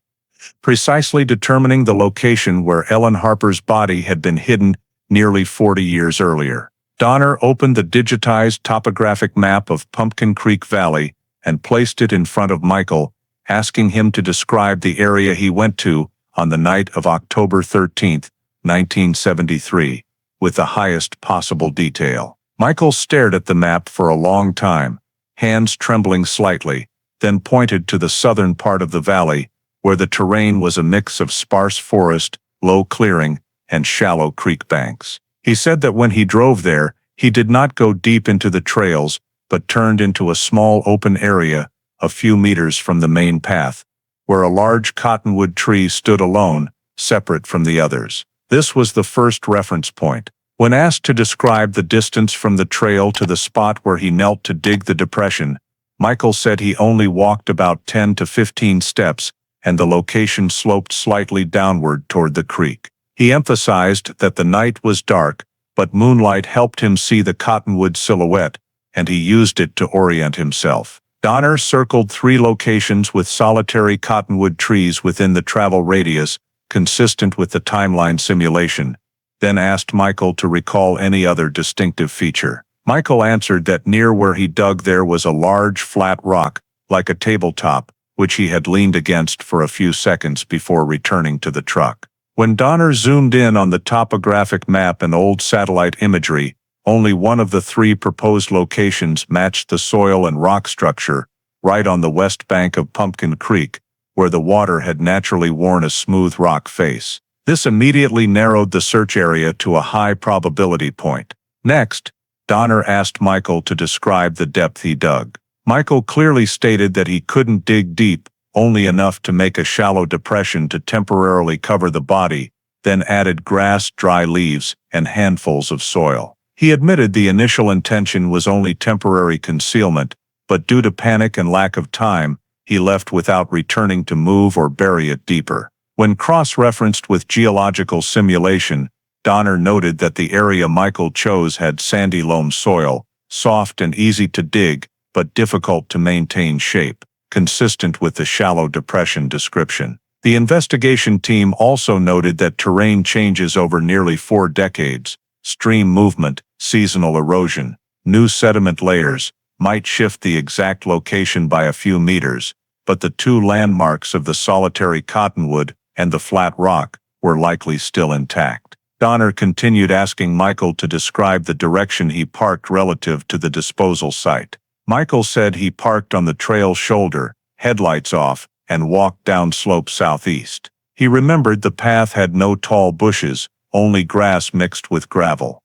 precisely determining the location where Ellen Harper's body had been hidden nearly 40 years earlier. Donner opened the digitized topographic map of Pumpkin Creek Valley and placed it in front of Michael, asking him to describe the area he went to on the night of October 13, 1973, with the highest possible detail. Michael stared at the map for a long time, hands trembling slightly, then pointed to the southern part of the valley, where the terrain was a mix of sparse forest, low clearing, and shallow creek banks. He said that when he drove there, he did not go deep into the trails, but turned into a small open area a few meters from the main path, where a large cottonwood tree stood alone, separate from the others. This was the first reference point. When asked to describe the distance from the trail to the spot where he knelt to dig the depression, Michael said he only walked about 10 to 15 steps, and the location sloped slightly downward toward the creek. He emphasized that the night was dark, but moonlight helped him see the cottonwood silhouette, and he used it to orient himself. Donner circled 3 locations with solitary cottonwood trees within the travel radius, consistent with the timeline simulation, then asked Michael to recall any other distinctive feature. Michael answered that near where he dug there was a large flat rock, like a tabletop, which he had leaned against for a few seconds before returning to the truck. When Donner zoomed in on the topographic map and old satellite imagery, only one of the 3 proposed locations matched the soil and rock structure, right on the west bank of Pumpkin Creek, where the water had naturally worn a smooth rock face. This immediately narrowed the search area to a high probability point. Next, Donner asked Michael to describe the depth he dug. Michael clearly stated that he couldn't dig deep, only enough to make a shallow depression to temporarily cover the body, then added grass, dry leaves, and handfuls of soil. He admitted the initial intention was only temporary concealment, but due to panic and lack of time, he left without returning to move or bury it deeper. When cross-referenced with geological simulation, Donner noted that the area Michael chose had sandy loam soil, soft and easy to dig, but difficult to maintain shape, consistent with the shallow depression description. The investigation team also noted that terrain changes over nearly 4 decades, stream movement, seasonal erosion, new sediment layers, might shift the exact location by a few meters, but the 2 landmarks of the solitary cottonwood and the flat rock were likely still intact. Donner continued asking Michael to describe the direction he parked relative to the disposal site. Michael said he parked on the trail shoulder, headlights off, and walked down slope southeast. He remembered the path had no tall bushes, only grass mixed with gravel.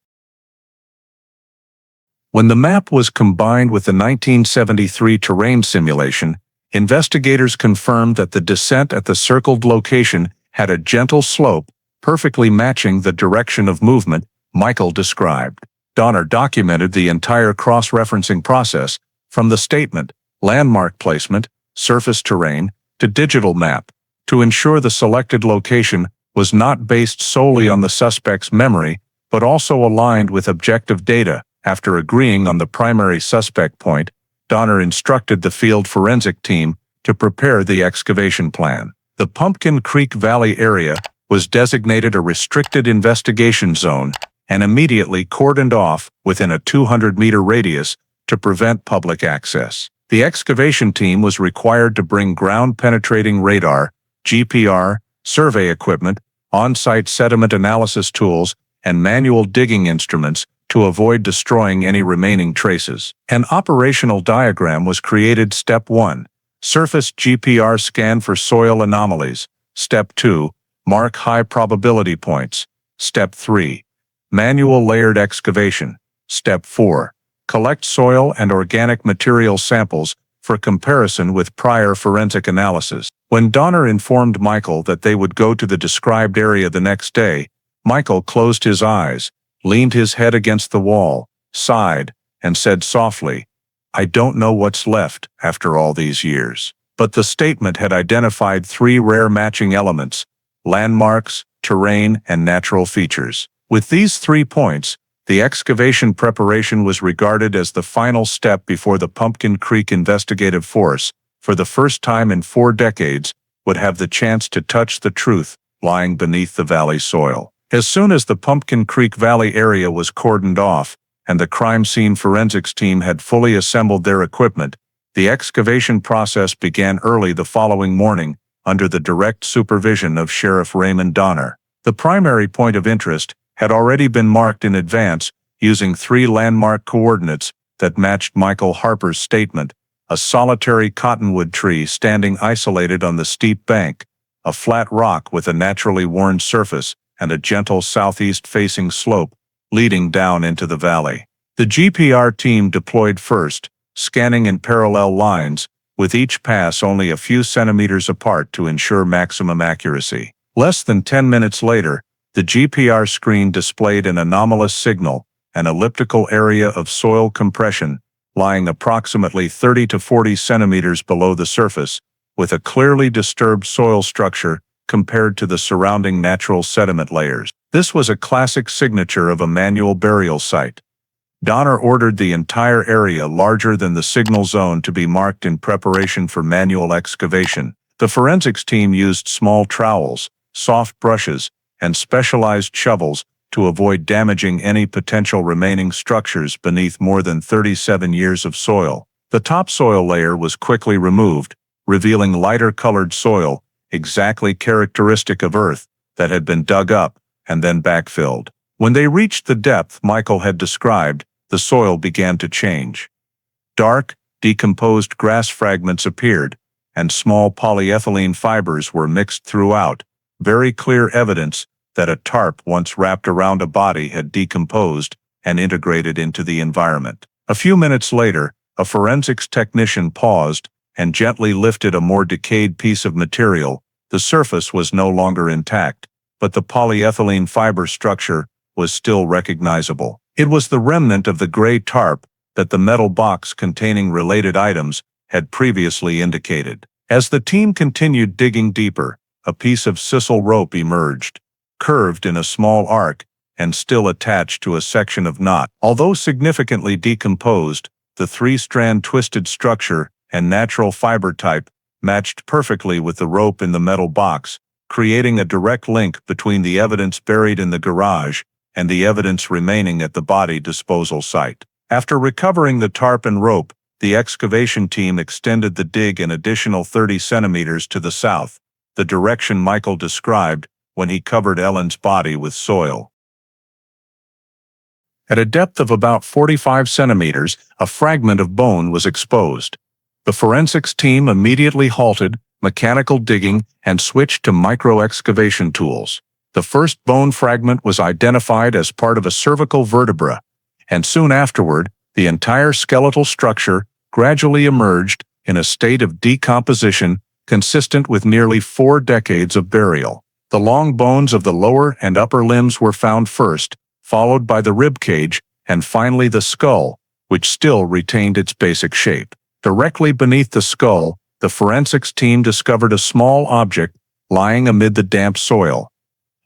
When the map was combined with the 1973 terrain simulation, investigators confirmed that the descent at the circled location had a gentle slope, perfectly matching the direction of movement Michael described. Donner documented the entire cross-referencing process, from the statement, landmark placement, surface terrain, to digital map, to ensure the selected location was not based solely on the suspect's memory, but also aligned with objective data. After agreeing on the primary suspect point, Donner instructed the field forensic team to prepare the excavation plan. The Pumpkin Creek Valley area was designated a restricted investigation zone and immediately cordoned off within a 200-meter radius to prevent public access. The excavation team was required to bring ground-penetrating radar, GPR, survey equipment, on-site sediment analysis tools, and manual digging instruments to avoid destroying any remaining traces. An operational diagram was created. Step 1. Surface GPR scan for soil anomalies. Step 2. Mark high probability points. Step 3. Manual layered excavation. Step 4. Collect soil and organic material samples for comparison with prior forensic analysis. When Donner informed Michael that they would go to the described area the next day, Michael closed his eyes, leaned his head against the wall, sighed, and said softly, "I don't know what's left after all these years." But the statement had identified 3 rare matching elements: landmarks, terrain, and natural features. With these 3 points, the excavation preparation was regarded as the final step before the Pumpkin Creek Investigative Force, for the first time in 4 decades, would have the chance to touch the truth lying beneath the valley soil. As soon as the Pumpkin Creek Valley area was cordoned off, and the crime scene forensics team had fully assembled their equipment, the excavation process began early the following morning, under the direct supervision of Sheriff Raymond Donner. The primary point of interest had already been marked in advance using 3 landmark coordinates that matched Michael Harper's statement: a solitary cottonwood tree standing isolated on the steep bank, a flat rock with a naturally worn surface, and a gentle southeast-facing slope leading down into the valley. The GPR team deployed first, scanning in parallel lines, with each pass only a few centimeters apart to ensure maximum accuracy. Less than 10 minutes later, the GPR screen displayed an anomalous signal, an elliptical area of soil compression, lying approximately 30 to 40 centimeters below the surface, with a clearly disturbed soil structure compared to the surrounding natural sediment layers. This was a classic signature of a manual burial site. Donner ordered the entire area larger than the signal zone to be marked in preparation for manual excavation. The forensics team used small trowels, soft brushes, and specialized shovels to avoid damaging any potential remaining structures beneath more than 37 years of soil. The topsoil layer was quickly removed, revealing lighter-colored soil, exactly characteristic of earth, that had been dug up and then backfilled. When they reached the depth Michael had described, the soil began to change. Dark, decomposed grass fragments appeared, and small polyethylene fibers were mixed throughout, very clear evidence that a tarp once wrapped around a body had decomposed and integrated into the environment. A few minutes later, a forensics technician paused and gently lifted a more decayed piece of material. The surface was no longer intact, but the polyethylene fiber structure was still recognizable. It was the remnant of the gray tarp that the metal box containing related items had previously indicated. As the team continued digging deeper, a piece of sisal rope emerged, curved in a small arc and still attached to a section of knot. Although significantly decomposed, the three-strand twisted structure and natural fiber type matched perfectly with the rope in the metal box, creating a direct link between the evidence buried in the garage and the evidence remaining at the body disposal site. After recovering the tarp and rope, the excavation team extended the dig an additional 30 centimeters to the south, the direction Michael described when he covered Ellen's body with soil. At a depth of about 45 centimeters, a fragment of bone was exposed. The forensics team immediately halted mechanical digging and switched to micro-excavation tools. The first bone fragment was identified as part of a cervical vertebra, and soon afterward, the entire skeletal structure gradually emerged in a state of decomposition consistent with nearly 4 decades of burial. The long bones of the lower and upper limbs were found first, followed by the rib cage, and finally the skull, which still retained its basic shape. Directly beneath the skull, the forensics team discovered a small object lying amid the damp soil,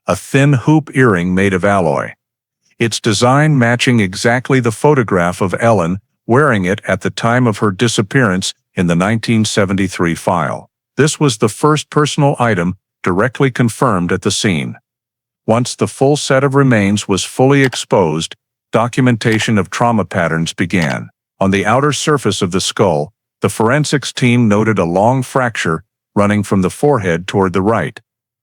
a thin hoop earring made of alloy. Its design matching exactly the photograph of Ellen wearing it at the time of her disappearance in the 1973 file. This was the first personal item directly confirmed at the scene. Once the full set of remains was fully exposed, documentation of trauma patterns began. On the outer surface of the skull, the forensics team noted a long fracture running from the forehead toward the right.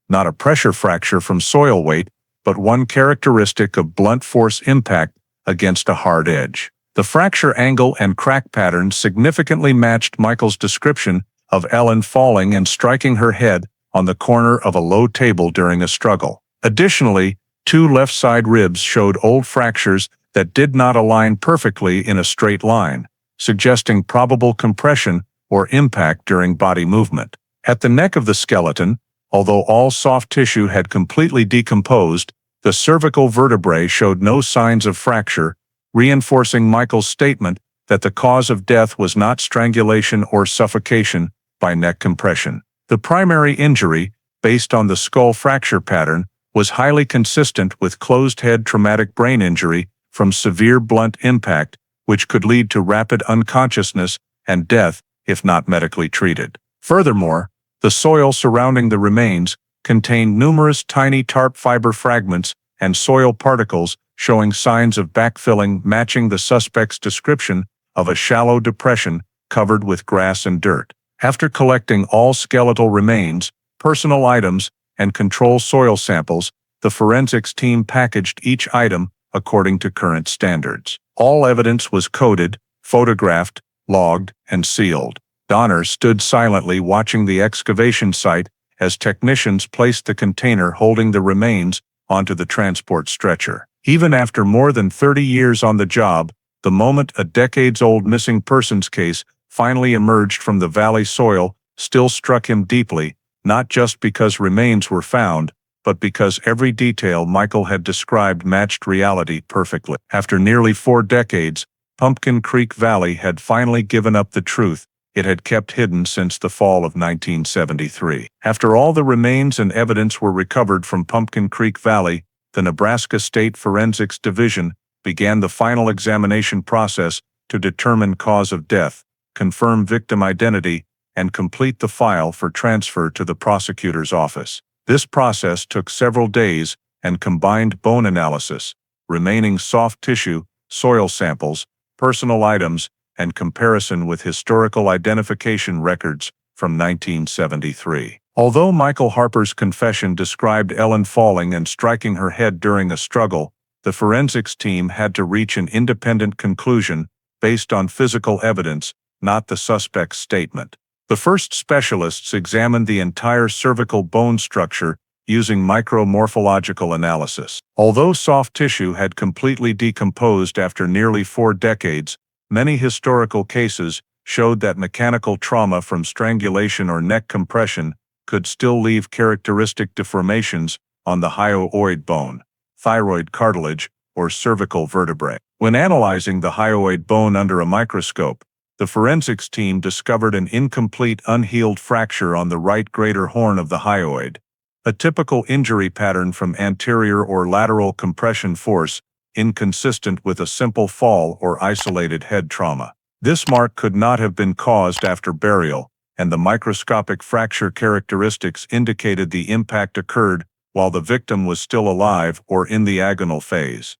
Not a pressure fracture from soil weight, but one characteristic of blunt force impact against a hard edge. The fracture angle and crack pattern significantly matched Michael's description of Ellen falling and striking her head on the corner of a low table during a struggle. Additionally, 2 left side ribs showed old fractures that did not align perfectly in a straight line, suggesting probable compression or impact during body movement. At the neck of the skeleton, although all soft tissue had completely decomposed, the cervical vertebrae showed no signs of fracture, reinforcing Michael's statement that the cause of death was not strangulation or suffocation by neck compression. The primary injury, based on the skull fracture pattern, was highly consistent with closed-head traumatic brain injury from severe blunt impact, which could lead to rapid unconsciousness and death if not medically treated. Furthermore, the soil surrounding the remains contained numerous tiny tarp fiber fragments and soil particles showing signs of backfilling matching the suspect's description of a shallow depression covered with grass and dirt. After collecting all skeletal remains, personal items, and control soil samples, the forensics team packaged each item according to current standards. All evidence was coded, photographed, logged, and sealed. Donner stood silently watching the excavation site as technicians placed the container holding the remains onto the transport stretcher. Even after more than 30 years on the job, the moment a decades-old missing persons case finally emerged from the valley soil still struck him deeply, not just because remains were found, but because every detail Michael had described matched reality perfectly. After nearly 4 decades, Pumpkin Creek Valley had finally given up the truth it had kept hidden since the fall of 1973. After all the remains and evidence were recovered from Pumpkin Creek Valley, the Nebraska State Forensics Division began the final examination process to determine cause of death, confirm victim identity, and complete the file for transfer to the prosecutor's office. This process took several days and combined bone analysis, remaining soft tissue, soil samples, personal items, and comparison with historical identification records from 1973. Although Michael Harper's confession described Ellen falling and striking her head during a struggle, the forensics team had to reach an independent conclusion based on physical evidence, not the suspect's statement. The first specialists examined the entire cervical bone structure using micromorphological analysis. Although soft tissue had completely decomposed after nearly 4 decades, many historical cases showed that mechanical trauma from strangulation or neck compression could still leave characteristic deformations on the hyoid bone, thyroid cartilage, or cervical vertebrae. When analyzing the hyoid bone under a microscope, the forensics team discovered an incomplete unhealed fracture on the right greater horn of the hyoid, a typical injury pattern from anterior or lateral compression force, inconsistent with a simple fall or isolated head trauma. This mark could not have been caused after burial, and the microscopic fracture characteristics indicated the impact occurred while the victim was still alive or in the agonal phase.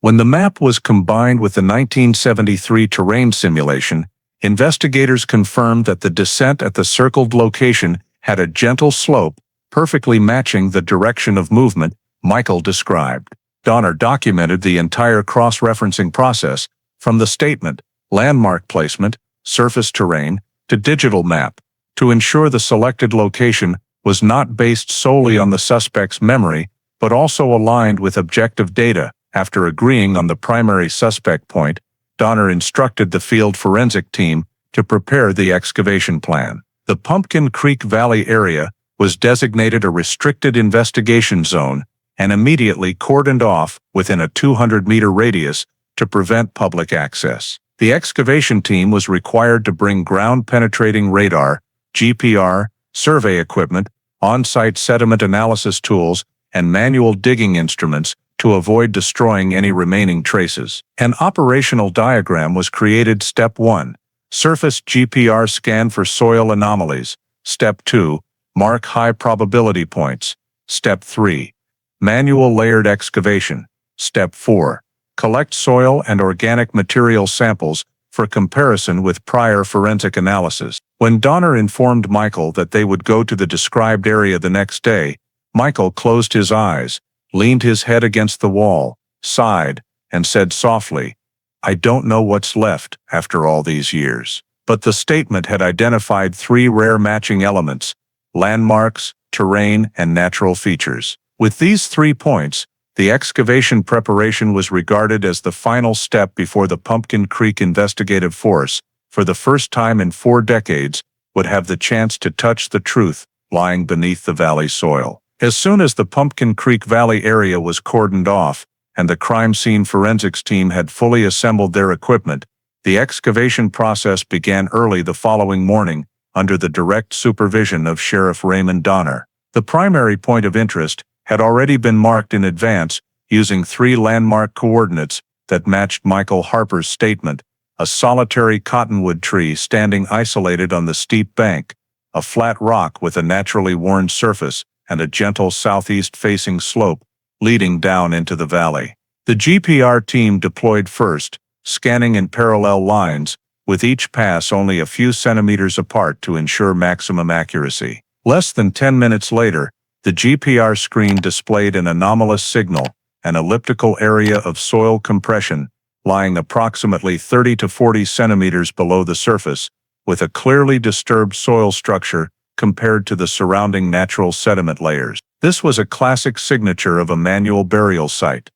When the map was combined with the 1973 terrain simulation, investigators confirmed that the descent at the circled location had a gentle slope, perfectly matching the direction of movement Michael described. Donner documented the entire cross-referencing process, from the statement, landmark placement, surface terrain, to digital map, to ensure the selected location was not based solely on the suspect's memory, but also aligned with objective data. After agreeing on the primary suspect point, Donner instructed the field forensic team to prepare the excavation plan. The Pumpkin Creek Valley area was designated a restricted investigation zone and immediately cordoned off within a 200-meter radius to prevent public access. The excavation team was required to bring ground-penetrating radar, GPR, survey equipment, on-site sediment analysis tools, and manual digging instruments to avoid destroying any remaining traces. An operational diagram was created. Step 1. Surface GPR scan for soil anomalies. Step 2. Mark high probability points. Step 3. Manual layered excavation. Step 4. Collect soil and organic material samples for comparison with prior forensic analysis. When Donner informed Michael that they would go to the described area the next day, Michael closed his eyes, leaned his head against the wall, sighed, and said softly, "I don't know what's left after all these years." But the statement had identified 3 rare matching elements: landmarks, terrain, and natural features. With these 3 points, the excavation preparation was regarded as the final step before the Pumpkin Creek Investigative Force, for the first time in 4 decades, would have the chance to touch the truth lying beneath the valley soil. As soon as the Pumpkin Creek Valley area was cordoned off, and the crime scene forensics team had fully assembled their equipment, the excavation process began early the following morning, under the direct supervision of Sheriff Raymond Donner. The primary point of interest had already been marked in advance using 3 landmark coordinates that matched Michael Harper's statement: a solitary cottonwood tree standing isolated on the steep bank, a flat rock with a naturally worn surface, and a gentle southeast-facing slope leading down into the valley. The GPR team deployed first, scanning in parallel lines, with each pass only a few centimeters apart to ensure maximum accuracy. Less than 10 minutes later, the GPR screen displayed an anomalous signal, an elliptical area of soil compression, lying approximately 30 to 40 centimeters below the surface, with a clearly disturbed soil structure compared to the surrounding natural sediment layers. This was a classic signature of a manual burial site.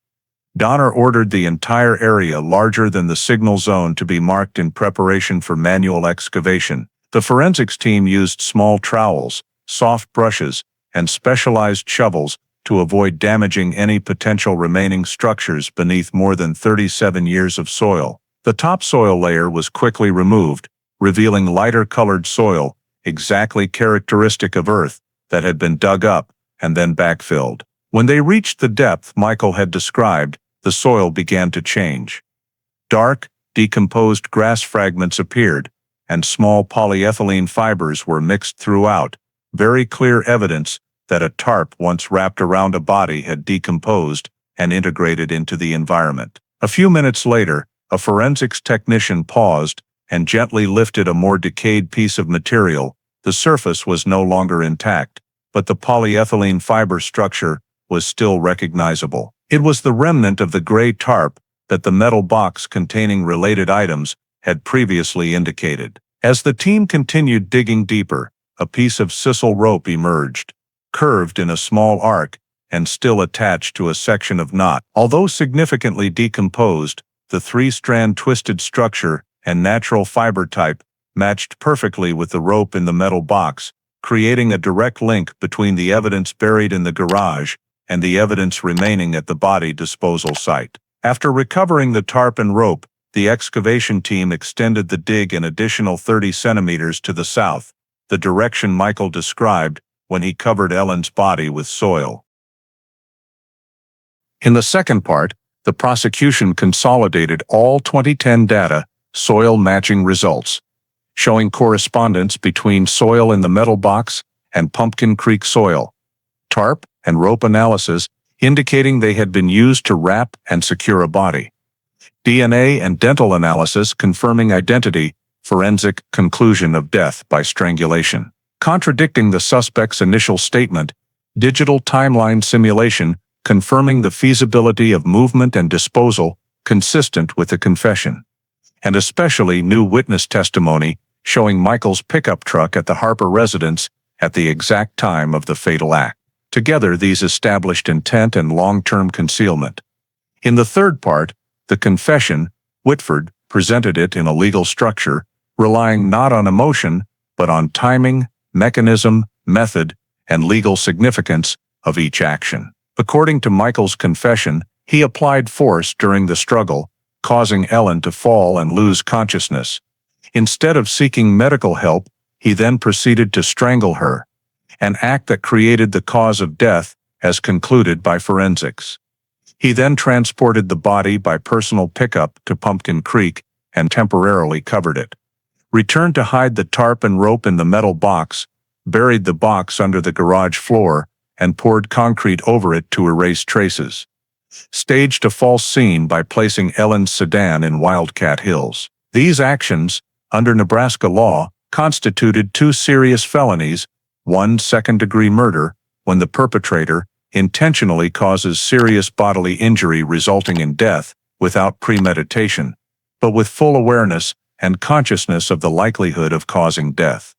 Donner ordered the entire area larger than the signal zone to be marked in preparation for manual excavation. The forensics team used small trowels, soft brushes, and specialized shovels to avoid damaging any potential remaining structures beneath more than 37 years of soil. The topsoil layer was quickly removed, revealing lighter-colored soil, exactly characteristic of earth, that had been dug up and then backfilled. When they reached the depth Michael had described, the soil began to change. Dark, decomposed grass fragments appeared, and small polyethylene fibers were mixed throughout, very clear evidence that a tarp once wrapped around a body had decomposed and integrated into the environment. A few minutes later, a forensics technician paused and gently lifted a more decayed piece of material. The surface was no longer intact, but the polyethylene fiber structure was still recognizable. It was the remnant of the gray tarp that the metal box containing related items had previously indicated. As the team continued digging deeper, a piece of sisal rope emerged, curved in a small arc, and still attached to a section of knot. Although significantly decomposed, the three-strand twisted structure and natural fiber type matched perfectly with the rope in the metal box, creating a direct link between the evidence buried in the garage and the evidence remaining at the body disposal site. After recovering the tarp and rope, the excavation team extended the dig an additional 30 centimeters to the south, the direction Michael described when he covered Ellen's body with soil. In the second part, the prosecution consolidated all 2010 data, soil matching results, showing correspondence between soil in the metal box and Pumpkin Creek soil, tarp and rope analysis indicating they had been used to wrap and secure a body, DNA and dental analysis confirming identity, forensic conclusion of death by strangulation. Contradicting the suspect's initial statement, digital timeline simulation confirming the feasibility of movement and disposal consistent with the confession, and especially new witness testimony showing Michael's pickup truck at the Harper residence at the exact time of the fatal act. Together, these established intent and long-term concealment. In the third part, the confession, Whitford presented it in a legal structure, relying not on emotion, but on timing, mechanism, method, and legal significance of each action. According to Michael's confession, he applied force during the struggle, causing Ellen to fall and lose consciousness. Instead of seeking medical help, he then proceeded to strangle her, an act that created the cause of death as concluded by forensics. He then transported the body by personal pickup to Pumpkin Creek and temporarily covered it, returned to hide the tarp and rope in the metal box, buried the box under the garage floor, and poured concrete over it to erase traces. Staged a false scene by placing Ellen's sedan in Wildcat Hills. These actions, under Nebraska law, constituted two serious felonies, one second-degree murder, when the perpetrator intentionally causes serious bodily injury resulting in death without premeditation, but with full awareness and consciousness of the likelihood of causing death.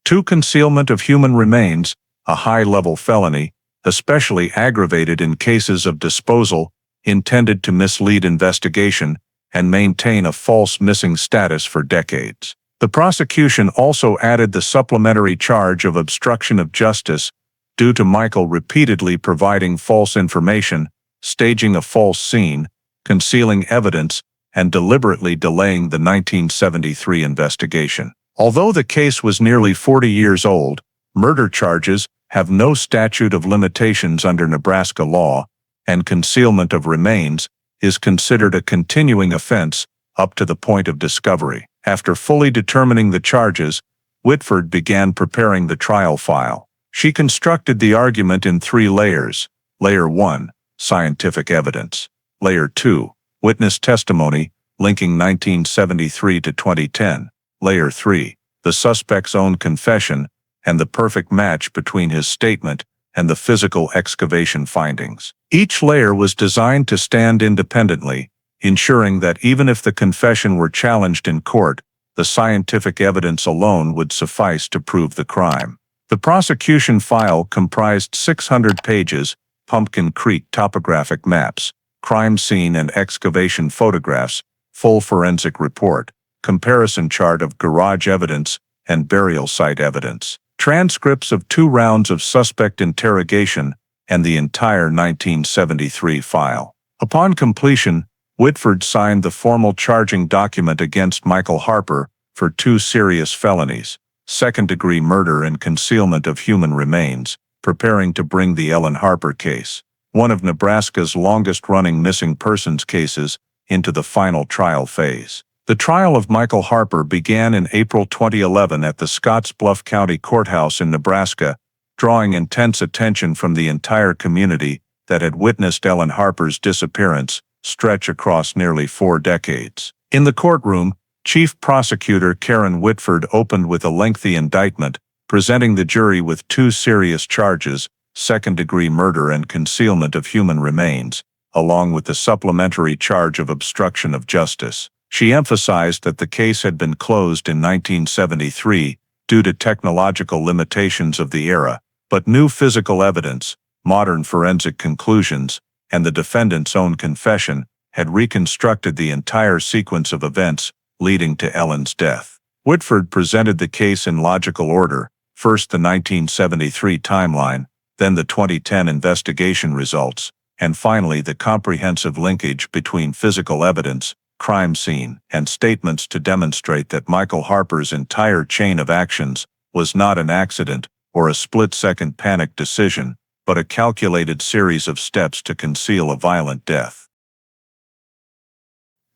2. Concealment of human remains, a high-level felony, especially aggravated in cases of disposal, intended to mislead investigation and maintain a false missing status for decades. The prosecution also added the supplementary charge of obstruction of justice due to Michael repeatedly providing false information, staging a false scene, concealing evidence, and deliberately delaying the 1973 investigation. Although the case was nearly 40 years old, murder charges have no statute of limitations under Nebraska law, and concealment of remains is considered a continuing offense up to the point of discovery. After fully determining the charges, Whitford began preparing the trial file. She constructed the argument in 3 layers. Layer 1, scientific evidence. Layer 2, witness testimony, linking 1973 to 2010. Layer 3, the suspect's own confession, and the perfect match between his statement and the physical excavation findings. Each layer was designed to stand independently, ensuring that even if the confession were challenged in court, the scientific evidence alone would suffice to prove the crime. The prosecution file comprised 600 pages, Pumpkin Creek topographic maps, crime scene and excavation photographs, full forensic report, comparison chart of garage evidence and burial site evidence, transcripts of 2 rounds of suspect interrogation, and the entire 1973 file. Upon completion, Whitford signed the formal charging document against Michael Harper for 2 serious felonies, second-degree murder and concealment of human remains, preparing to bring the Ellen Harper case, one of Nebraska's longest-running missing persons cases, into the final trial phase. The trial of Michael Harper began in April 2011 at the Scottsbluff County Courthouse in Nebraska, drawing intense attention from the entire community that had witnessed Ellen Harper's disappearance stretch across nearly 4 decades. In the courtroom, Chief Prosecutor Karen Whitford opened with a lengthy indictment, presenting the jury with 2 serious charges, second-degree murder and concealment of human remains, along with the supplementary charge of obstruction of justice. She emphasized that the case had been closed in 1973 due to technological limitations of the era, but new physical evidence, modern forensic conclusions, and the defendant's own confession had reconstructed the entire sequence of events leading to Ellen's death. Whitford presented the case in logical order, first the 1973 timeline, then the 2010 investigation results, and finally the comprehensive linkage between physical evidence, crime scene, and statements to demonstrate that Michael Harper's entire chain of actions was not an accident or a split-second panic decision, but a calculated series of steps to conceal a violent death.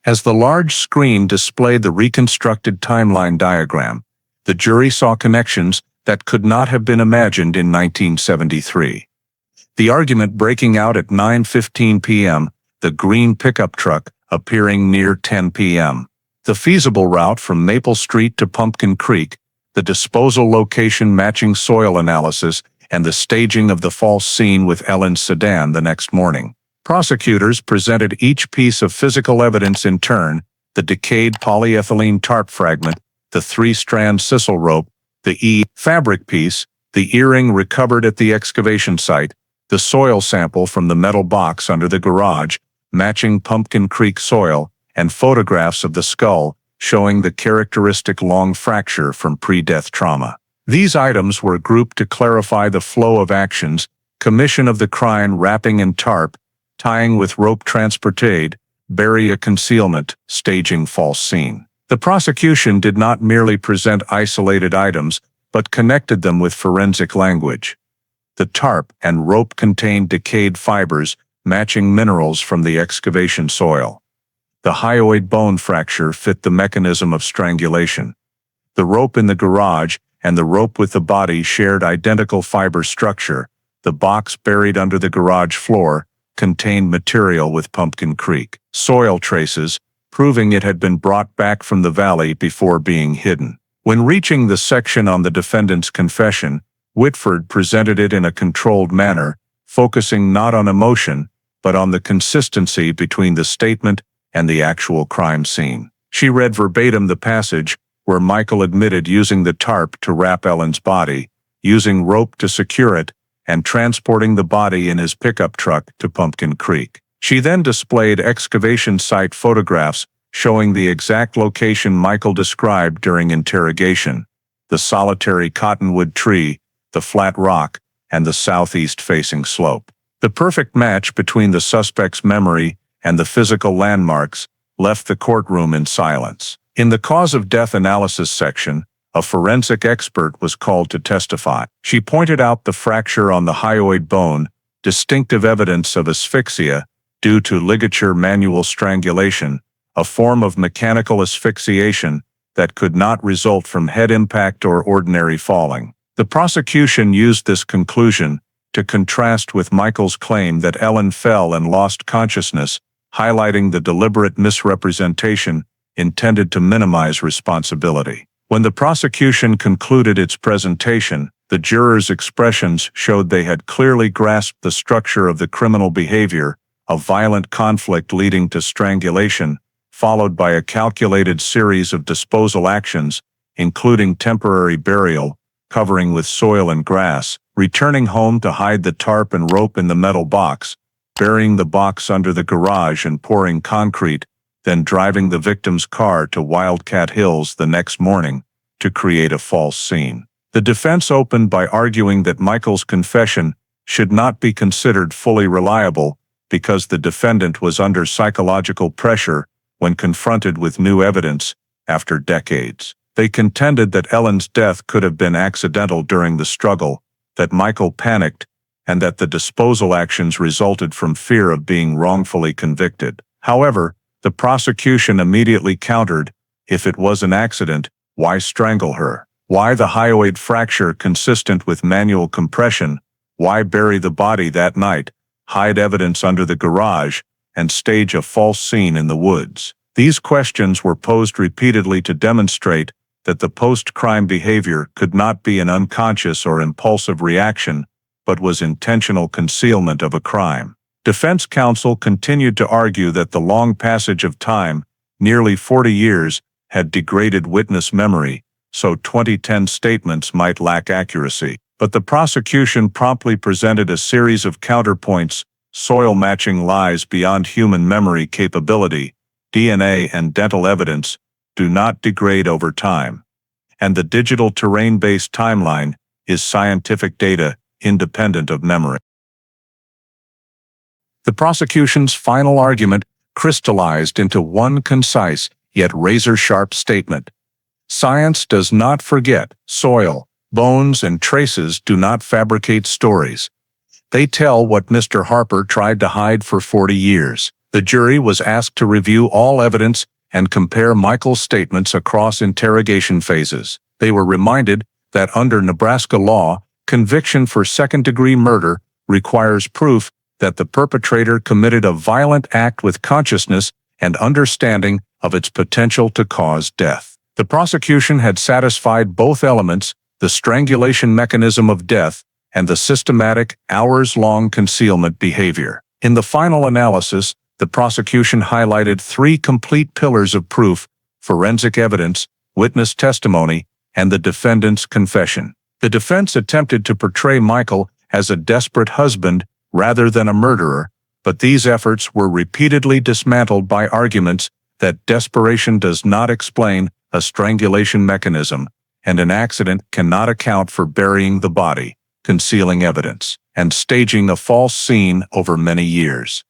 As the large screen displayed the reconstructed timeline diagram, the jury saw connections that could not have been imagined in 1973. The argument breaking out at 9:15 p.m., the green pickup truck appearing near 10 p.m., the feasible route from Maple Street to Pumpkin Creek, the disposal location matching soil analysis, and the staging of the false scene with Ellen's sedan the next morning. Prosecutors presented each piece of physical evidence in turn: the decayed polyethylene tarp fragment, the 3-strand sisal rope, the fabric piece, the earring recovered at the excavation site, the soil sample from the metal box under the garage, matching Pumpkin Creek soil, and photographs of the skull, showing the characteristic long fracture from pre-death trauma. These items were grouped to clarify the flow of actions: commission of the crime, wrapping in tarp, tying with rope, transportade, bury a concealment, staging false scene. The prosecution did not merely present isolated items, but connected them with forensic language. The tarp and rope contained decayed fibers, matching minerals from the excavation soil. The hyoid bone fracture fit the mechanism of strangulation. The rope in the garage and the rope with the body shared identical fiber structure. The box buried under the garage floor contained material with Pumpkin Creek soil traces, proving it had been brought back from the valley before being hidden. When reaching the section on the defendant's confession, Whitford presented it in a controlled manner, focusing not on emotion, but on the consistency between the statement and the actual crime scene. She read verbatim the passage where Michael admitted using the tarp to wrap Ellen's body, using rope to secure it, and transporting the body in his pickup truck to Pumpkin Creek. She then displayed excavation site photographs showing the exact location Michael described during interrogation: the solitary cottonwood tree, the flat rock, and the southeast-facing slope. The perfect match between the suspect's memory and the physical landmarks left the courtroom in silence. In the cause of death analysis section, a forensic expert was called to testify. She pointed out the fracture on the hyoid bone, distinctive evidence of asphyxia due to ligature manual strangulation, a form of mechanical asphyxiation that could not result from head impact or ordinary falling. The prosecution used this conclusion to contrast with Michael's claim that Ellen fell and lost consciousness, highlighting the deliberate misrepresentation intended to minimize responsibility. When the prosecution concluded its presentation, the jurors' expressions showed they had clearly grasped the structure of the criminal behavior: a violent conflict leading to strangulation, followed by a calculated series of disposal actions, including temporary burial, covering with soil and grass, returning home to hide the tarp and rope in the metal box, burying the box under the garage and pouring concrete, then driving the victim's car to Wildcat Hills the next morning to create a false scene. The defense opened by arguing that Michael's confession should not be considered fully reliable because the defendant was under psychological pressure when confronted with new evidence after decades. They contended that Ellen's death could have been accidental during the struggle, that Michael panicked, and that the disposal actions resulted from fear of being wrongfully convicted. However, the prosecution immediately countered: if it was an accident, why strangle her? Why the hyoid fracture consistent with manual compression? Why bury the body that night, hide evidence under the garage, and stage a false scene in the woods? These questions were posed repeatedly to demonstrate that the post-crime behavior could not be an unconscious or impulsive reaction, but was intentional concealment of a crime. Defense counsel continued to argue that the long passage of time Nearly 40 years had degraded witness memory, so 2010 statements might lack accuracy. But the prosecution promptly presented a series of counterpoints: soil matching lies beyond human memory capability, DNA and dental evidence do not degrade over time, and the digital terrain-based timeline is scientific data independent of memory. The prosecution's final argument crystallized into one concise yet razor-sharp statement: science does not forget. Soil, bones, and traces do not fabricate stories. They tell what Mr. Harper tried to hide for 40 years. The jury was asked to review all evidence and compare Michael's statements across interrogation phases. They were reminded that under Nebraska law, conviction for second-degree murder requires proof that the perpetrator committed a violent act with consciousness and understanding of its potential to cause death. The prosecution had satisfied both elements: the strangulation mechanism of death and the systematic, hours-long concealment behavior. In the final analysis, the prosecution highlighted three complete pillars of proof: forensic evidence, witness testimony, and the defendant's confession. The defense attempted to portray Michael as a desperate husband rather than a murderer, but these efforts were repeatedly dismantled by arguments that desperation does not explain a strangulation mechanism, and an accident cannot account for burying the body, concealing evidence, and staging a false scene over many years.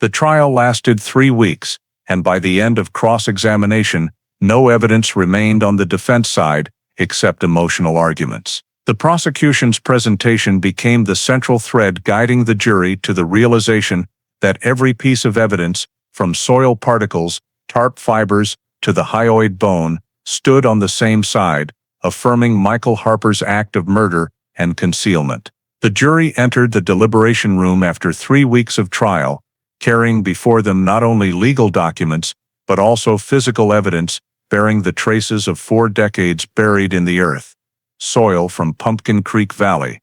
The trial lasted 3 weeks, and by the end of cross-examination, no evidence remained on the defense side except emotional arguments. The prosecution's presentation became the central thread guiding the jury to the realization that every piece of evidence, from soil particles, tarp fibers, to the hyoid bone, stood on the same side, affirming Michael Harper's act of murder and concealment. The jury entered the deliberation room after 3 weeks of trial, carrying before them not only legal documents, but also physical evidence bearing the traces of 4 decades buried in the earth: soil from Pumpkin Creek Valley,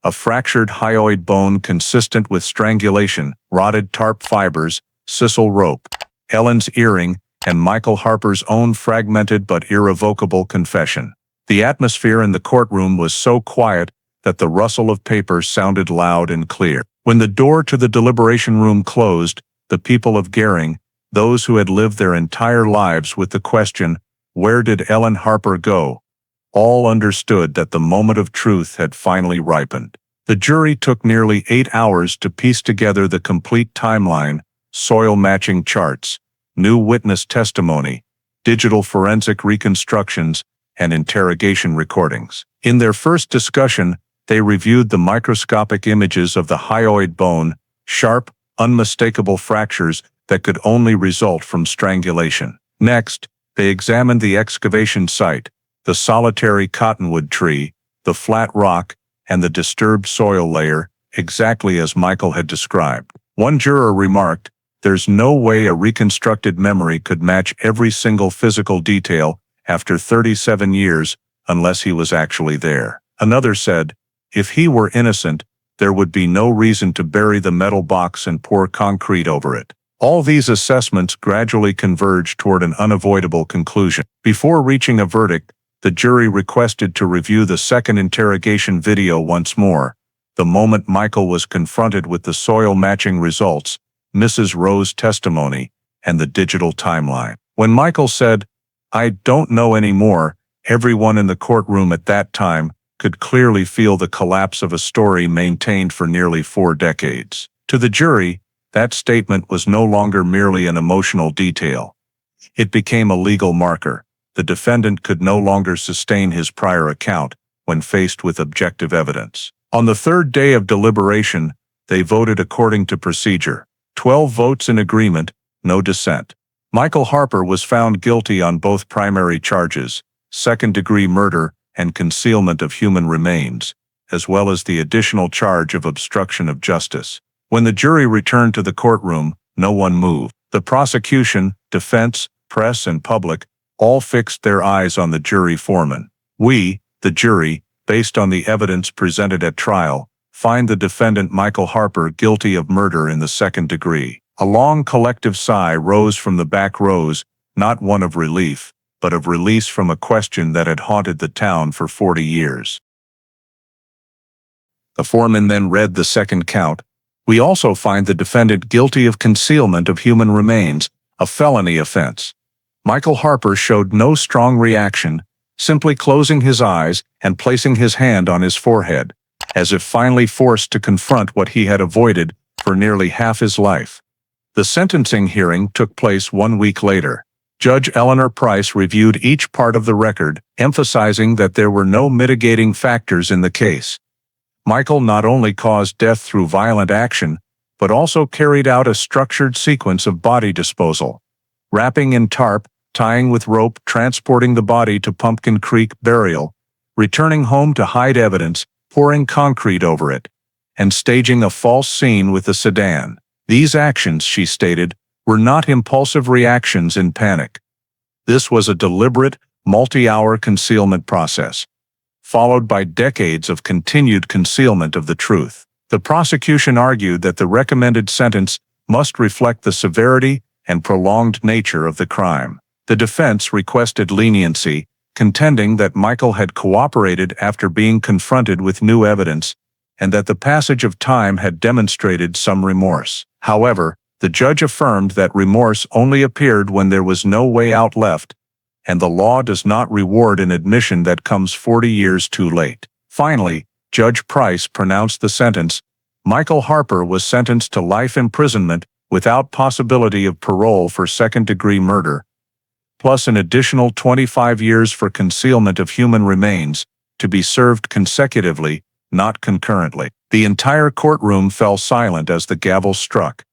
a fractured hyoid bone consistent with strangulation, rotted tarp fibers, sisal rope, Ellen's earring, and Michael Harper's own fragmented but irrevocable confession. The atmosphere in the courtroom was so quiet that the rustle of paper sounded loud and clear. When the door to the deliberation room closed, the people of Gering, those who had lived their entire lives with the question, "Where did Ellen Harper go?" all understood that the moment of truth had finally ripened. The jury took nearly 8 hours to piece together the complete timeline: soil matching charts, new witness testimony, digital forensic reconstructions, and interrogation recordings. In their first discussion, they reviewed the microscopic images of the hyoid bone, sharp, unmistakable fractures that could only result from strangulation. Next, they examined the excavation site: the solitary cottonwood tree, the flat rock, and the disturbed soil layer, exactly as Michael had described. One juror remarked, "There's no way a reconstructed memory could match every single physical detail after 37 years unless he was actually there." Another said, "If he were innocent, there would be no reason to bury the metal box and pour concrete over it." All these assessments gradually converged toward an unavoidable conclusion. Before reaching a verdict, the jury requested to review the second interrogation video once more, the moment Michael was confronted with the soil-matching results, Mrs. Rowe's testimony, and the digital timeline. When Michael said, "I don't know anymore," everyone in the courtroom at that time could clearly feel the collapse of a story maintained for nearly 4 decades. To the jury, that statement was no longer merely an emotional detail. It became a legal marker. The defendant could no longer sustain his prior account when faced with objective evidence. On the third day of deliberation, they voted according to procedure. 12 votes in agreement, no dissent. Michael Harper was found guilty on both primary charges: second-degree murder and concealment of human remains, as well as the additional charge of obstruction of justice. When the jury returned to the courtroom, no one moved. The prosecution, defense, press, and public all fixed their eyes on the jury foreman. "We, the jury, based on the evidence presented at trial, find the defendant Michael Harper guilty of murder in the second degree." A long collective sigh rose from the back rows, not one of relief, but of release from a question that had haunted the town for 40 years. The foreman then read the second count. We also find the defendant guilty of concealment of human remains, a felony offense. Michael Harper showed no strong reaction, simply closing his eyes and placing his hand on his forehead, as if finally forced to confront what he had avoided for nearly half his life. The sentencing hearing took place 1 week later. Judge Eleanor Price reviewed each part of the record, emphasizing that there were no mitigating factors in the case. Michael not only caused death through violent action, but also carried out a structured sequence of body disposal. Wrapping in tarp, tying with rope, transporting the body to Pumpkin Creek burial, returning home to hide evidence, pouring concrete over it, and staging a false scene with the sedan. These actions, she stated, were not impulsive reactions in panic. This was a deliberate, multi-hour concealment process, followed by decades of continued concealment of the truth. The prosecution argued that the recommended sentence must reflect the severity and prolonged nature of the crime. The defense requested leniency, contending that Michael had cooperated after being confronted with new evidence, and that the passage of time had demonstrated some remorse. However, the judge affirmed that remorse only appeared when there was no way out left, and the law does not reward an admission that comes 40 years too late. Finally, Judge Price pronounced the sentence. Michael Harper was sentenced to life imprisonment without possibility of parole for second-degree murder, plus an additional 25 years for concealment of human remains, to be served consecutively, not concurrently. The entire courtroom fell silent as the gavel struck,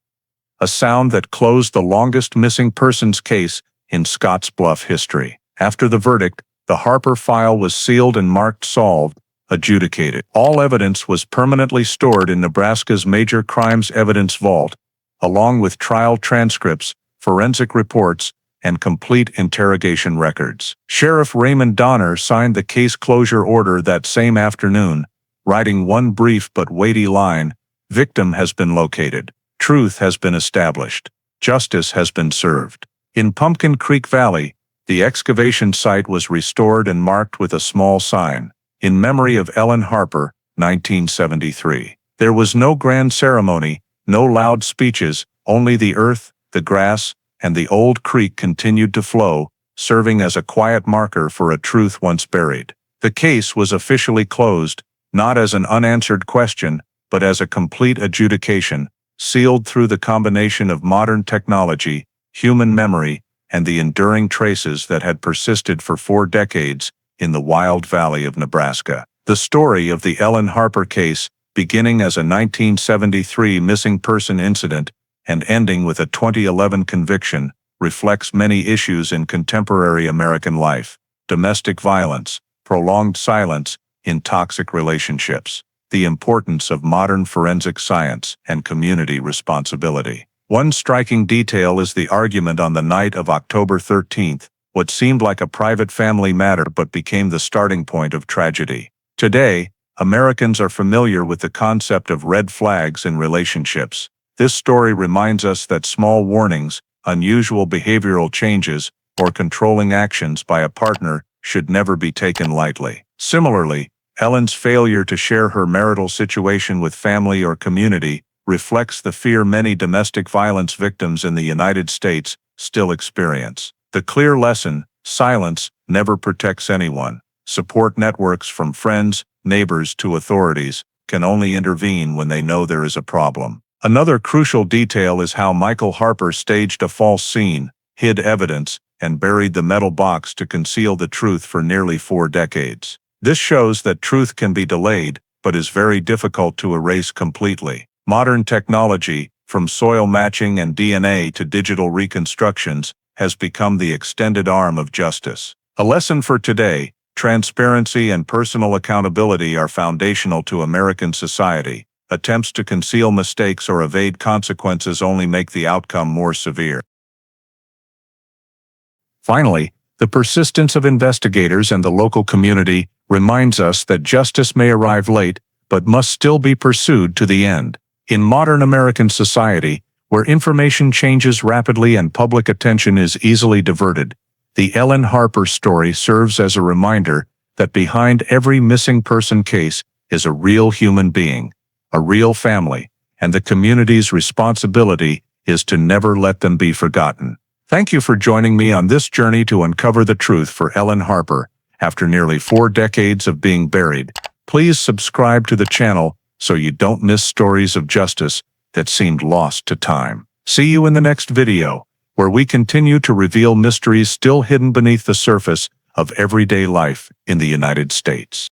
a sound that closed the longest missing persons case in Scottsbluff history. After the verdict, the Harper file was sealed and marked solved, adjudicated. All evidence was permanently stored in Nebraska's Major Crimes Evidence Vault, along with trial transcripts, forensic reports, and complete interrogation records. Sheriff Raymond Donner signed the case closure order that same afternoon, writing one brief but weighty line: "Victim has been located. Truth has been established. Justice has been served." In Pumpkin Creek Valley, the excavation site was restored and marked with a small sign, "In memory of Ellen Harper, 1973." There was no grand ceremony, no loud speeches, only the earth, the grass, and the old creek continued to flow, serving as a quiet marker for a truth once buried. The case was officially closed, not as an unanswered question, but as a complete adjudication, sealed through the combination of modern technology, human memory, and the enduring traces that had persisted for 4 decades in the wild valley of Nebraska. The story of the Ellen Harper case, beginning as a 1973 missing person incident and ending with a 2011 conviction, reflects many issues in contemporary American life: domestic violence, prolonged silence in toxic relationships, the importance of modern forensic science, and community responsibility. One striking detail is the argument on the night of October 13th, what seemed like a private family matter but became the starting point of tragedy. Today, Americans are familiar with the concept of red flags in relationships. This story reminds us that small warnings, unusual behavioral changes, or controlling actions by a partner should never be taken lightly. Similarly, Ellen's failure to share her marital situation with family or community reflects the fear many domestic violence victims in the United States still experience. The clear lesson: silence never protects anyone. Support networks from friends, neighbors to authorities can only intervene when they know there is a problem. Another crucial detail is how Michael Harper staged a false scene, hid evidence, and buried the metal box to conceal the truth for nearly 4 decades. This shows that truth can be delayed, but is very difficult to erase completely. Modern technology, from soil matching and DNA to digital reconstructions, has become the extended arm of justice. A lesson for today: transparency and personal accountability are foundational to American society. Attempts to conceal mistakes or evade consequences only make the outcome more severe. Finally, the persistence of investigators and the local community reminds us that justice may arrive late, but must still be pursued to the end. In modern American society, where information changes rapidly and public attention is easily diverted, the Ellen Harper story serves as a reminder that behind every missing person case is a real human being, a real family, and the community's responsibility is to never let them be forgotten. Thank you for joining me on this journey to uncover the truth for Ellen Harper. After nearly 4 decades of being buried, please subscribe to the channel so you don't miss stories of justice that seemed lost to time. See you in the next video, where we continue to reveal mysteries still hidden beneath the surface of everyday life in the United States.